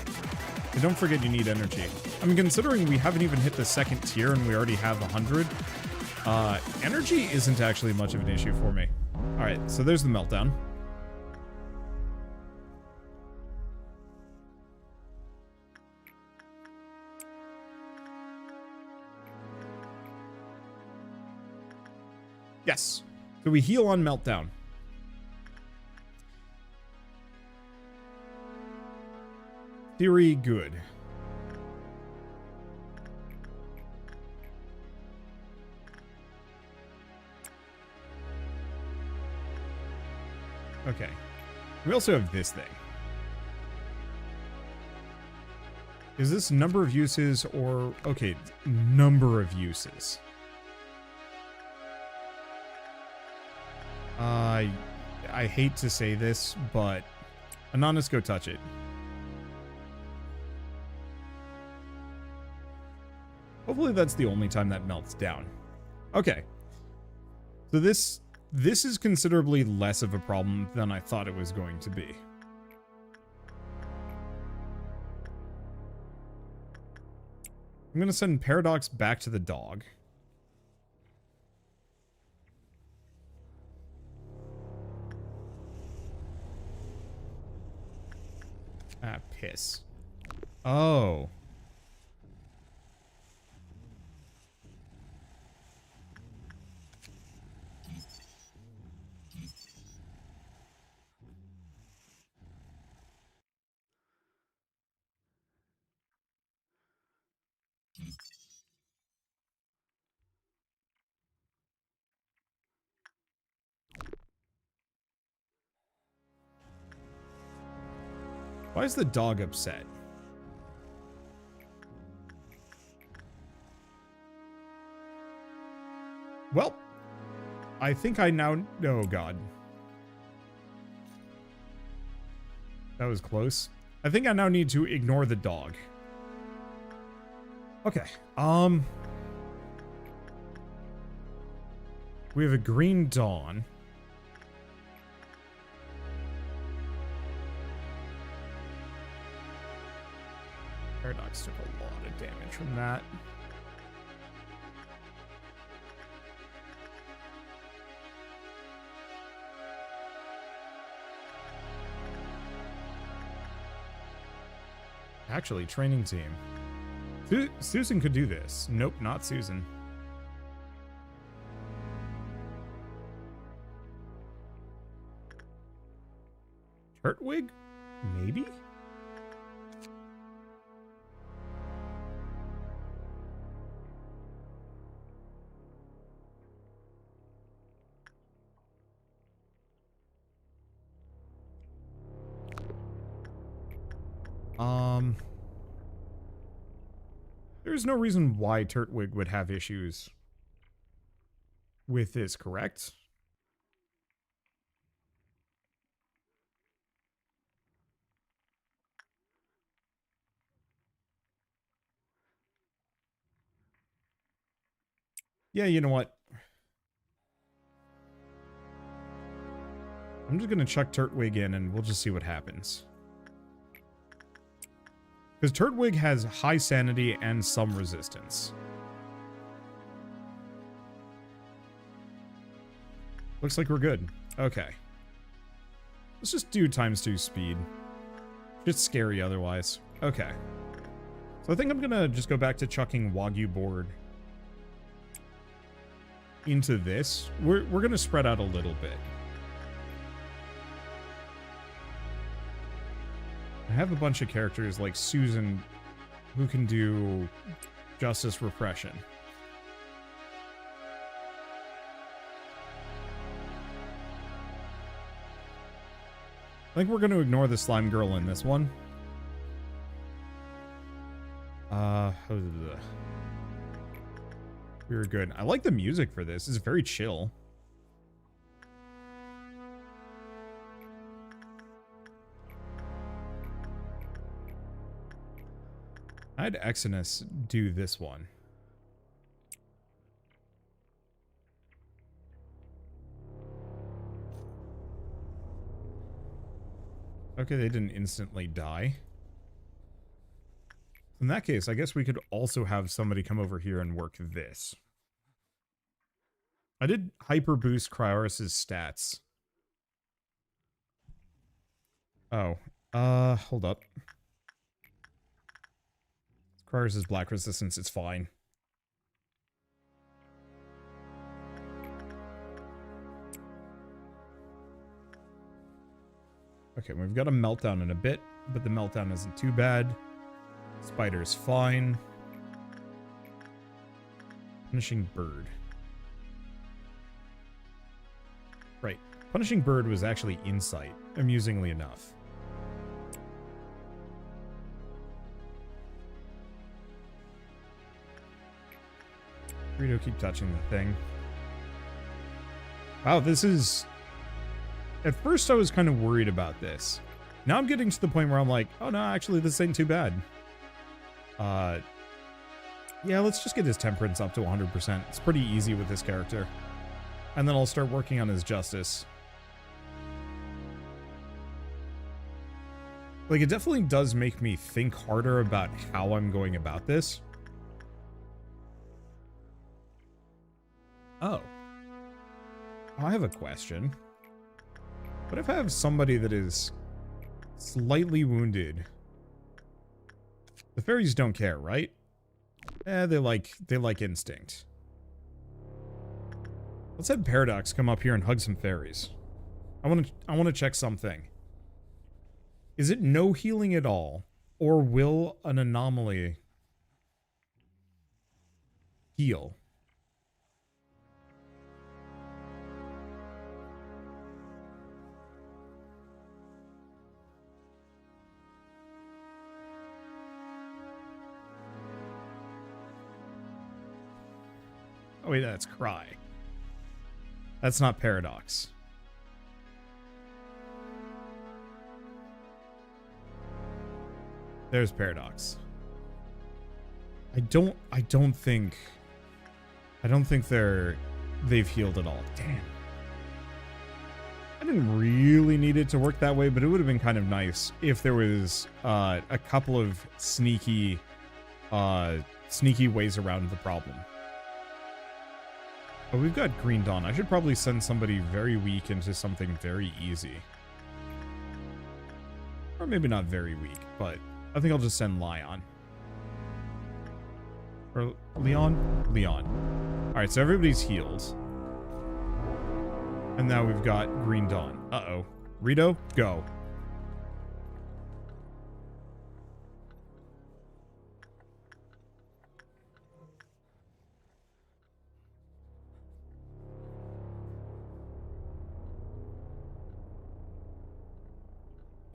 Speaker 1: And don't forget you need energy. I mean, considering we haven't even hit the second tier and we already have 100, energy isn't actually much of an issue for me. Alright, so there's the meltdown. Yes. So we heal on meltdown. Theory good. Okay. We also have this thing. Is this number of uses or... Okay, number of uses. I hate to say this, but Inanis, go touch it. Hopefully that's the only time that melts down. Okay. So this is considerably less of a problem than I thought it was going to be. I'm going to send Paradox back to the dog. Ah, piss. Oh. Why is the dog upset? Well, I think I now... Oh, God. That was close. I think I now need to ignore the dog. Okay. We have a green dawn. Paradox took a lot of damage from that. Actually, training team. Susan could do this. Nope, not Susan. Turtwig? Maybe? is no reason why Turtwig would have issues with this, correct? Yeah, you know what? I'm just gonna chuck Turtwig in and we'll just see what happens. Because Turtwig has high sanity and some resistance. Looks like we're good. Okay. Let's just do ×2 speed. It's scary otherwise. Okay. So I think I'm gonna just go back to chucking Wagyu board into this. We're gonna spread out a little bit. I have a bunch of characters like Susan who can do justice repression. I think we're going to ignore the slime girl in this one. We were good. I like the music for this. It's very chill. I had Exodus do this one. Okay, they didn't instantly die. In that case, I guess we could also have somebody come over here and work this. I did hyper boost Cryoris's stats. Oh, hold up. Cryoris's black resistance, it's fine. Okay, we've got a meltdown in a bit, but the meltdown isn't too bad. Spider's fine. Punishing Bird. Right. Punishing Bird was actually Insight, amusingly enough. Rito, keep touching the thing. Wow, this is... At first I was kind of worried about this. Now I'm getting to the point where I'm like, oh no, actually this ain't too bad. Yeah, let's just get his temperance up to 100%. It's pretty easy with this character. And then I'll start working on his justice. Like, it definitely does make me think harder about how I'm going about this. Oh. I have a question. What if I have somebody that is slightly wounded? The fairies don't care, right? They like instinct. Let's have Paradox come up here and hug some fairies. I want to check something. Is it no healing at all, or will an anomaly heal? Oh wait, that's Cry. That's not Paradox. There's Paradox. I don't think they've healed at all. Damn. I didn't really need it to work that way, but it would have been kind of nice if there was a couple of sneaky ways around the problem. But we've got Green Dawn. I should probably send somebody very weak into something very easy. Or maybe not very weak, but I think I'll just send Lion. Or Leon? Leon. Alright, so everybody's healed. And now we've got Green Dawn. Uh-oh. Rito, go.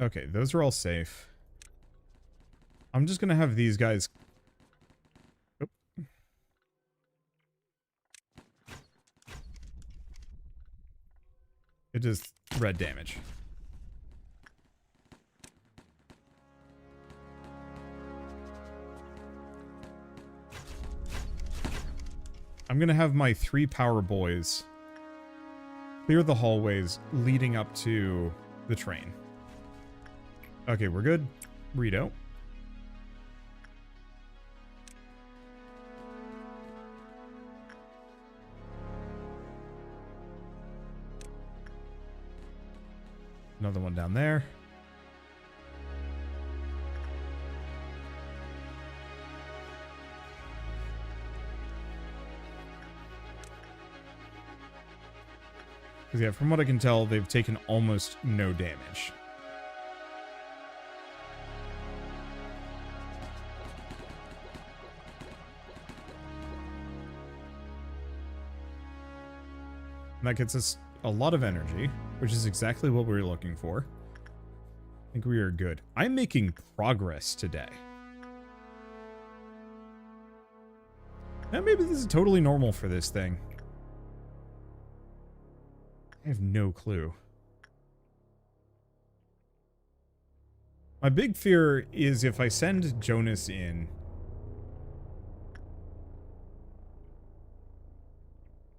Speaker 1: Okay, those are all safe. I'm just gonna have these guys... It does red damage. I'm gonna have my 3 power boys clear the hallways leading up to the train. Okay, we're good. Rito. Another one down there. Because, yeah, from what I can tell, they've taken almost no damage. And that gets us a lot of energy, which is exactly what we were looking for. I think we are good. I'm making progress today. Now, maybe this is totally normal for this thing. I have no clue. My big fear is if I send Jonas in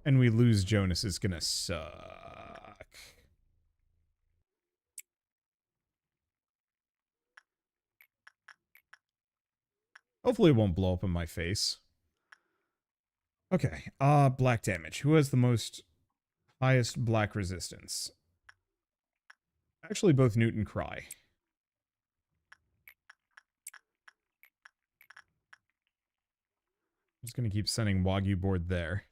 Speaker 1: and we lose Jonas, it's gonna suck. Hopefully it won't blow up in my face. Okay, black damage. Who has the most highest black resistance? Actually, both Newt and Cry. I'm just gonna keep sending Wagyu board there.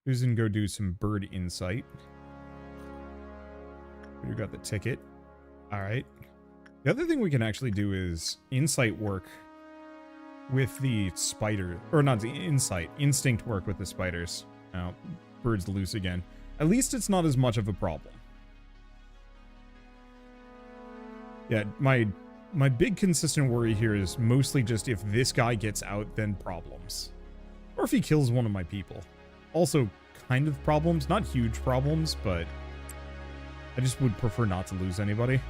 Speaker 1: Who's gonna go do some bird insight? We got the ticket. Alright. The other thing we can actually do is insight work with the spider. Or not the insight. Instinct work with the spiders. Now, bird's loose again. At least it's not as much of a problem. Yeah, my big consistent worry here is mostly just if this guy gets out, then problems. Or if he kills one of my people. Also, kind of problems. Not huge problems, but I just would prefer not to lose anybody.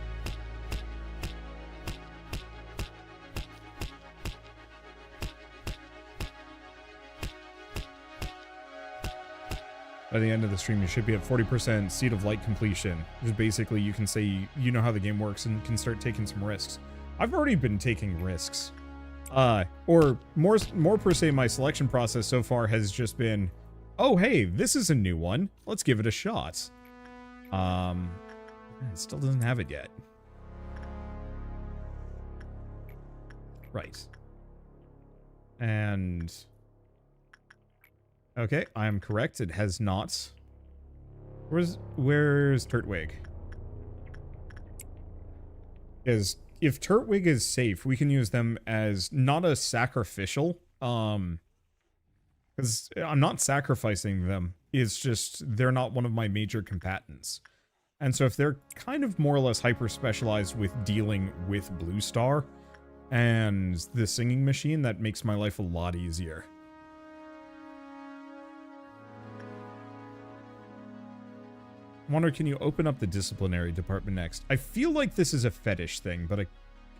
Speaker 1: By the end of the stream, you should be at 40% Seed of Light completion. Which is basically, you can say you know how the game works and can start taking some risks. I've already been taking risks. Or more per se, my selection process so far has just been, oh, hey, this is a new one. Let's give it a shot. It still doesn't have it yet. Right. And okay, I am correct. It has not. Where's Turtwig? Is if Turtwig is safe, we can use them as not a sacrificial. Because I'm not sacrificing them. It's just they're not one of my major combatants. And so if they're kind of more or less hyper-specialized with dealing with Blue Star and the singing machine, that makes my life a lot easier. I wonder, can you open up the disciplinary department next? I feel like this is a fetish thing, but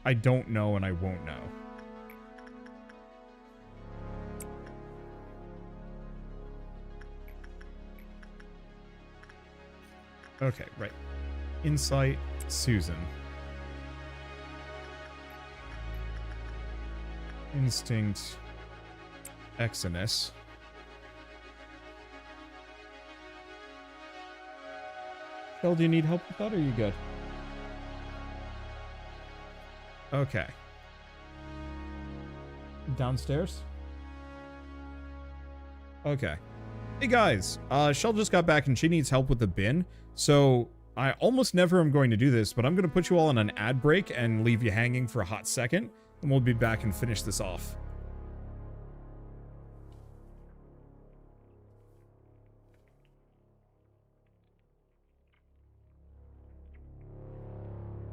Speaker 1: I don't know and I won't know. Okay, right. Insight, Susan. Instinct, Exodus. Phil, do you need help with that, or are you good? Okay. Downstairs? Okay. Hey guys, Shell just got back and she needs help with the bin. So, I almost never am going to do this, but I'm going to put you all on an ad break and leave you hanging for a hot second. And we'll be back and finish this off.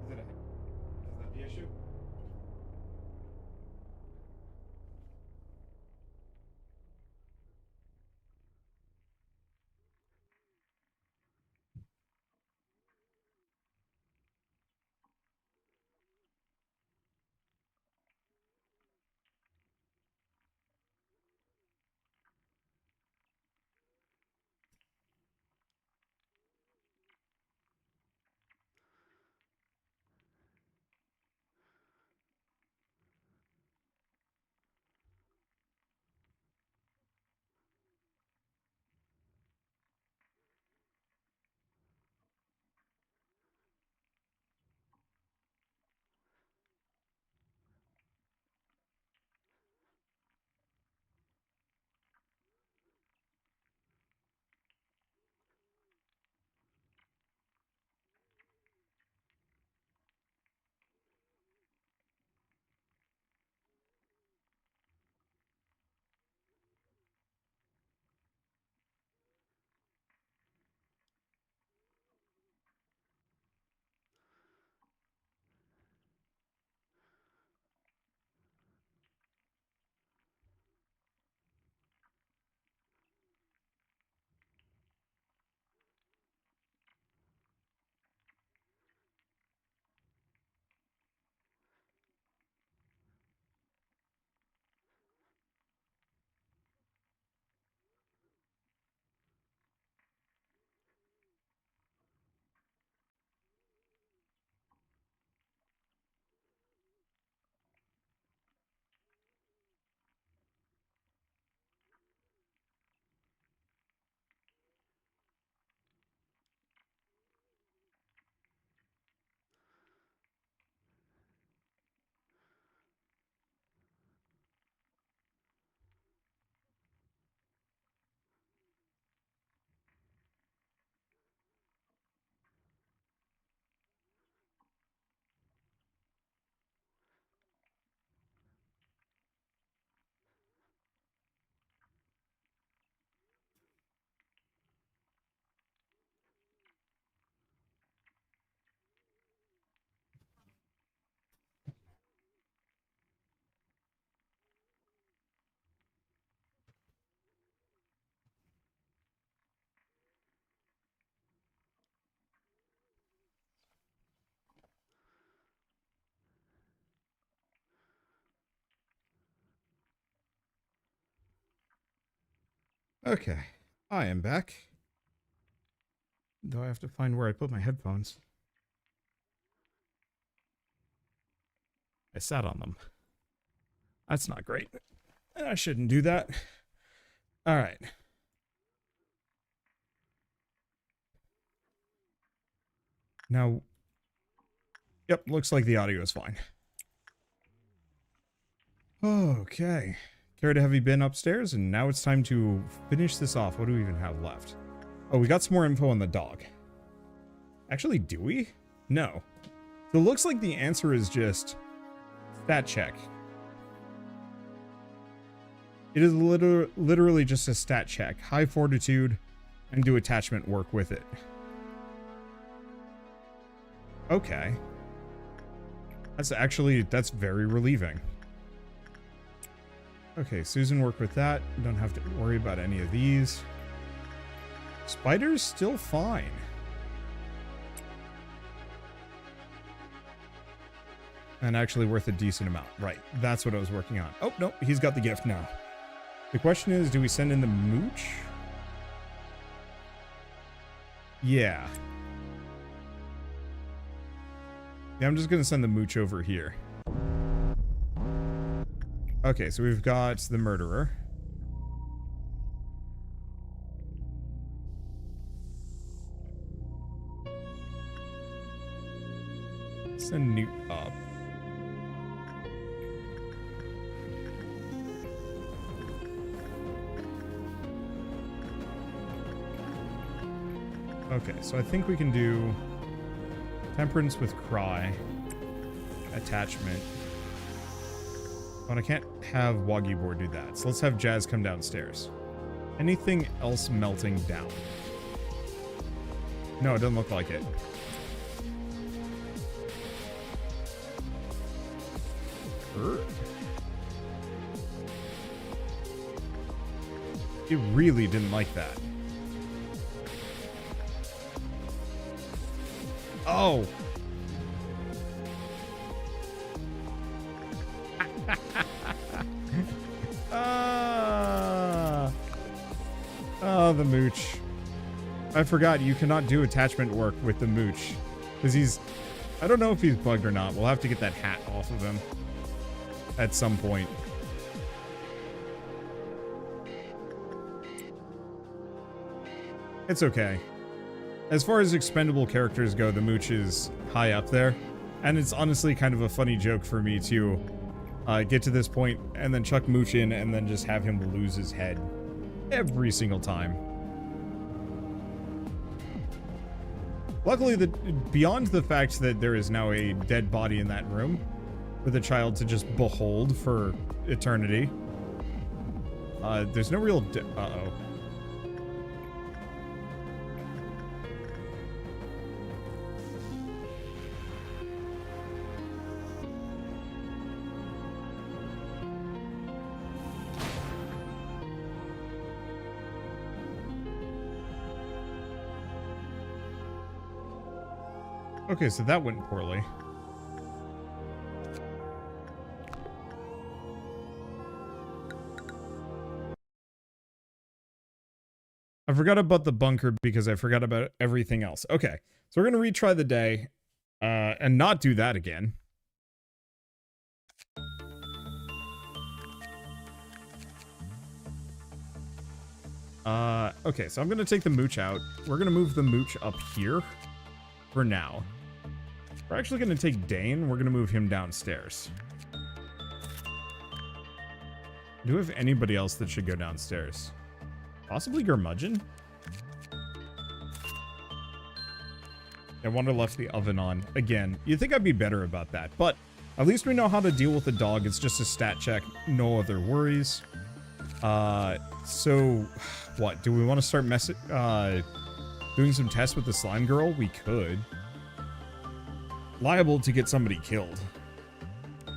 Speaker 1: Is that the issue? Okay, I am back. Though I have to find where I put my headphones. I sat on them. That's not great. I shouldn't do that. All right. Now, yep, looks like the audio is fine. Okay. Care to have you been upstairs? And now it's time to finish this off. What do we even have left? Oh, we got some more info on the dog. Actually, do we? No. So it looks like the answer is just stat check. It is literally just a stat check. High fortitude and do attachment work with it. Okay. That's very relieving. Okay, Susan worked with that. Don't have to worry about any of these. Spider's still fine. And actually worth a decent amount. Right, that's what I was working on. Oh, no, he's got the gift now. The question is, do we send in the mooch? Yeah. Yeah, I'm just gonna send the mooch over here. Okay, so we've got the murderer. Send Newt up. Okay, so I think we can do Temperance with Cry. Attachment. Oh, and I can't have Wagyu Board do that. So let's have Jazz come downstairs. Anything else melting down? No, it doesn't look like it. It really didn't like that. Oh! Oh, the mooch. I forgot you cannot do attachment work with the mooch. Because I don't know if he's bugged or not. We'll have to get that hat off of him at some point. It's okay. As far as expendable characters go, the mooch is high up there. And it's honestly kind of a funny joke for me to get to this point and then chuck Mooch in and then just have him lose his head every single time. Luckily, beyond the fact that there is now a dead body in that room for the child to just behold for eternity, there's no real... Uh-oh. Okay, so that went poorly. I forgot about the bunker because I forgot about everything else. Okay, so we're going to retry the day and not do that again. Okay, so I'm going to take the mooch out. We're going to move the mooch up here for now. We're actually going to take Dane. We're going to move him downstairs. Do we have anybody else that should go downstairs? Possibly Gurmudgeon? I wonder left the oven on. Again, you'd think I'd be better about that, but at least we know how to deal with the dog. It's just a stat check. No other worries. So, what? Do we want to start doing some tests with the slime girl? We could. Liable to get somebody killed.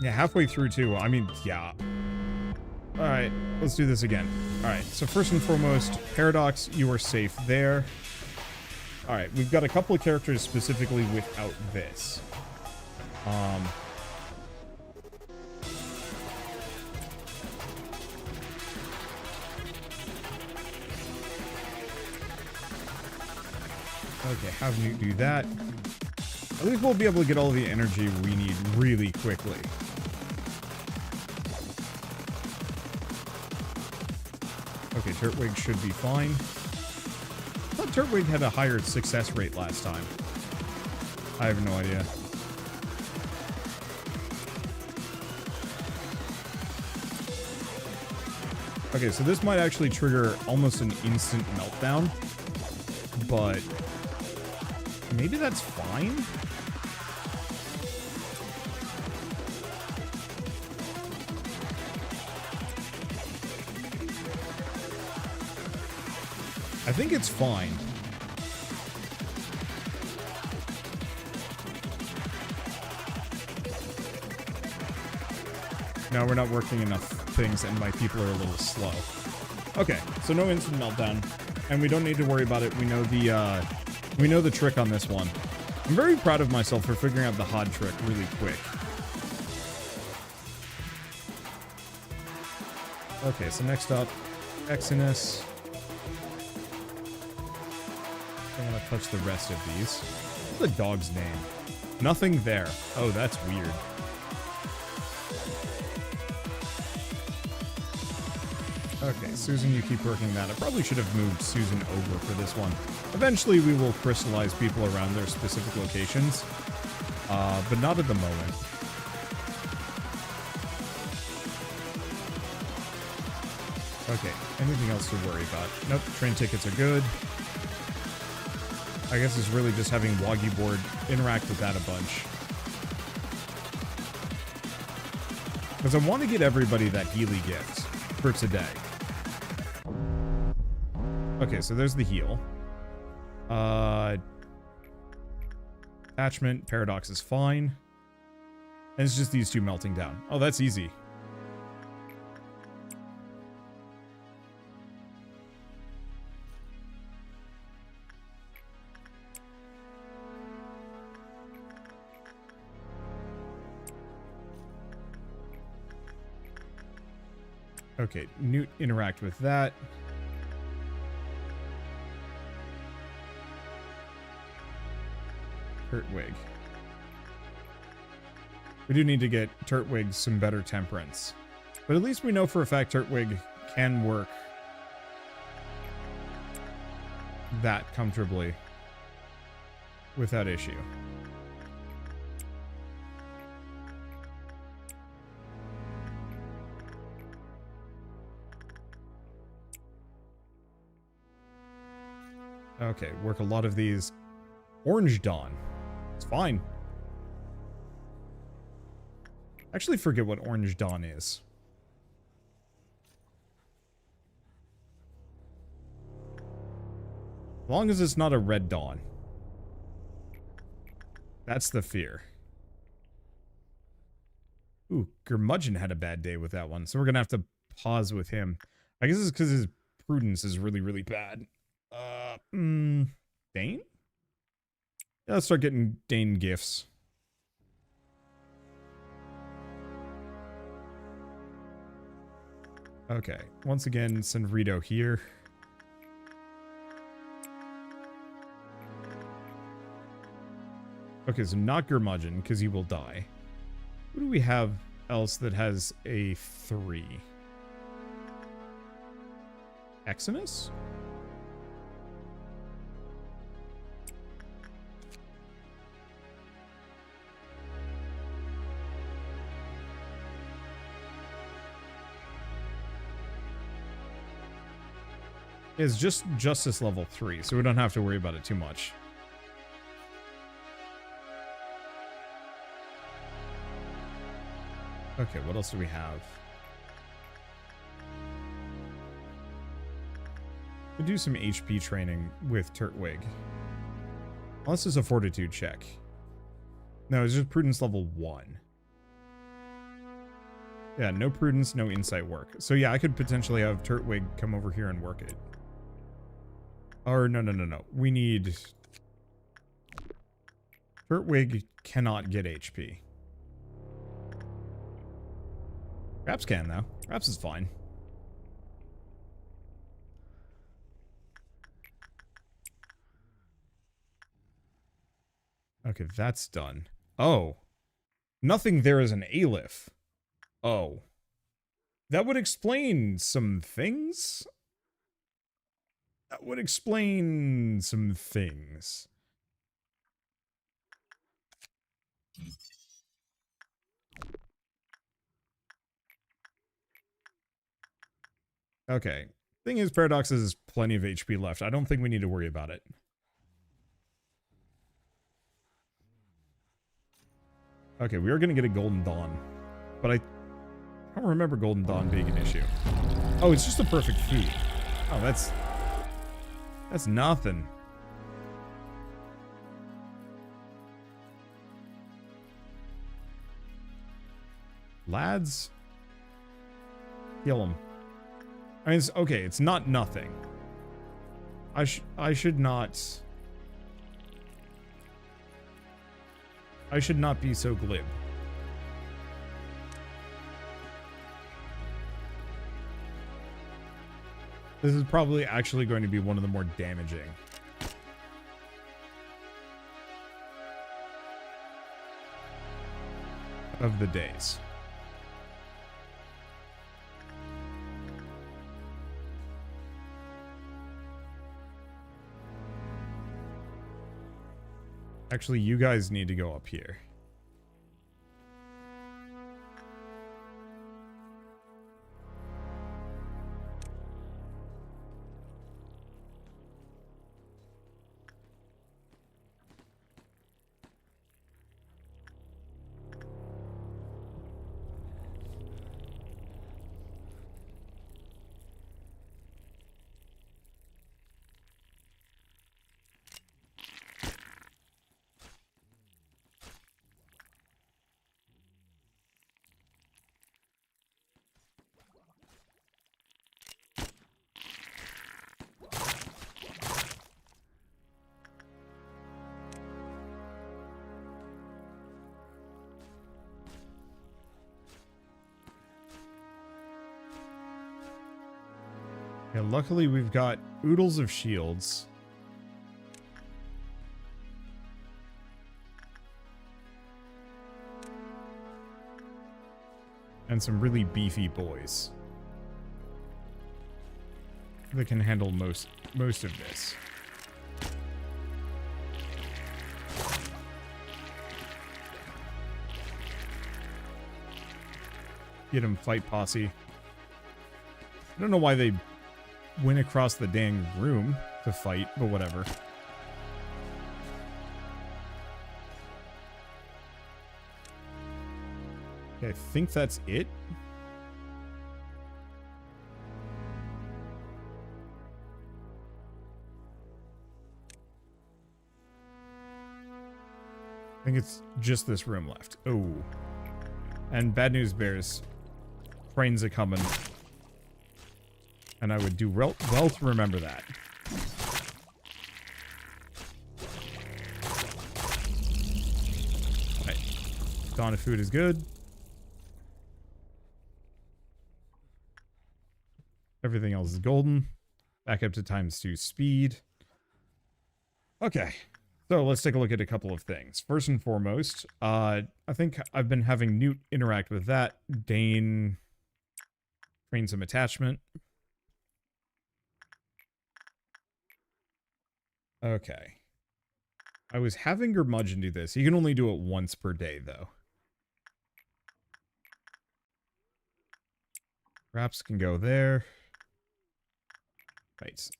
Speaker 1: Yeah, halfway through too. I mean, yeah. Alright, let's do this again. Alright, so first and foremost, Paradox, you are safe there. Alright, we've got a couple of characters specifically without this. Okay, have Newt do that. At least we'll be able to get all the energy we need really quickly. Okay, Turtwig should be fine. I thought Turtwig had a higher success rate last time. I have no idea. Okay, so this might actually trigger almost an instant meltdown, but maybe that's fine? I think it's fine. No, we're not working enough things and my people are a little slow. Okay, so no instant meltdown. And we don't need to worry about it. We know the trick on this one. I'm very proud of myself for figuring out the HOD trick really quick. Okay, so next up, Exodus. Don't want to touch the rest of these. What's the dog's name? Nothing there. Oh, that's weird. Okay, Susan, you keep working that. I probably should have moved Susan over for this one. Eventually, we will crystallize people around their specific locations, but not at the moment. Okay, anything else to worry about? Nope, train tickets are good. I guess it's really just having Woggy Board interact with that a bunch. Because I want to get everybody that Healy gift for today. Okay, so there's the heal. Attachment, Paradox is fine. And it's just these two melting down. Oh, that's easy. Okay, Newt interact with that. Turtwig. We do need to get Turtwig some better temperance. But at least we know for a fact Turtwig can work that comfortably without issue. Okay, work a lot of these. Orange Dawn. It's fine. Actually forget what Orange Dawn is. As long as it's not a Red Dawn. That's the fear. Ooh, Curmudgeon had a bad day with that one, so we're gonna have to pause with him. I guess it's because his prudence is really, really bad. Dane? Yeah, let's start getting Dane gifts. Okay, once again, send Rito here. Okay, so not Curmudgeon, because he will die. Who do we have else that has a 3? Exodus? It's just Justice level 3, so we don't have to worry about it too much. Okay, what else do we have? We do some HP training with Turtwig. Unless it's a Fortitude check. No, it's just Prudence level 1. Yeah, no Prudence, no Insight work. So yeah, I could potentially have Turtwig come over here and work it. Or no. We need... Turtwig cannot get HP. Raps can, though. Raps is fine. Okay, that's done. Oh. Nothing there is an Aleph. Oh. That would explain some things? That would explain some things. Okay. Thing is, Paradox has plenty of HP left. I don't think we need to worry about it. Okay, we are going to get a Golden Dawn. But I don't remember Golden Dawn being an issue. Oh, it's just the perfect food. Oh, that's nothing. Lads? Kill him. I mean, okay, it's not nothing. I should not... I should not be so glib. This is probably actually going to be one of the more damaging. Of the days. Actually, you guys need to go up here. Yeah, luckily we've got oodles of shields. And some really beefy boys that can handle most of this. Get him, fight posse. I don't know why they went across the dang room to fight, but whatever. Okay, I think that's it. I think it's just this room left. Oh. And bad news bears. Trains are coming. And I would do well to remember that. Alright. Dawn of food is good. Everything else is golden. Back up to ×2 speed. Okay. So let's take a look at a couple of things. First and foremost, I think I've been having Newt interact with that. Dane train some attachment. Okay. I was having Gurmudgeon do this. He can only do it once per day, though. Raps can go there. Right.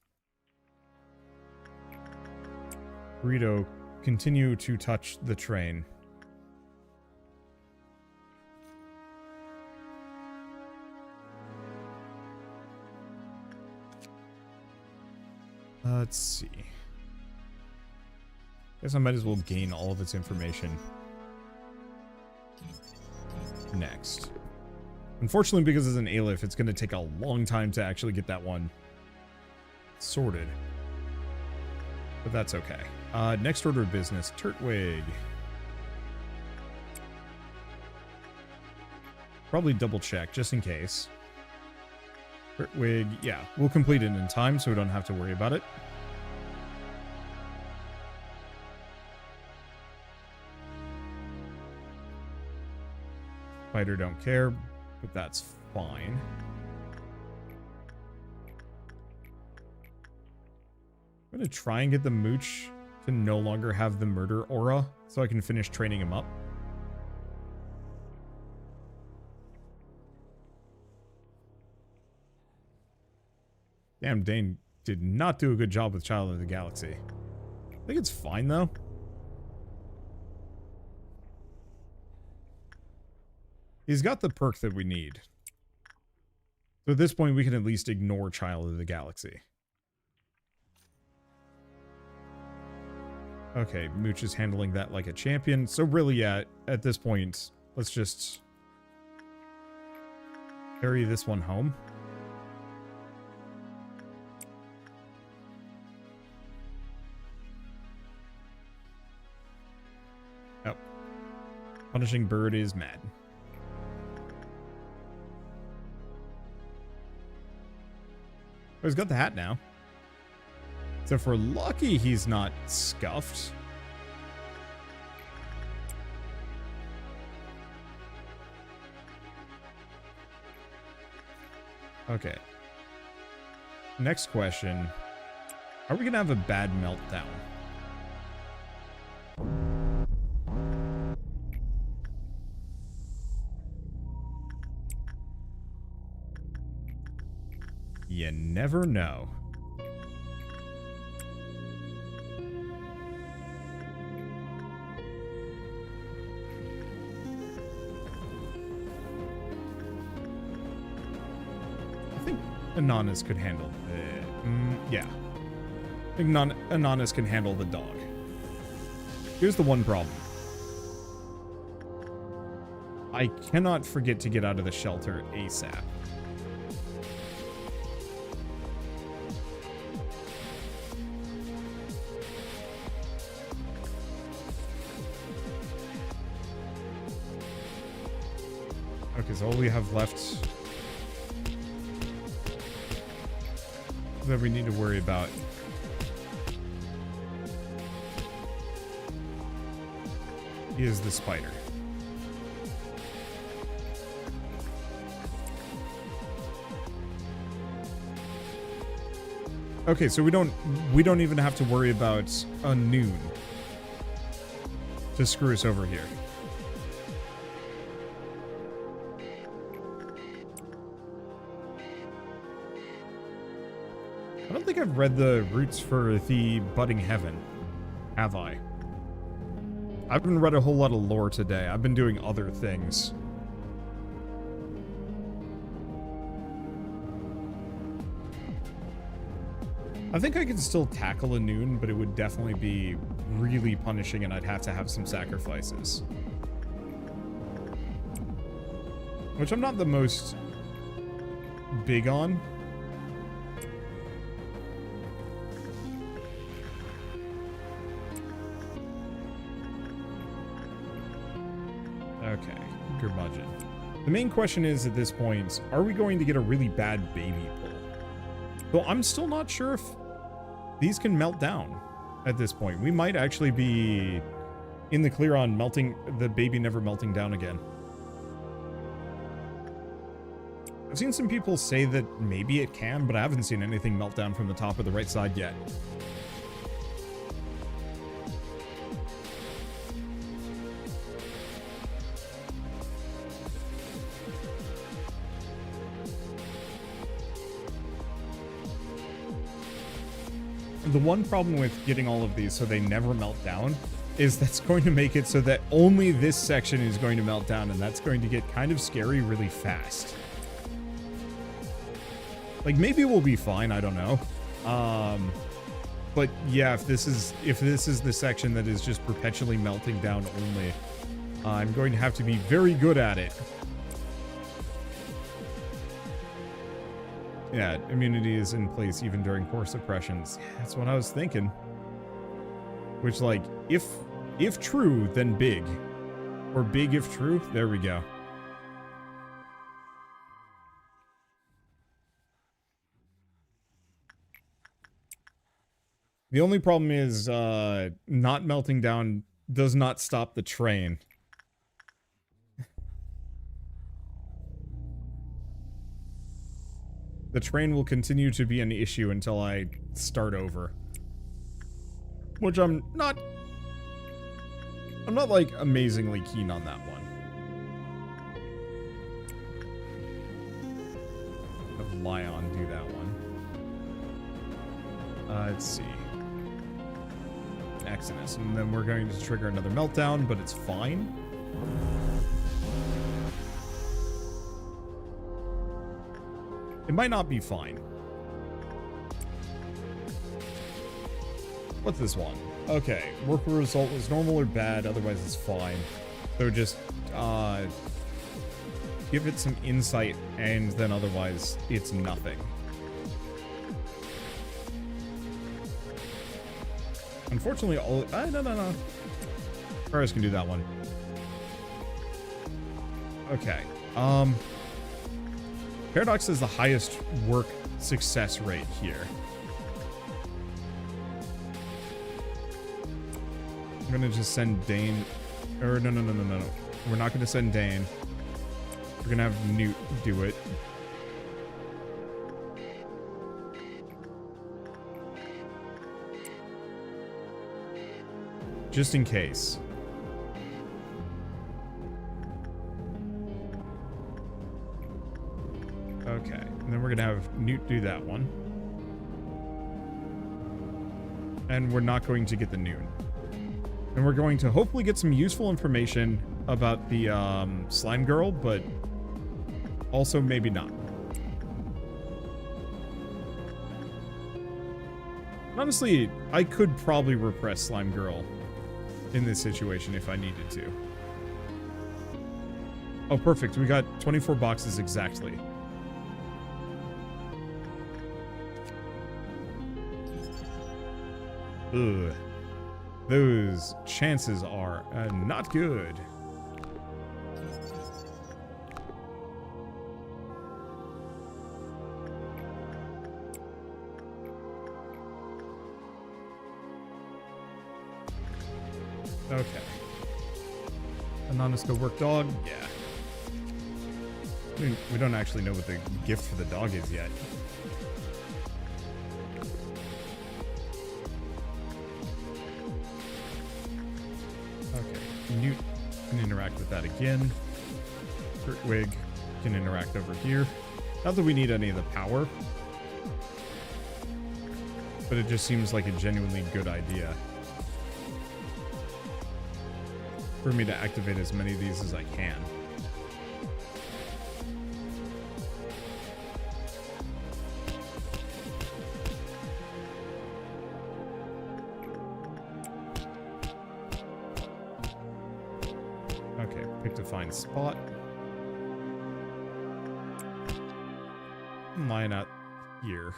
Speaker 1: Burrito, continue to touch the train. Let's see. Guess I might as well gain all of its information next. Unfortunately, because it's an Aleph, it's going to take a long time to actually get that one sorted. But that's okay. Next order of business, Turtwig. Probably double check, just in case. Turtwig, yeah, we'll complete it in time, so we don't have to worry about it. Spider don't care, but that's fine. I'm gonna try and get the Mooch to no longer have the murder aura so I can finish training him up. Damn, Dane did not do a good job with Child of the Galaxy. I think it's fine though. He's got the perk that we need. So at this point we can at least ignore Child of the Galaxy. Okay, Mooch is handling that like a champion. So really, yeah, at this point, let's just carry this one home. Yep. Punishing Bird is mad. Oh, he's got the hat now. So if we're lucky, he's not scuffed. Okay. Next question. Are we gonna have a bad meltdown? You never know. Inanis could handle it. Yeah. I think Inanis can handle the dog. Here's the one problem. I cannot forget to get out of the shelter ASAP. Okay, so all we have left that we need to worry about is the spider. Okay, so we don't even have to worry about a noon to screw us over here. I don't think I've read the roots for the budding heaven, have I? I haven't read a whole lot of lore today. I've been doing other things. I think I could still tackle a noon, but it would definitely be really punishing and I'd have to have some sacrifices. Which I'm not the most big on. Okay, curmudgeon. The main question is at this point, are we going to get a really bad baby pull? Though I'm still not sure if these can melt down at this point. We might actually be in the clear on melting the baby never melting down again. I've seen some people say that maybe it can, but I haven't seen anything melt down from the top of the right side yet. The one problem with getting all of these so they never melt down is that's going to make it so that only this section is going to melt down, and that's going to get kind of scary really fast. Like, maybe we'll be fine, I don't know. But yeah, if this is the section that is just perpetually melting down only, I'm going to have to be very good at it. Yeah, immunity is in place even during core suppressions. That's what I was thinking. Which, like, if true, then big. Or big if true. There we go. The only problem is, not melting down does not stop the train. the train will continue to be an issue until I start over. Which I'm not like amazingly keen on that one. Have Lion do that one. Let's see. Exodus, and then we're going to trigger another meltdown, but it's fine. It might not be fine. What's this one? Okay, work result was normal or bad, otherwise it's fine. So just give it some insight, and then otherwise it's nothing. Unfortunately, all no. Paris can do that one. Okay. Paradox is the highest work success rate here. I'm gonna just send Dane. Or no. We're not gonna send Dane. We're gonna have Newt do it. Just in case. Okay, and then we're gonna have Newt do that one. And we're not going to get the noon. And we're going to hopefully get some useful information about the slime girl, but also maybe not. Honestly, I could probably repress slime girl in this situation if I needed to. Oh, perfect. We got 24 boxes exactly. Ugh. Those chances are not good. Okay. Anonymous go work dog? Yeah. We don't actually know what the gift for the dog is yet. Okay. Newt can interact with that again. Kurtwig can interact over here. Not that we need any of the power, but it just seems like a genuinely good idea for me to activate as many of these as I can. Okay, picked a fine spot. Line out here.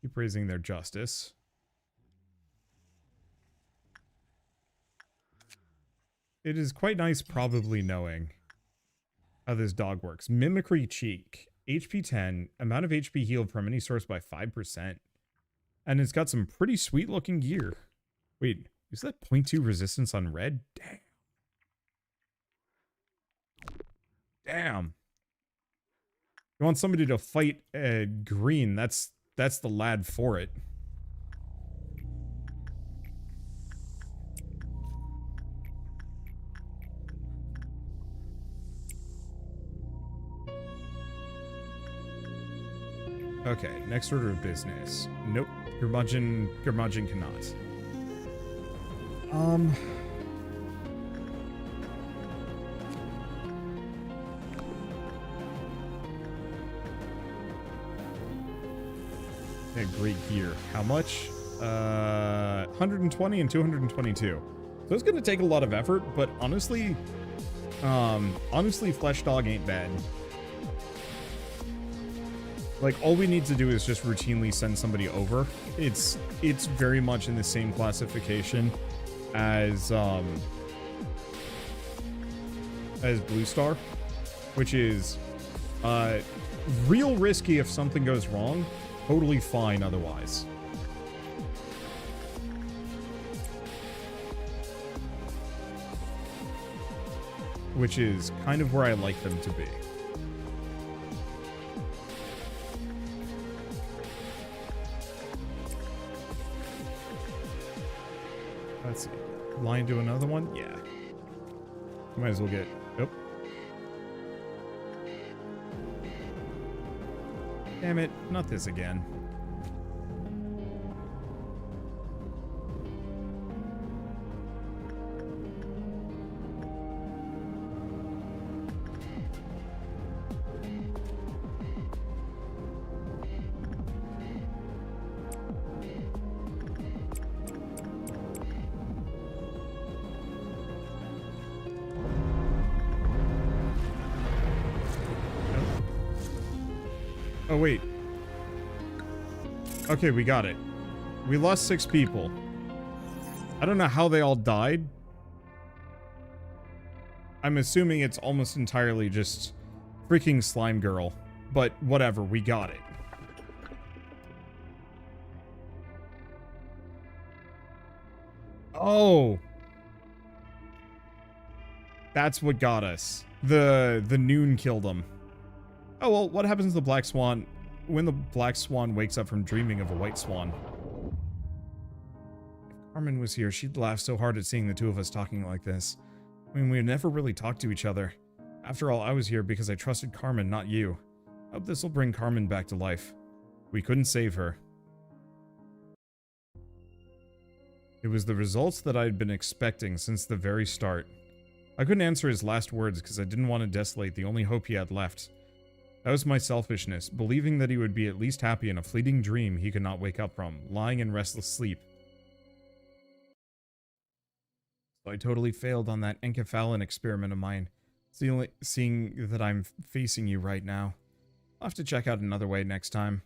Speaker 1: Keep raising their justice. It is quite nice probably knowing how this dog works. Mimicry cheek. HP 10. Amount of HP healed from any source by 5%. And it's got some pretty sweet looking gear. Wait, is that 0.2 resistance on red? Damn. Damn. You want somebody to fight green. That's the lad for it. Okay, next order of business. Nope, Curmudgeon cannot. Okay, great gear. How much? 120 and 222. So it's gonna take a lot of effort, but honestly, Flesh Dog ain't bad. Like, all we need to do is just routinely send somebody over. It's very much in the same classification as Blue Star, which is real risky if something goes wrong, totally fine otherwise. Which is kind of where I like them to be. Let's see. Line to another one? Yeah. Might as well get... Oh. Damn it. Not this again. Oh, wait. Okay, we got it. We lost 6 people. I don't know how they all died. I'm assuming it's almost entirely just freaking slime girl. But whatever, we got it. Oh. That's what got us. The noon killed them. Oh, well, what happens to the black swan when the black swan wakes up from dreaming of a white swan? If Carmen was here, she'd laugh so hard at seeing the two of us talking like this. I mean, we never really talked to each other. After all, I was here because I trusted Carmen, not you. I hope this will bring Carmen back to life. We couldn't save her. It was the results that I had been expecting since the very start. I couldn't answer his last words because I didn't want to desolate the only hope he had left. That was my selfishness, believing that he would be at least happy in a fleeting dream he could not wake up from, lying in restless sleep. So I totally failed on that encephalon experiment of mine, seeing that I'm facing you right now. I'll have to check out another way next time.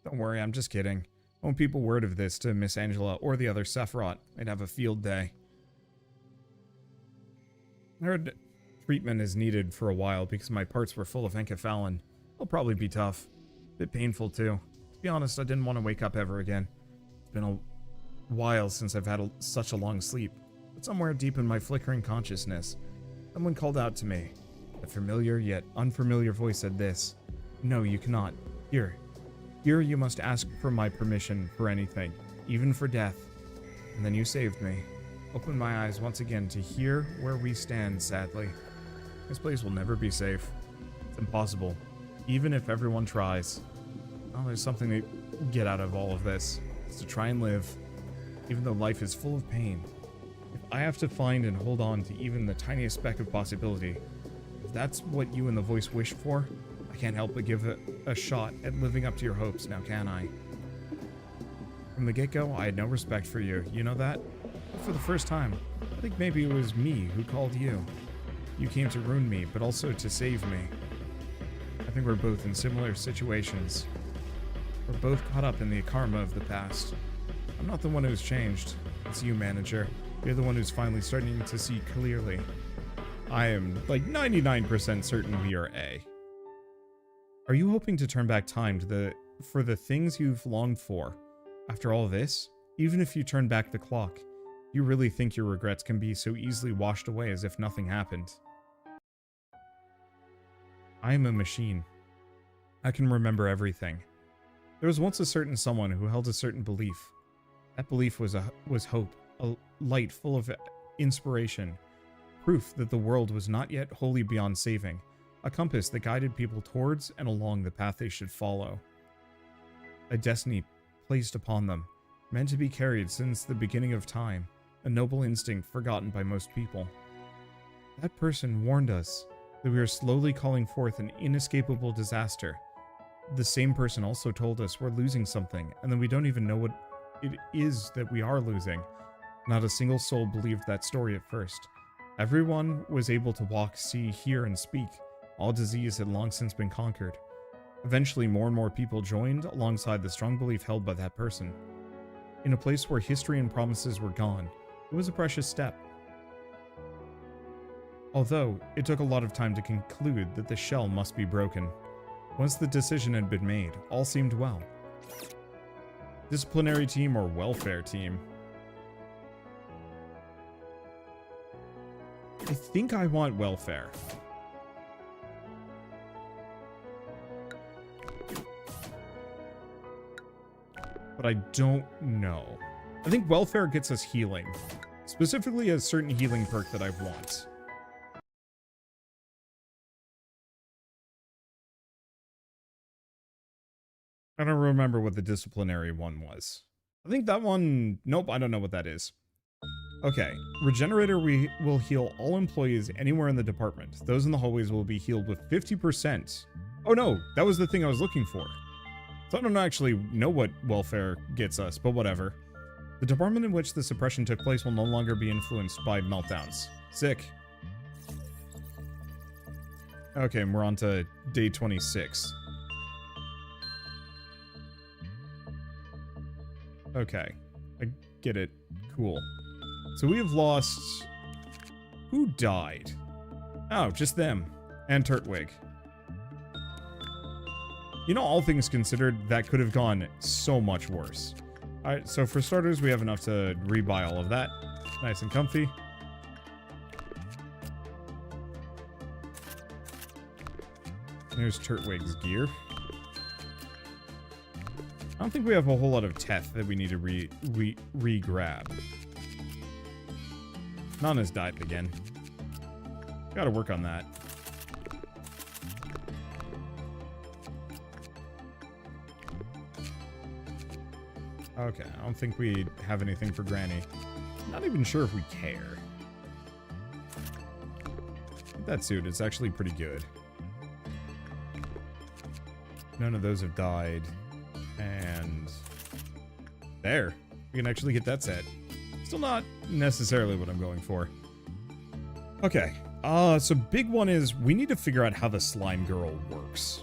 Speaker 1: Don't worry, I'm just kidding. Won't people word of this to Miss Angela or the other Sephiroth? I'd have a field day. I heard treatment is needed for a while because my parts were full of encephalon. It'll probably be tough. A bit painful too. To be honest, I didn't want to wake up ever again. It's been a while since I've had such a long sleep. But somewhere deep in my flickering consciousness, someone called out to me. A familiar yet unfamiliar voice said this. No, you cannot. Here you must ask for my permission for anything, even for death. And then you saved me. Opened my eyes once again to hear where we stand, sadly. This place will never be safe. It's impossible, even if everyone tries. Well, there's something to get out of all of this. It's to try and live, even though life is full of pain. If I have to find and hold on to even the tiniest speck of possibility, if that's what you and the voice wish for, I can't help but give it a shot at living up to your hopes, now can I? From the get-go, I had no respect for you, you know that? But for the first time, I think maybe it was me who called you. You came to ruin me, but also to save me. I think we're both in similar situations. We're both caught up in the karma of the past. I'm not the one who's changed. It's you, manager. You're the one who's finally starting to see clearly. I am, like, 99% certain we are A. Are you hoping to turn back time for the things you've longed for? After all this, even if you turn back the clock, you really think your regrets can be so easily washed away as if nothing happened? I am a machine. I can remember everything. There was once a certain someone who held a certain belief. That belief was hope, a light full of inspiration, proof that the world was not yet wholly beyond saving, a compass that guided people towards and along the path they should follow. A destiny placed upon them, meant to be carried since the beginning of time, a noble instinct forgotten by most people. That person warned us that we are slowly calling forth an inescapable disaster. The same person also told us we're losing something, and that we don't even know what it is that we are losing. Not a single soul believed that story at first. Everyone was able to walk, see, hear, and speak. All disease had long since been conquered. Eventually, more and more people joined alongside the strong belief held by that person. In a place where history and promises were gone, it was a precious step. Although, it took a lot of time to conclude that the shell must be broken. Once the decision had been made, all seemed well. Disciplinary team or welfare team? I think I want welfare. But I don't know. I think welfare gets us healing. Specifically a certain healing perk that I want. I don't remember what the disciplinary one was. I think that one... Nope, I don't know what that is. Okay. Regenerator will heal all employees anywhere in the department. Those in the hallways will be healed with 50%. Oh no, that was the thing I was looking for. So I don't actually know what welfare gets us, but whatever. The department in which the suppression took place will no longer be influenced by meltdowns. Sick. Okay, and we're on to day 26. Okay, I get it. Cool. So we have lost... Who died? Oh, just them. And Turtwig. You know, all things considered, that could have gone so much worse. Alright, so for starters, we have enough to rebuy all of that. Nice and comfy. There's Turtwig's gear. I don't think we have a whole lot of Teth that we need to re-grab. Nana's died again. Gotta work on that. Okay, I don't think we have anything for Granny. Not even sure if we care. That suit is actually pretty good. None of those have died. And... there. We can actually get that set. Still not necessarily what I'm going for. Okay. So big one is we need to figure out how the slime girl works.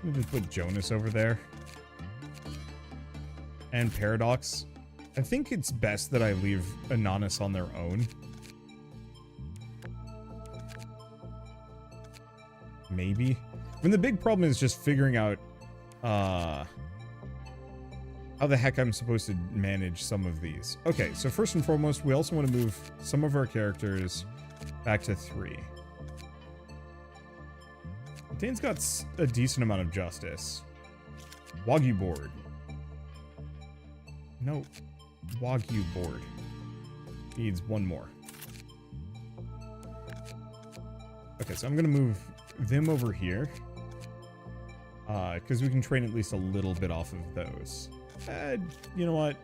Speaker 1: Let me just put Jonas over there. And Paradox. I think it's best that I leave Inanis on their own. Maybe. I mean, the big problem is just figuring out how the heck I'm supposed to manage some of these. Okay, so first and foremost, we also want to move some of our characters back to 3. Dane's got a decent amount of justice. Wagyu board. No. Wagyu board. Needs one more. Okay, so I'm gonna move them over here. Because we can train at least a little bit off of those. You know what?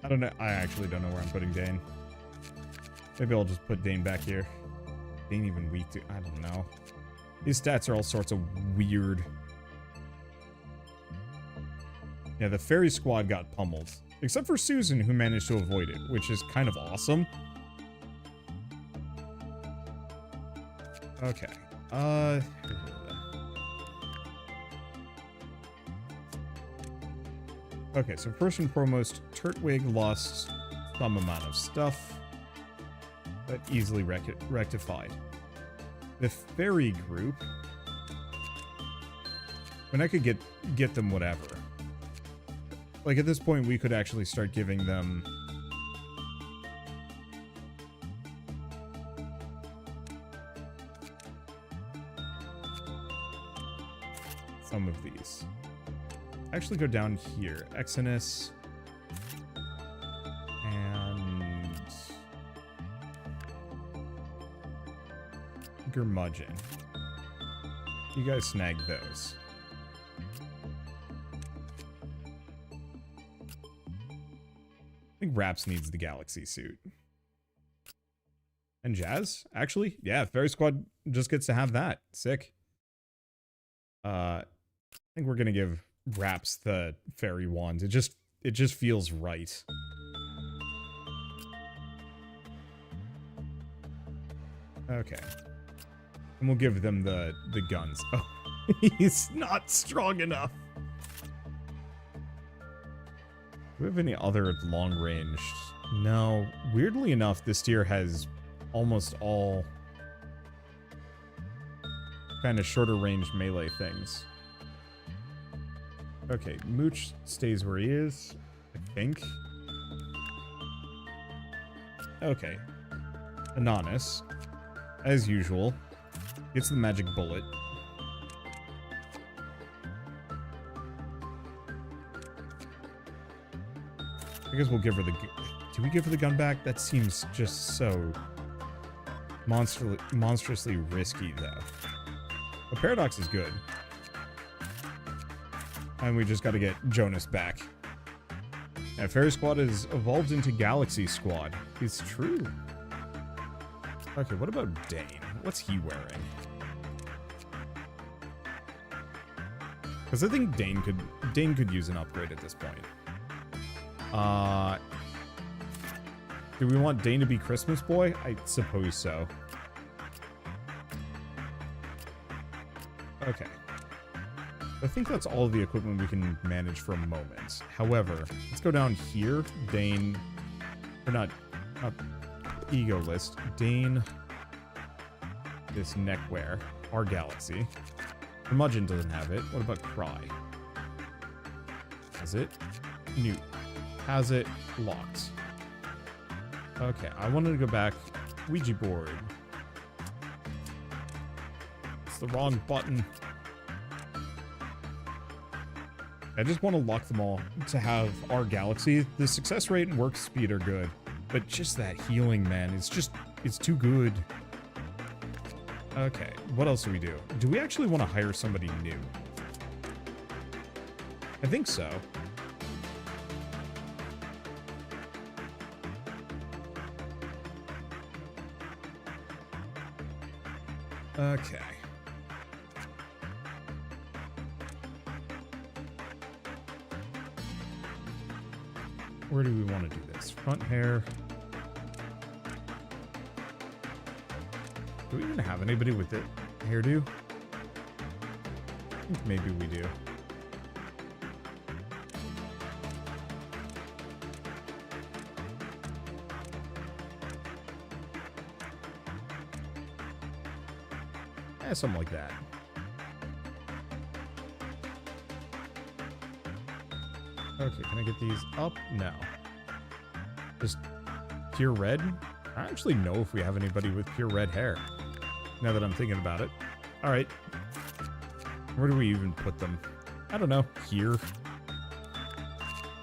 Speaker 1: I don't know. I actually don't know where I'm putting Dane. Maybe I'll just put Dane back here. Dane even weak to... I don't know. His stats are all sorts of weird. Yeah, the fairy squad got pummeled. Except for Susan, who managed to avoid it, which is kind of awesome. Okay. Okay, so first and foremost, Turtwig lost some amount of stuff, but easily rectified. The fairy group, when I could get them whatever. Like at this point, we could actually start giving them some of these. Actually go down here. Exodus. And Gurmudgeon. You guys snag those. I think Raps needs the galaxy suit. And Jazz? Actually, yeah, Fairy Squad just gets to have that. Sick. I think we're gonna give Raps the fairy wand. It just feels right. Okay. And we'll give them the guns. Oh, he's not strong enough. Do we have any other long range? No. Weirdly enough, this tier has almost all kind of shorter range melee things. Okay, Mooch stays where he is, I think. Okay. Inanis, as usual, gets the magic bullet. I guess we'll give her the... Do we give her the gun back? That seems just so monstrously risky, though. The Paradox is good. And we just gotta get Jonas back. Yeah, Fairy Squad has evolved into Galaxy Squad. It's true. Okay, what about Dane? What's he wearing? Because I think Dane could use an upgrade at this point. Do we want Dane to be Christmas Boy? I suppose so. Okay. I think that's all the equipment we can manage for a moment. However, let's go down here. Dane... Or not Ego List. Dane... This neckwear. Our Galaxy. Curmudgeon doesn't have it. What about Cry? Has it? Newt. Has it? Locked. Okay, I wanted to go back. Ouija board. It's the wrong button. I just want to lock them all to have our Galaxy. The success rate and work speed are good, but just that healing, man, it's too good. Okay, what else do we do? Do we actually want to hire somebody new? I think so. Okay. Where do we want to do this? Front hair. Do we even have anybody with the hairdo? I think maybe we do. Something like that. Okay, can I get these up? No. Just pure red? I don't actually know if we have anybody with pure red hair, now that I'm thinking about it. Alright. Where do we even put them? I don't know. Here.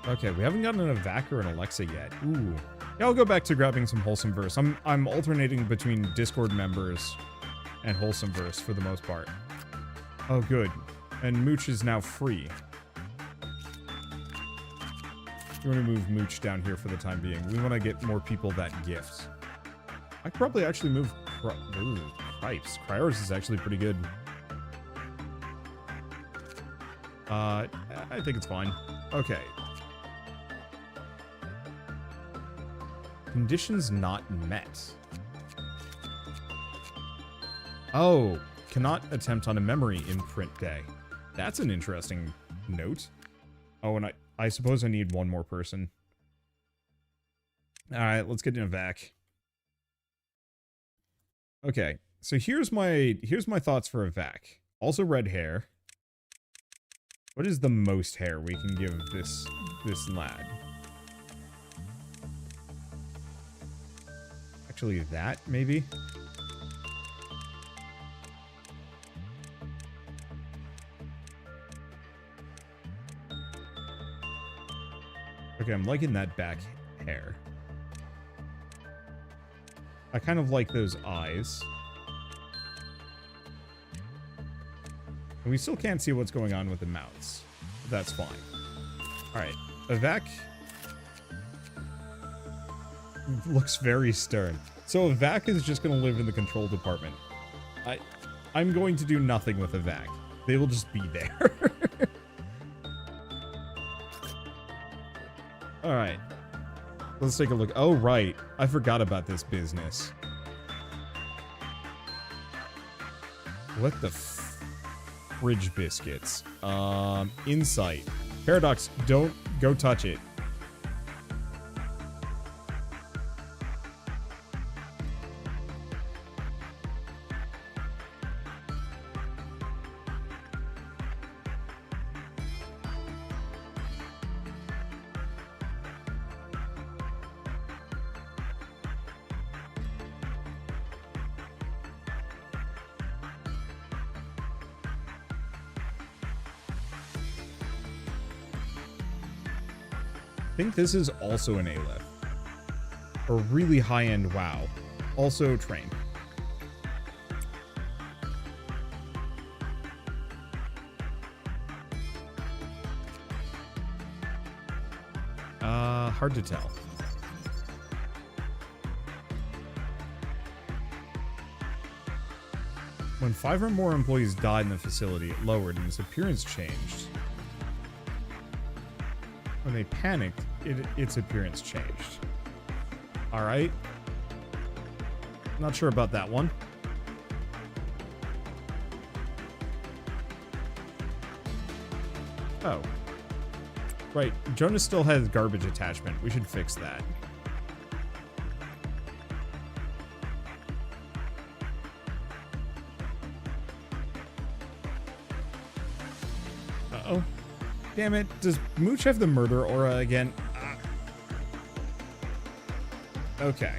Speaker 1: Okay, we haven't gotten an Evac or an Alexa yet. Ooh. Yeah, I'll go back to grabbing some Wholesome Verse. I'm alternating between Discord members and Wholesome Verse for the most part. Oh, good. And Mooch is now free. You want to move Mooch down here for the time being. We want to get more people that gift. I could probably actually move... Ooh, Cripes. Cryors is actually pretty good. I think it's fine. Okay. Conditions not met. Oh, cannot attempt on a memory imprint day. That's an interesting note. Oh, and I suppose I need one more person. Alright, let's get in a vac. Okay, so here's my thoughts for a vac. Also red hair. What is the most hair we can give this lad? Actually, that, maybe? Okay, I'm liking that back hair. I kind of like those eyes. And we still can't see what's going on with the mouths. That's fine. Alright, Evac looks very stern. So Evac is just going to live in the control department. I'm going to do nothing with Evac. They will just be there. Alright. Let's take a look. Oh, right. I forgot about this business. What the fridge biscuits? Insight. Paradox, don't go touch it. think this is also an Aleph. A really high-end WoW. Also train. Hard to tell. When 5 or more employees died in the facility, it lowered and its appearance changed. When they panicked, its appearance changed. Alright. Not sure about that one. Oh. Right, Jonas still has garbage attachment. We should fix that. Uh-oh. Damn it. Does Mooch have the murder aura again? Okay.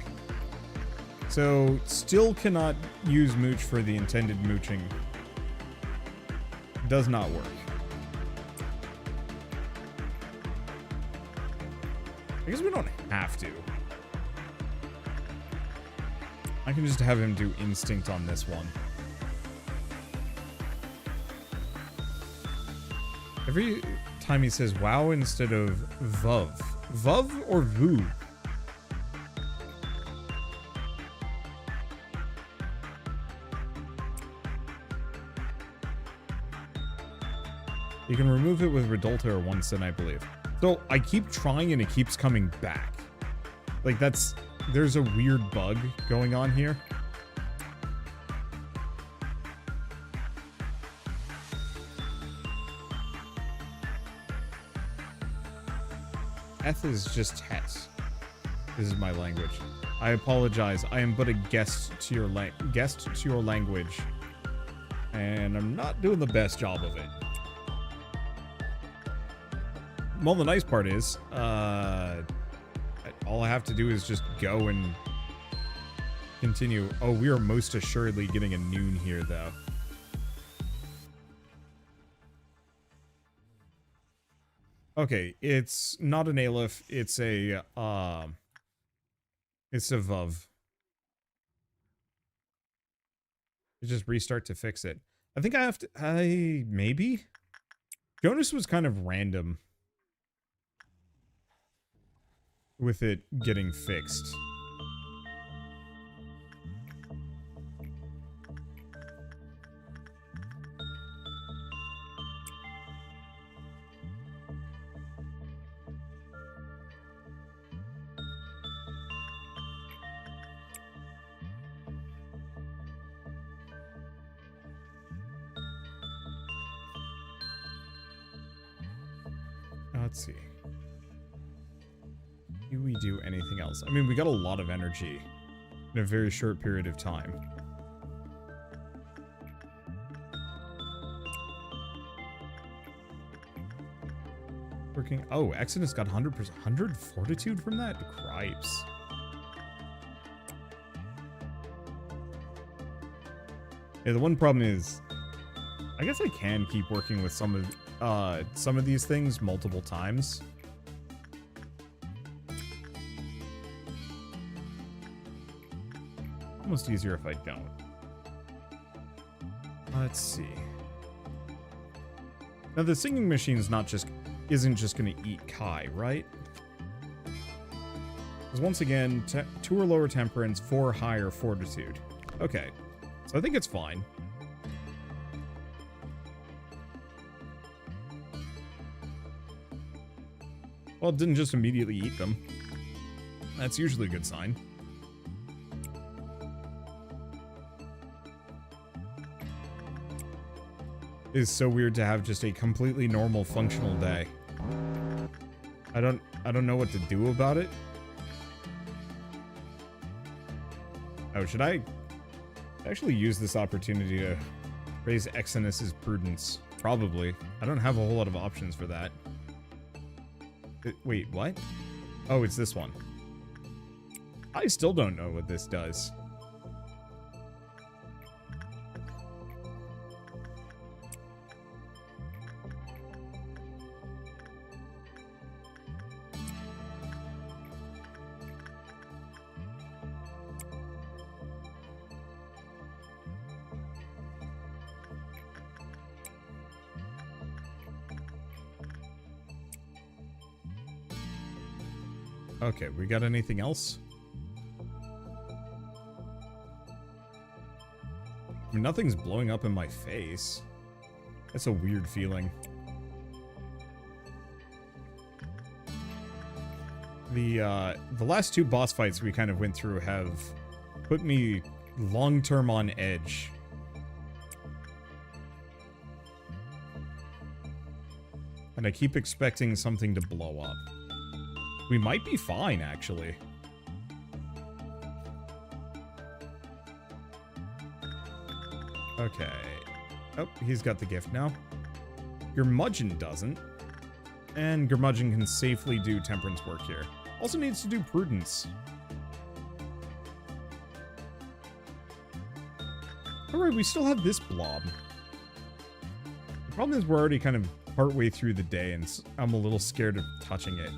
Speaker 1: So, still cannot use Mooch for the intended mooching. Does not work. I guess we don't have to. I can just have him do instinct on this one. Every time he says wow instead of vuv. Vuv or voo? You can remove it with Redolta or Onsen, I believe. So I keep trying and it keeps coming back. Like there's a weird bug going on here. Eth is just het. This is my language. I apologize. I am but a guest to your language. And I'm not doing the best job of it. Well, the nice part is, all I have to do is just go and continue. Oh, we are most assuredly getting a noon here, though. Okay, it's not an Aleph, it's a Vuv. You just restart to fix it. I think I have to, maybe? Jonas was kind of random with it getting fixed. Let's see. Do we do anything else? I mean, we got a lot of energy in a very short period of time. Working. Oh, Exodus got 100%, 100 fortitude from that? Cripes. Yeah, the one problem is, I guess I can keep working with some of these things multiple times. Almost easier if I don't. Let's see. Now the singing machine's isn't just gonna eat Kai, right? Because once again, 2 or lower temperance, 4 or higher fortitude. Okay, so I think it's fine. Well, it didn't just immediately eat them. That's usually a good sign. It is so weird to have just a completely normal functional day. I don't know what to do about it. Oh, should I actually use this opportunity to raise Exodus's prudence? Probably. I don't have a whole lot of options for that. Wait, what? Oh, it's this one. I still don't know what this does. Okay, we got anything else? I mean, nothing's blowing up in my face. That's a weird feeling. The last two boss fights we kind of went through have put me long-term on edge. And I keep expecting something to blow up. We might be fine, actually. Okay. Oh, he's got the gift now. Gurmudgeon doesn't. And Gurmudgeon can safely do temperance work here. Also needs to do prudence. Alright, we still have this blob. The problem is we're already kind of partway through the day and I'm a little scared of touching it.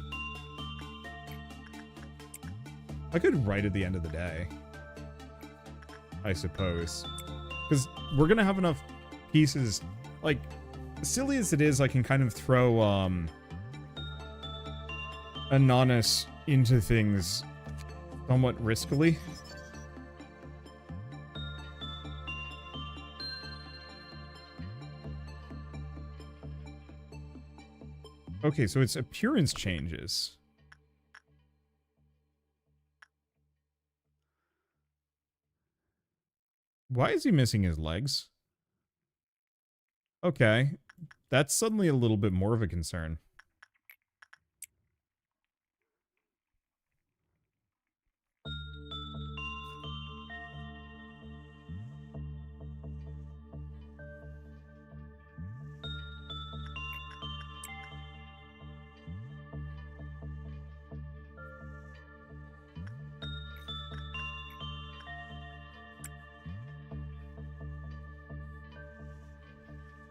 Speaker 1: I could right at the end of the day, I suppose. Because we're going to have enough pieces. Like, silly as it is, I can kind of throw Inanis into things somewhat riskily. Okay, so its appearance changes. Why is he missing his legs? Okay, that's suddenly a little bit more of a concern.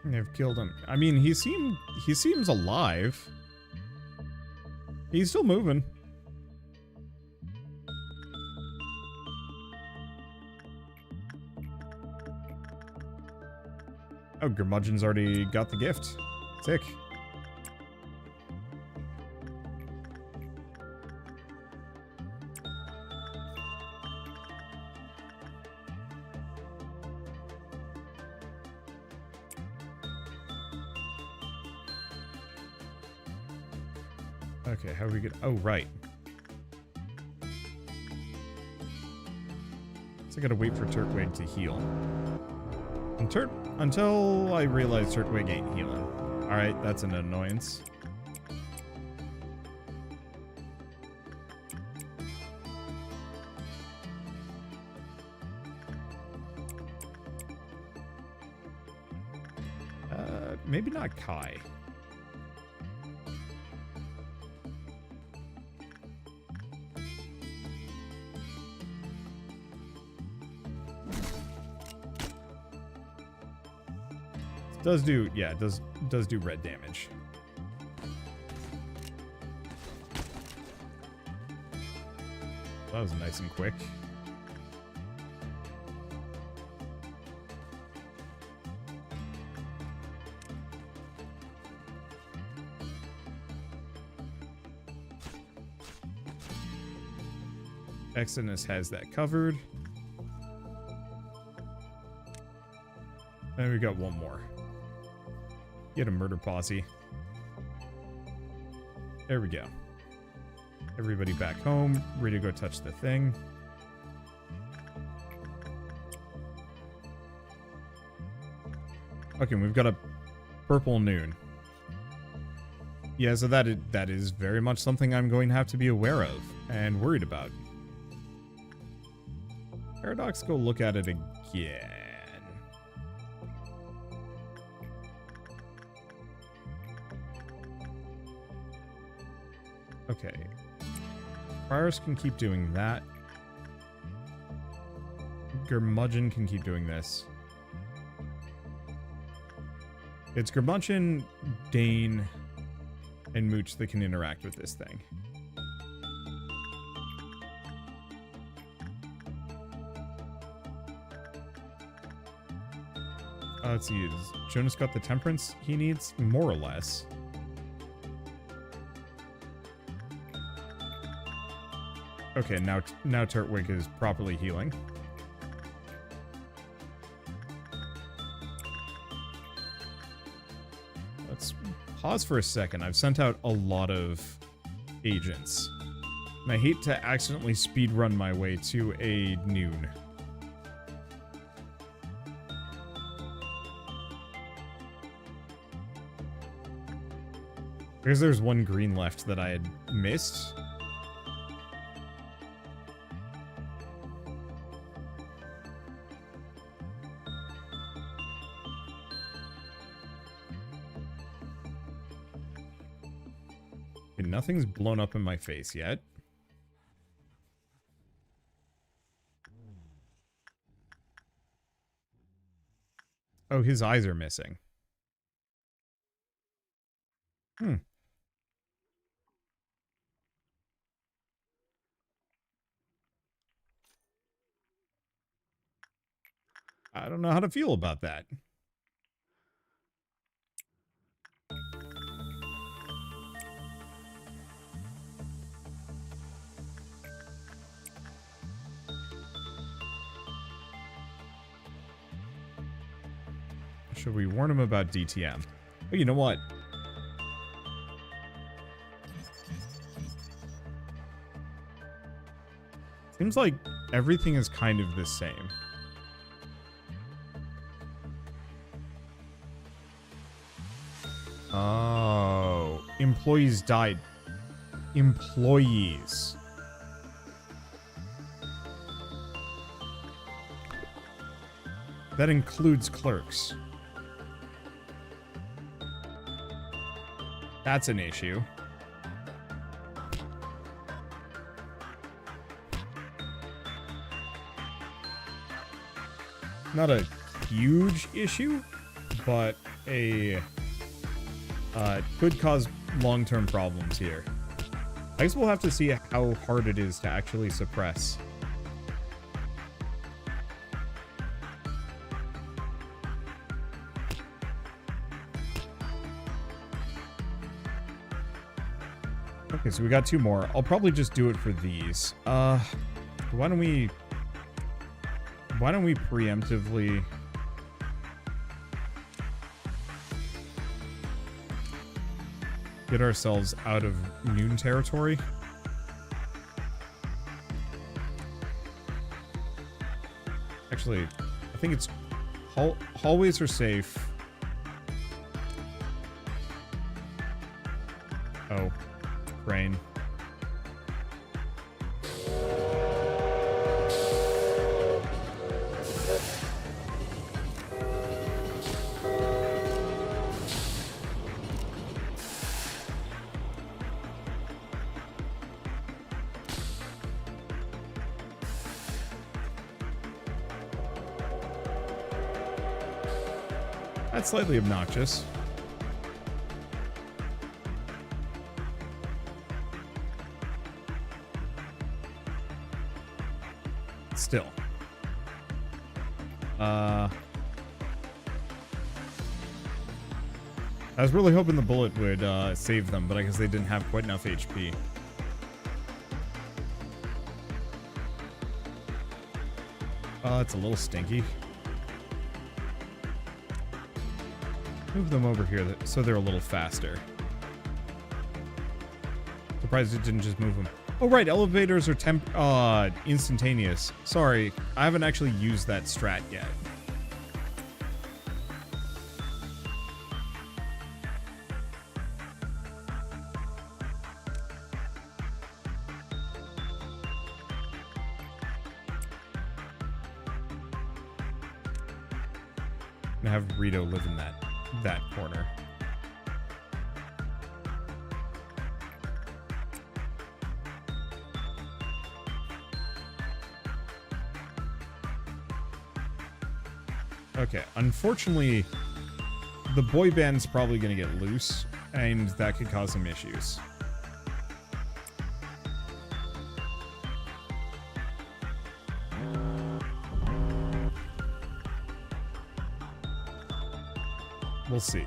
Speaker 1: They've killed him. I mean, he seems alive. He's still moving. Oh, Gurmudgeon's already got the gift. Sick. Okay, how are we good? Oh, right. So I gotta wait for Turtwig to heal. And until I realize Turtwig ain't healing. Alright, that's an annoyance. Maybe not Kai. Does do, yeah, does do red damage. That was nice and quick. Exodus has that covered. And we got one more. Get a murder posse. There we go. Everybody back home, ready to go touch the thing. Okay, we've got a purple noon. Yeah, so that is very much something I'm going to have to be aware of and worried about. Paradox, go look at it again. Okay. Friars can keep doing that. Gurmudgeon can keep doing this. It's Gurmudgeon, Dane, and Mooch that can interact with this thing. Let's see. Has Jonas got the temperance he needs? More or less. Okay, now Turtwig is properly healing. Let's pause for a second. I've sent out a lot of agents, and I hate to accidentally speedrun my way to a noon. Because there's one green left that I had missed. Okay, nothing's blown up in my face yet. Oh, his eyes are missing. Hmm. I don't know how to feel about that. Should we warn him about DTM? Oh, you know what? Seems like everything is kind of the same. Oh, employees died. Employees. That includes clerks. That's an issue. Not a huge issue, but could cause long-term problems here. I guess we'll have to see how hard it is to actually suppress. Okay, so we got 2 more. I'll probably just do it for these. Why don't we preemptively get ourselves out of noon territory? Actually, I think it's hallways are safe. Oh, brain. That's slightly obnoxious. Still. I was really hoping the bullet would save them, but I guess they didn't have quite enough HP. It's a little stinky. Move them over here so they're a little faster. Surprised it didn't just move them. Oh right, elevators are instantaneous. Sorry, I haven't actually used that strat yet. And have Rito live in that corner. Okay, unfortunately, the boy band's probably going to get loose, and that could cause some issues. We'll see.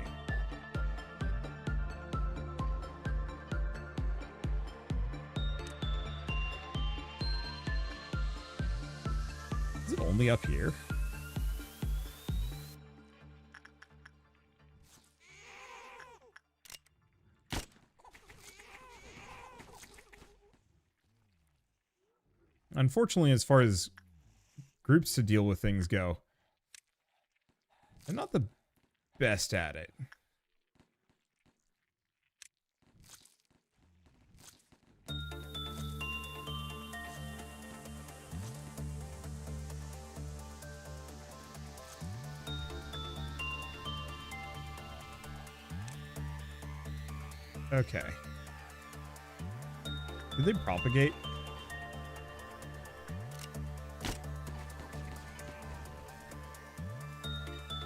Speaker 1: only up here? Unfortunately, as far as groups to deal with things go, they're not the best at it. Okay. Do they propagate?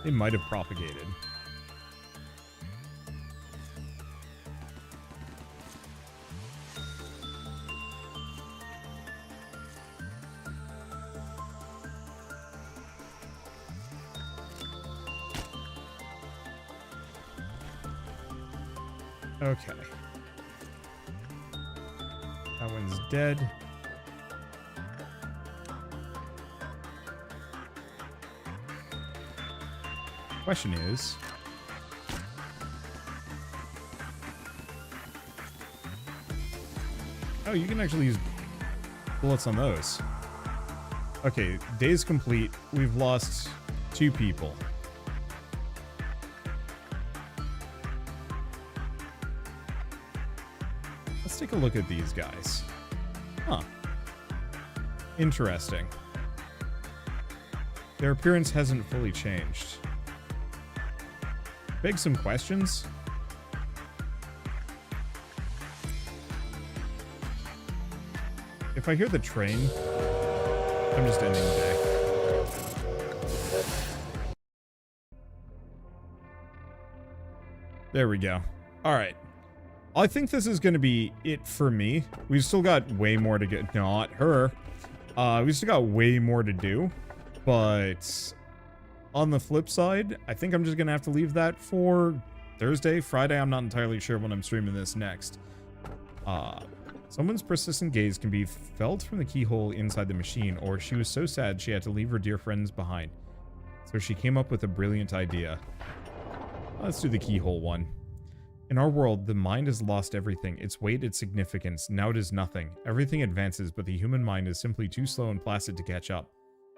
Speaker 1: They might have propagated. Okay. That one's dead. Question is, oh, you can actually use bullets on those. Okay, day's complete. We've lost 2 people. Let's take a look at these guys. Huh. Interesting. Their appearance hasn't fully changed. Begs some questions. If I hear the train, I'm just ending the day. There we go. Alright. I think this is going to be it for me. We've still got way more to get. Not her. We've still got way more to do. But on the flip side, I think I'm just going to have to leave that for Thursday, Friday. I'm not entirely sure when I'm streaming this next. Someone's persistent gaze can be felt from the keyhole inside the machine, or she was so sad she had to leave her dear friends behind. So she came up with a brilliant idea. Let's do the keyhole one. In our world, the mind has lost everything, its weight, its significance. Now it is nothing. Everything advances, but the human mind is simply too slow and placid to catch up.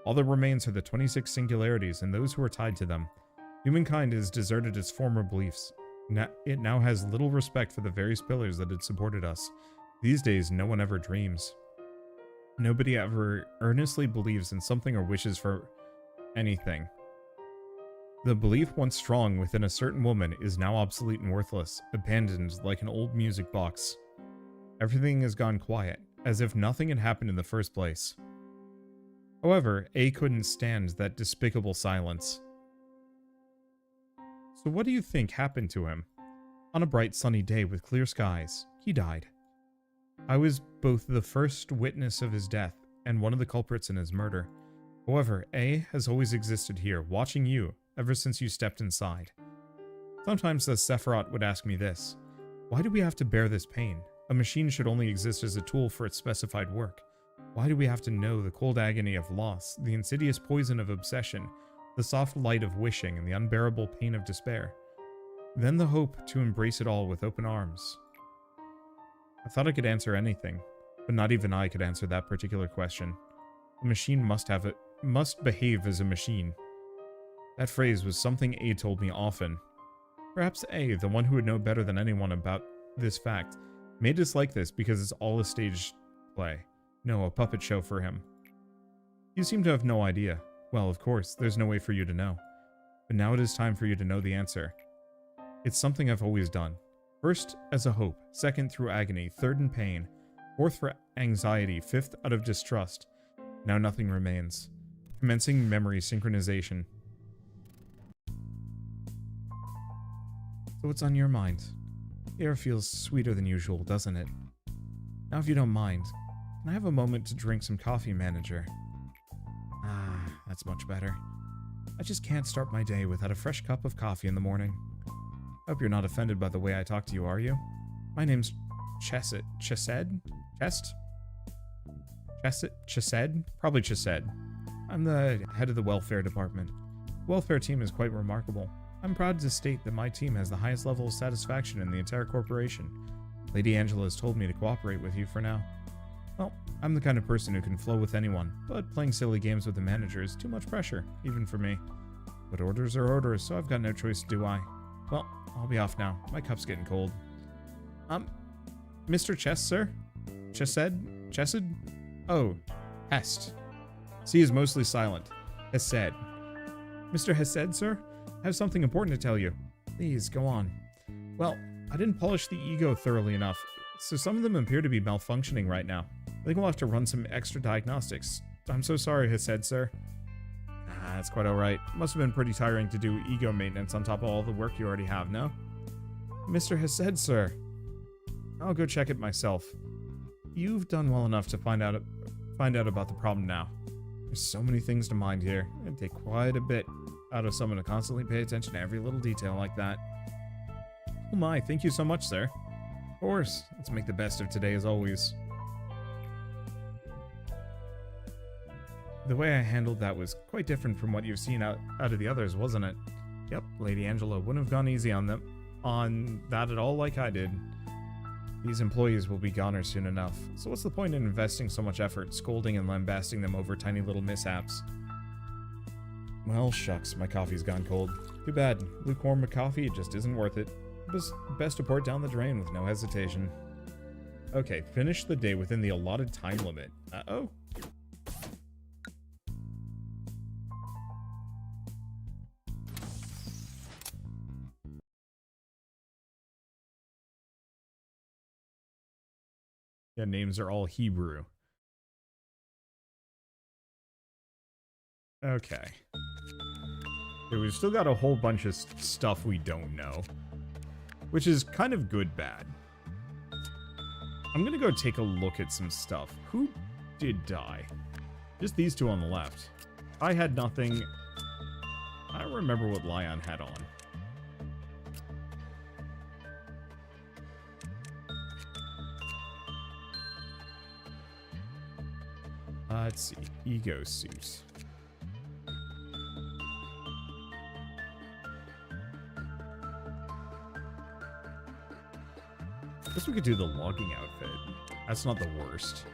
Speaker 1: All that remains are the 26 singularities and those who are tied to them. Humankind has deserted its former beliefs. It now has little respect for the various pillars that had supported us. These days, no one ever dreams. Nobody ever earnestly believes in something or wishes for anything. The belief once strong within a certain woman is now obsolete and worthless, abandoned like an old music box. Everything has gone quiet, as if nothing had happened in the first place. However, A couldn't stand that despicable silence. So what do you think happened to him? On a bright sunny day with clear skies, he died. I was both the first witness of his death and one of the culprits in his murder. However, A has always existed here, watching you, ever since you stepped inside. Sometimes the Sephiroth would ask me this: why do we have to bear this pain? A machine should only exist as a tool for its specified work. Why do we have to know the cold agony of loss, the insidious poison of obsession, the soft light of wishing, and the unbearable pain of despair? Then the hope to embrace it all with open arms. I thought I could answer anything, but not even I could answer that particular question. The machine must behave as a machine. That phrase was something A told me often. Perhaps A, the one who would know better than anyone about this fact, may dislike this because it's all a stage play. No, a puppet show for him. You seem to have no idea. Well, of course, there's no way for you to know. But now it is time for you to know the answer. It's something I've always done. First, as a hope. Second, through agony. Third, in pain. Fourth, for anxiety. Fifth, out of distrust. Now nothing remains. Commencing memory synchronization. So what's on your mind? The air feels sweeter than usual, doesn't it? Now if you don't mind, can I have a moment to drink some coffee, manager? Ah, that's much better. I just can't start my day without a fresh cup of coffee in the morning. Hope you're not offended by the way I talk to you, are you? My name's Chesed? Probably Chesed. I'm the head of the welfare department. The welfare team is quite remarkable. I'm proud to state that my team has the highest level of satisfaction in the entire corporation. Lady Angela has told me to cooperate with you for now. Well, I'm the kind of person who can flow with anyone, but playing silly games with the manager is too much pressure, even for me. But orders are orders, so I've got no choice, do I? Well, I'll be off now. My cup's getting cold. Mr. Chess, sir? Chesed? Oh, Hest. C is mostly silent. Hesed. Mr. Hesed, sir? I have something important to tell you. Please, go on. Well, I didn't polish the ego thoroughly enough, so some of them appear to be malfunctioning right now. I think we'll have to run some extra diagnostics. I'm so sorry, Hesed, sir. That's quite alright. Must have been pretty tiring to do ego maintenance on top of all the work you already have, no? Mr. Hesed, sir. I'll go check it myself. You've done well enough to find out about the problem now. There's so many things to mind here. It'd take quite a bit out of someone to constantly pay attention to every little detail like that. Oh my, thank you so much, sir. Of course. Let's make the best of today as always. The way I handled that was quite different from what you've seen out of the others, wasn't it? Yep, Lady Angela wouldn't have gone easy on that at all like I did. These employees will be goners soon enough, so what's the point in investing so much effort scolding and lambasting them over tiny little mishaps? Well, shucks, my coffee's gone cold. Too bad. Lukewarm coffee, it just isn't worth it. Best to pour it down the drain with no hesitation. Okay, finish the day within the allotted time limit. Uh-oh. Yeah, names are all Hebrew. Okay. So we've still got a whole bunch of stuff we don't know. Which is kind of good bad. I'm gonna go take a look at some stuff. Who did die? Just these two on the left. I had nothing. I don't remember what Lion had on. Let's see. Ego suit. Guess we could do the logging outfit. That's not the worst.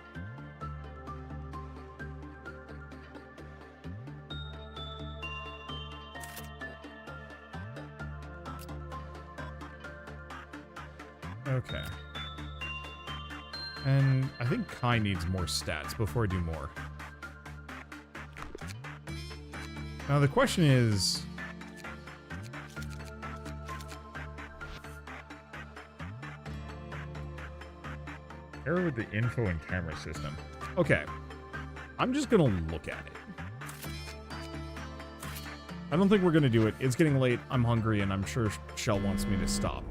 Speaker 1: Okay. And I think Kai needs more stats before I do more. Now the question is... error with the info and camera system. Okay. I'm just gonna look at it. I don't think we're gonna do it. It's getting late, I'm hungry, and I'm sure Shell wants me to stop.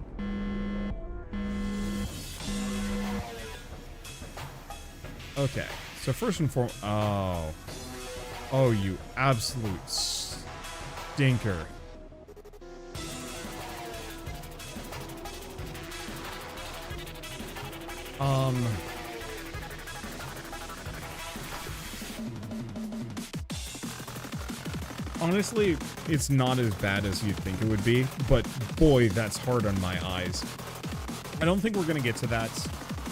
Speaker 1: Okay, so first and foremost... oh. Oh, you absolute stinker. Honestly, it's not as bad as you'd think it would be, but boy, that's hard on my eyes. I don't think we're gonna get to that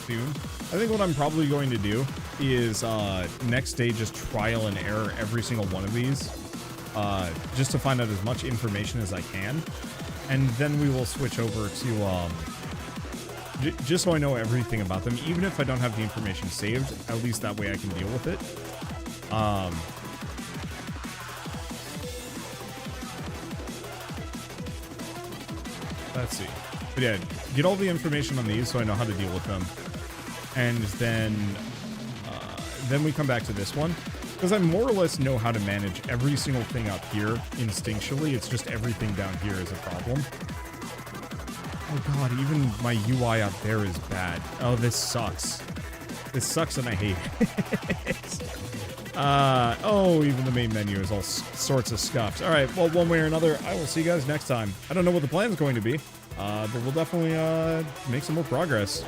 Speaker 1: soon. I think what I'm probably going to do is next day just trial and error every single one of these, just to find out as much information as I can, and then we will switch over to just so I know everything about them. Even if I don't have the information saved, at least that way I can deal with it. Let's see. But yeah, get all the information on these so I know how to deal with them. And then we come back to this one. Because I more or less know how to manage every single thing up here instinctually. It's just everything down here is a problem. Oh god, even my UI up there is bad. Oh, this sucks. This sucks and I hate it. Oh, even the main menu is all sorts of scuffed. Alright, well, one way or another, I will see you guys next time. I don't know what the plan is going to be, but we'll definitely make some more progress.